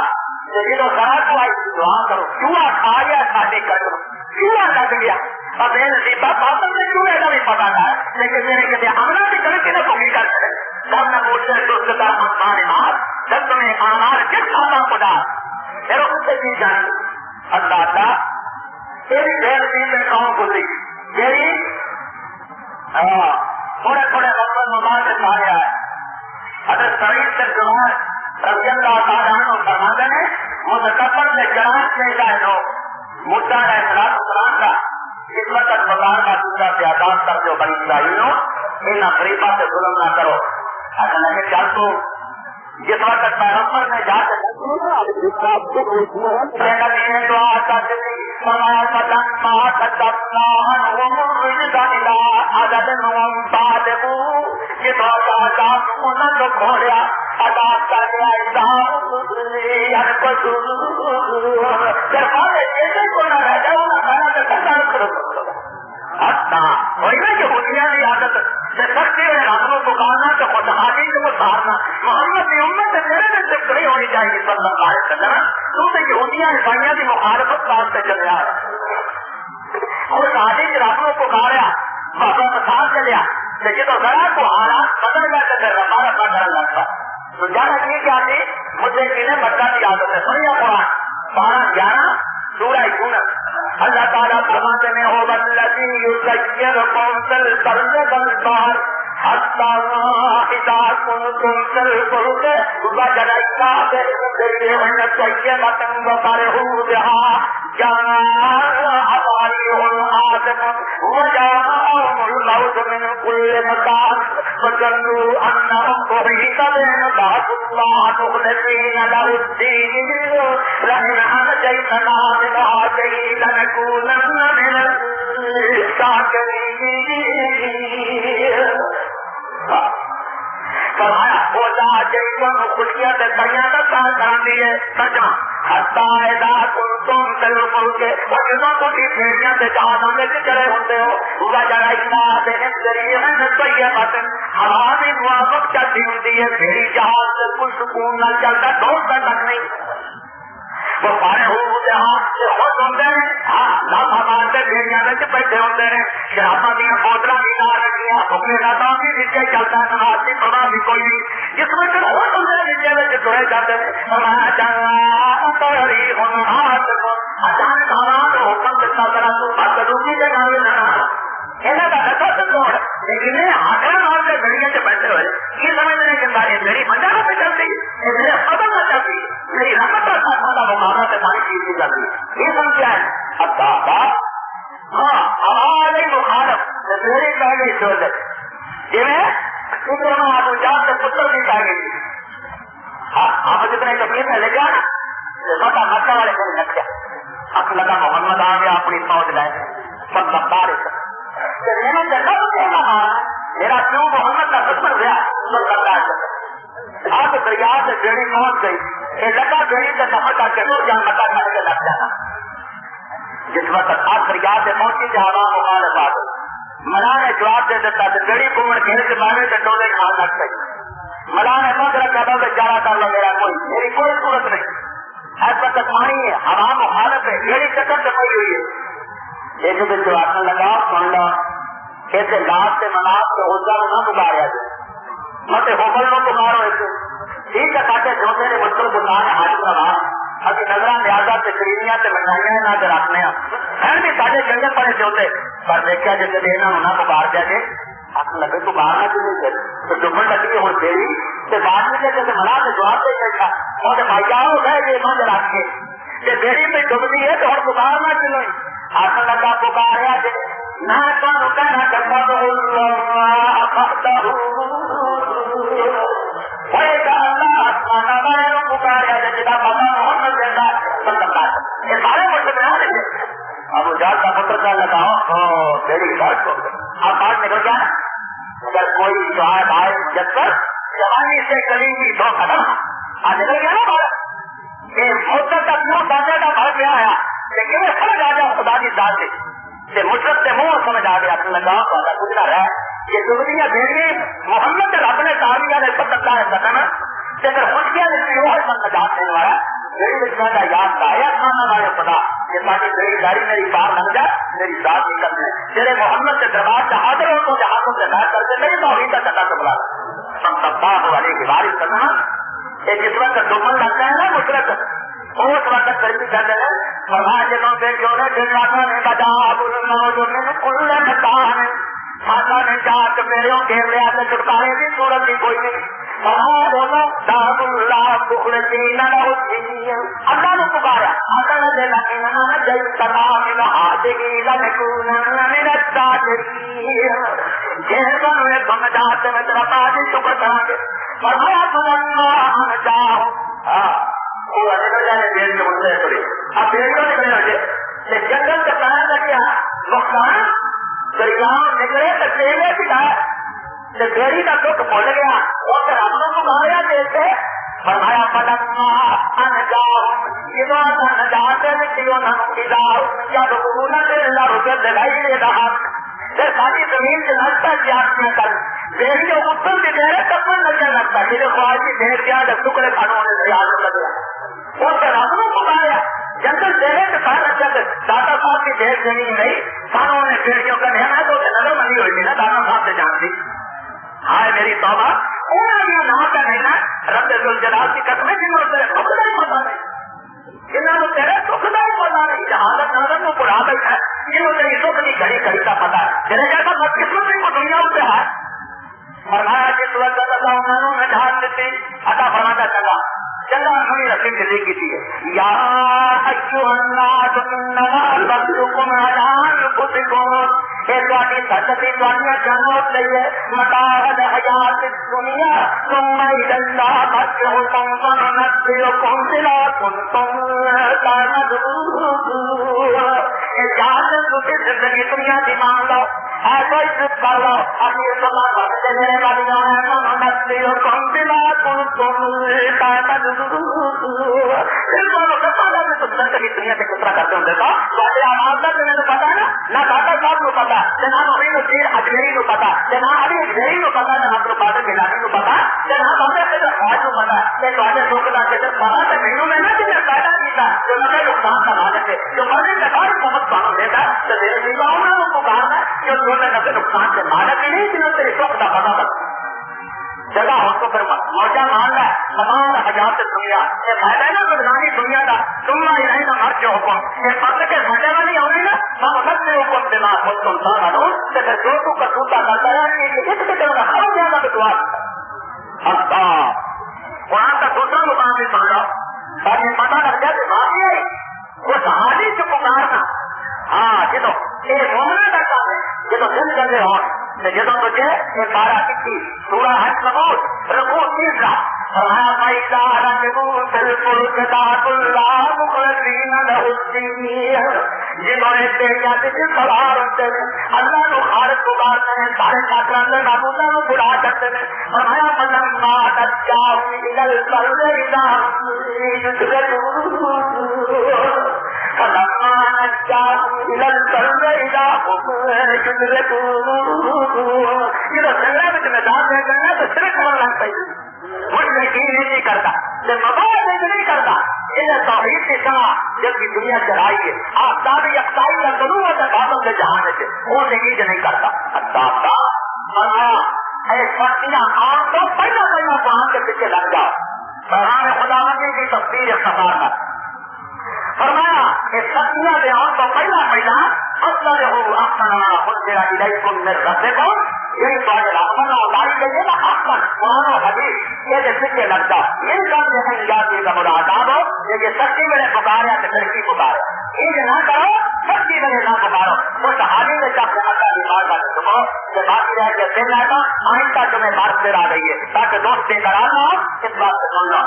جدو کرا تو آئی دعا کرو چوہا کھا گیا کھانے کر دو چوہا لگ گیا اور میرے نصیبہ پاپا نے چوہے کا بھی پتا تھا لیکن میرے کہتے حملہ بھی کرے کہ نہ تو بھی کر سکے سب نے پوچھتے دوست کا امان مار جب تمہیں آمار کس کھانا کو ڈال پھر اس سے کی جان اللہ اللہ تیری دیر چیز میں کہوں گزری تیری تھوڑے تھوڑے وقت مباح سے سارے آئے. اگر شریر سے جماعت رضی اللہ تعالیٰ عنہ فرماتے ہیں متکبر سے جماعت میں جائے لوگ مدعا ہے اخلاق قرآن کا اس وقت بازار کا دوسرا سے آزاد کر دو بنی اسرائیلوں ان غریبا سے ظلم نہ کرو. اگر نہیں چل تو جس وقت پیغمبر نے جا کے کھولیا آزاد کر دیا کو نہ رہ جاؤ نہ عادت سختی ہے رب کو پکارنا تو خودحالی کو اتارنا. محمد کی امت سے میرے میں صرف نہیں ہونی چاہیے صلی اللہ علیہ وسلم. تو سے یہودیاں عیسائیاں کی مخالفت راستے چلے آ خودحالی کے رب کو پکاریا بابا مثال چلیا لیکن تو ذرا کو حالات بدل گئے تو پھر ہمارا بدل لگتا. تو جانا یہ کیا تھی مجھے کینے مکہ کی عادت ہے. سنیا قرآن 12-11 سورہ یونس. اللہ تعالیٰ فرماتے ہیں هو الذی یسیرکم فی البر والبحر حتی اذا کنتم فی الفلک وجرین بهم طیبة وفرحوا بها جاء عليهم آدم وجاءهم الموت من كل مكان فظنوا أنهم أحيط بهم دعوا الله مخلصين له الدين لئن أنجيتنا من هذه لنكونن من الشاكرين. فرمایا خدا جیسن خوشیاں سے بڑھیا کا کام کرانی ہے سجا ہستا ہے تم تلفل کے بچوں کو بھی بھیڑیاں سے جہاں میں سے چلے ہوتے ہو پورا جگہ اتنا ذریعے میں نسبیہ باتیں ہوا بھی موافق چلتی ہوتی ہے میری جہاز سے کچھ سکون نہ چلتا دوڑتا تک نہیں وہ سارے ہوتے خود ہوتے ہیں ہمارے بھیڑیاں میں سے بیٹھے ہوتے ہیں شرابہ دیا بوتل بھی نہ رکھیاں اپنے دادا بھی نیچے چلتا ہے نماز کی پرواہ بھی کوئی نہیں جس میں سے خود ہوتے ہیں نیچے میں سے تھوڑے جاتے ہیں ہمارا جانا تو اچانک حالات حکم دیتا کرا تو بات روکی جگہ میں نہ ایسا کا لگا تو توڑ لیکن آگرہ مار کے گھڑیاں سے بیٹھے ہوئے یہ سمجھنے کے بعد میری مجالہ پہ چلتی میرے قدم نہ چلتی میری رحمت کا ساتھ والا مقابلہ سے ساری چیز کی جاتی یہ سمجھا ہے اب دادا ہاں ہمارے مخالف میری پہلی سوچ ہے جی میں ابو جان سے پتر نہیں پائے گی آپ جتنے کبھی میں لے جانا چھوٹا مکہ والے کو رکھ دیا اک لگا محمد آ گیا اپنی فوج لے سب بارش میرا جگہ تو کہنا مارا میرا کیوں محمد کا دشمن گیا سب لگا اب دریا سے بیڑی پہنچ گئی یہ لگا بیڑی سے سفر کر کے جان متا کر کے لگ جانا جس وقت آپ دریا سے پہنچی جہاں مال بات ملا نے جواب دے دیتا کہ بیڑی گھومن گھر کے مارے سے ڈولے کھان لگ گئی ملا نے پگ رکھا تھا کہ چارہ کر لو میرا کوئی میری کوئی صورت نہیں ایسا تکمانی ہے ہوا مخالف ہے میری چکر سے پڑی ہوئی ہے ایک دن جو آخر لگا سن لو ایسے لات سے مناف سے ہوتا نہ پکاریا جائے مت ہوبل نو پکارو ایسے ٹھیک ہے تاکہ جو میرے مشکل بتا ہے حاجت نواز ابھی نظر نیازا سے کرینیاں سے مٹھائیاں نہ کے رکھنے ہیں خیر بھی سارے جنگل پڑے سے ہوتے پر دیکھا جیسے دینا ہونا پکار دیا کہ آپ لگے تو باہر نہ کیوں نہیں تو ڈبل لگی ہو تیری تو بعد میں جیسے منا سے جواب دے بیٹھا اور بھائی جاؤ ہے یہ نہ رکھ کے کہ بیڑی پہ ڈبتی ہے تو اور پکار نہ کیوں آپ لگا پکاریا کہ نہ کہنا کرتا تو ابو جال کا پتر کا لگاؤ میری بات کو آپ بات نکل جائے اگر کوئی صاحب آئے مجسر جوانی سے کری بھی 2 قدم آج نکل گیا نا بات یہ موتر کا کیوں سامنے کا بھر پہ آیا لیکن یہ سمجھ آ جائے خدا کی ذات سے مشرف سے منہ سمجھ آ گیا لگا کچھ نہ رہا یہ دنیا بھیڑی محمد کے رب نے تعلیم نے سب کرتا ہے بتانا کہ اگر خوشیاں نجات دینے والا میری لکھنا کا یاد آیا کھانا والے خدا یہ تاکہ میری گاڑی میری پار لگ جائے میری ذات نکل جائے تیرے محمد کے دربار سے حاضر ہو تو جہازوں سے نہ کر کے میری توحید کا چکا سے بلا ہم سب والے کی بارش کرنا ایک اس وقت دمن لگتا ہے نا مشرق اس وقت قریبی کہتے ہیں فرمایا جنہوں سے جو نے دن راتوں نے بچا جو میں نے کل نے بچا ہے ماتا نے چاہ کہ میرے گھیر لیا سے چھٹکارے کی صورت بھی کوئی نہیں اللہ نے پکارا اللہ نے شکر کرا گے جنگل سے پہلے لگیا نقصان دریاؤں نکلے تو ٹریلے سکھائے بیڑی کا دکھ بھول گیا اور رب کو پکاریا دیتے فرمایا پلما ان جاؤ نجات لگائی دے رہا ساری زمین سے نشتا تیار کیا کر بیڑی جو اتر کے دے رہے تب نظر لگتا ہے میرے خواہش کی دیر کیا جب ٹکڑے کھانوں نے تیار کر دیا اور رب کو پکاریا جنگل دے رہے تو سارا جب دادا صاحب کی دیر زمین نہیں کھانوں نے بیڑیوں کا نیا تو نظر بندی ہوئی تھی نا دادا صاحب سے جانتی ہائے میری توبہ انہوں نے نہ کا نہیں نا رب الجلال کی قسمیں جنہوں نے دکھ کا ہی پتا نہیں جنہوں نے تیرے دکھ کا ہی پتا نہیں جہازت نظر کو بڑھا بیٹھا ہے جنہوں نے دکھ کی گھڑی گھڑی کا پتا ہے جنہیں کہتا بدقسمت کو دنیا سے ہے فرمایا جس وقت اللہ انہوں نے جہاز دیتی عطا فرماتا چلا انہوں رسیم سے دیکھی تھی یا ایوہ الناس انما بغضکم علی انفسکم سچتی جانوت لئیے متاعد حیات الدنیا ثم الی اللہ مرجعکم فننبئکم بما کنتم تعملون اجازت کی زندگی دنیا کی مان لو ایسا عزت کر لو اپنی سما بچے میرے والی فننبئکم بما کنتم تعملون دنیا سے کتنا کرتے ہوں دیکھا آواز کا تمہیں تو پتا ہے نا نہ دادا صاحب کو پتا جناب ابھی شیر اجمیری کو پتا جناب ابھی اجمیری کو پتا جناب قادر گیلانی کو پتا جناب ہمیں سے خواہش کو پتا کہ تھوڑے لوگ کا بارہ سے مہینوں میں نا جنہیں پیدا کیا جو نہ نقصان کا مالک ہے جو مرنے کے بعد بہت کام دیتا تو میرے بیواؤں نے ان کو کہا کہ انہوں نے نفے نقصان کے مالک ہی نہیں جنہوں سے اس وقت کا پتا تھا جگہ ہم کو پھر موجہ مان رہا ہے تمام حیات دنیا یہ فائدہ ہے نا بدنامی دنیا کا تم نہ نہیں نہ مر کے حکم یہ پتہ کے فائدہ والی ہوگی نا ہم سب سے حکم دینا خود تم سا کرو کہ پھر جو تو کرتا کرتا ہے اس کے طرح ہر زیادہ بدوار قرآن کا دوسرا مقام بھی سن لو اور یہ پتا لگ جائے کہ باقی ہے وہ صحابی سے پکارنا ہاں جدو یہ مومنا کا کام ہے جدو دل کرنے ہو جدو مجھے یہ 12 کی سورہ حج نمود رکوع تیسرا فرمایا فَإِذَا رَكِبُوا فِي الْفُلْكِ دَعَوُا اللَّهَ مُخْلِصِينَ لَهُ الدِّينَ جنہوں نے تیریاں سے سوار ہوتے ہیں اللہ کو خالق پکارتے ہیں سارے کافروں سے معبودوں کو بلا کرتے ہیں فرمایا فَلَمَّا نَجَّاهُمْ إِلَى الْبَرِّ إِذَا هُمْ يُشْرِكُونَ فَلَمَّا نَجَّاهُمْ إِلَى الْبَرِّ إِذَا هُمْ يُشْرِكُونَ یہ تو سنگرہ میں میدان میں کرنا تو صرف خبر لگ پائی مجھ یقین نہیں کرتا یہ مباحث نہیں کرتا یہ توحید کی سما جب کی دنیا چلائی ہے آفتاب یکتائی کا ضرورت ہے باتوں سے جہاں سے وہ یقین نہیں کرتا شخصیاں عام تو پہلا قرآن کے پیچھے لگ جاؤ پیغام خدا مندی کی تفسیر اختصار کا فرمایا کہ شخصیاں دے عام تو پہلا مطلب یہی اتاری گئی نا اپنا قرآن و حدیث یہ پیچھے لگتا یہ کام جیسے ایجاد کا مراداب ہو یہ سچی میرے پکارے تو لڑکی پکارے یہ نہ کرو سچی میرے نہ پکارو وہ صحابی میں جب اللہ بیمار کا چکو کہ باقی رہ کے دن رہتا آئندہ تمہیں بات پھر آ گئی ہے تاکہ دوست سے کرا نہ ہو اس بات سے سن لو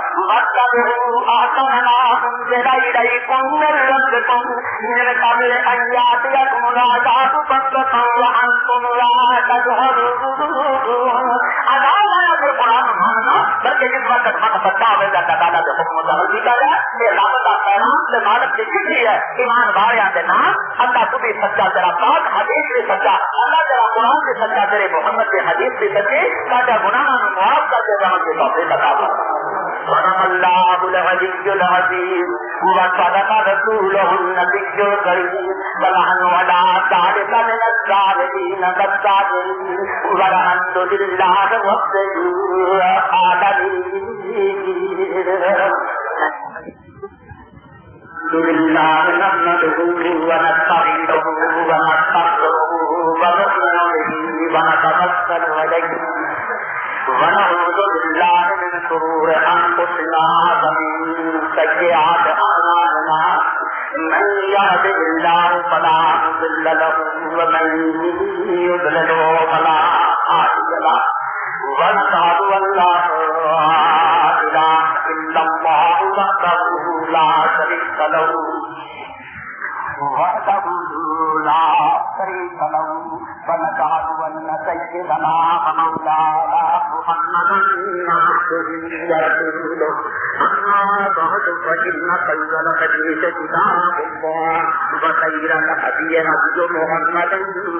بلکہ جس وقت بچہ ہو جاتا دادا کے حکم عمل بھی کر جائے یہ رابطہ پیغام سے مالک کی چھٹی ہے ایمان باریا کے نام اللہ تو بھی سچا تیرا پاک حدیث بھی سچا اللہ تیرا قرآن بھی سچا تیرے محمد کے حدیث بھی سچی تاکہ گناہ معاف کر کے جانے کی توفیق عطا فرمائے صدق اللہ العلی العظیم وصدق رسوله النبی الکریم ونحن علی ذلک من الشاهدین والشاکرین والحمد للہ رب العالمین لله نحمده ونستعينه ونستغفره ونؤمن به ونتوكل عليه ونعوذ بالله من شرور انفسنا ومن سيئات اعمالنا من يهده الله فلا مضل له ومن يضلل فلا هادي له ونشهد ان لا اله الا الله وحده لا شريك له ونشهد ان سيدنا ومولانا محمدا عبده ورسوله اما بعد فان خير الحديث كتاب الله وخير الهدي هدي محمد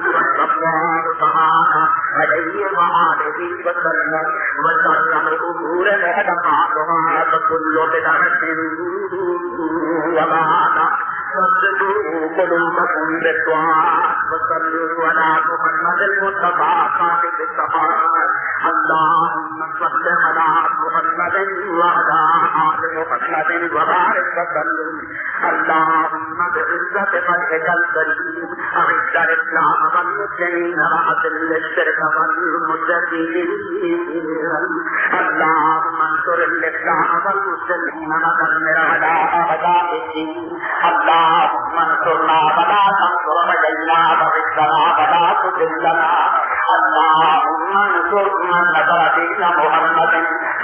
صلى الله تعالى عليه وآله وسلم وشر الامور محدثاتها وكل بدعة ضلالة وصدقوا قلوبكم بالدعاء وصلوا على محمد المصطفى صاحب الشفاعة اللهم صل على محمد وعلى آل محمد وبارك وسلم اللهم بعزة وجهك الكريم أعز الإسلام والمسلمين وأذل الشرك والمشركين اللهم انصر الإسلام والمسلمين ودمر أعداء الدين اللهم انصرنا ولا تنصر علينا وغثنا ولا تذلنا اللهم انصر من نصر دين محمد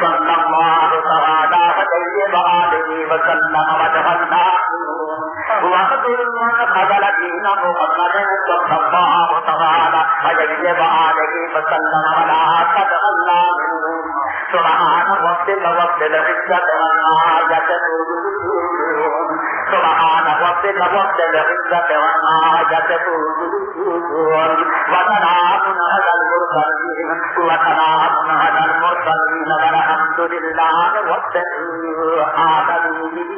صلى الله تعالى عليه وآله وسلم وجعلنا واخذل من خذل دين محمد صلى الله تعالى عليه وآله وسلم ولا تجعلنا منهم سبحان ربك رب العزة عما يصفون سبحان ربك رب العزة عما يصفون وسلام على المرسلين والحمد لله رب العالمين.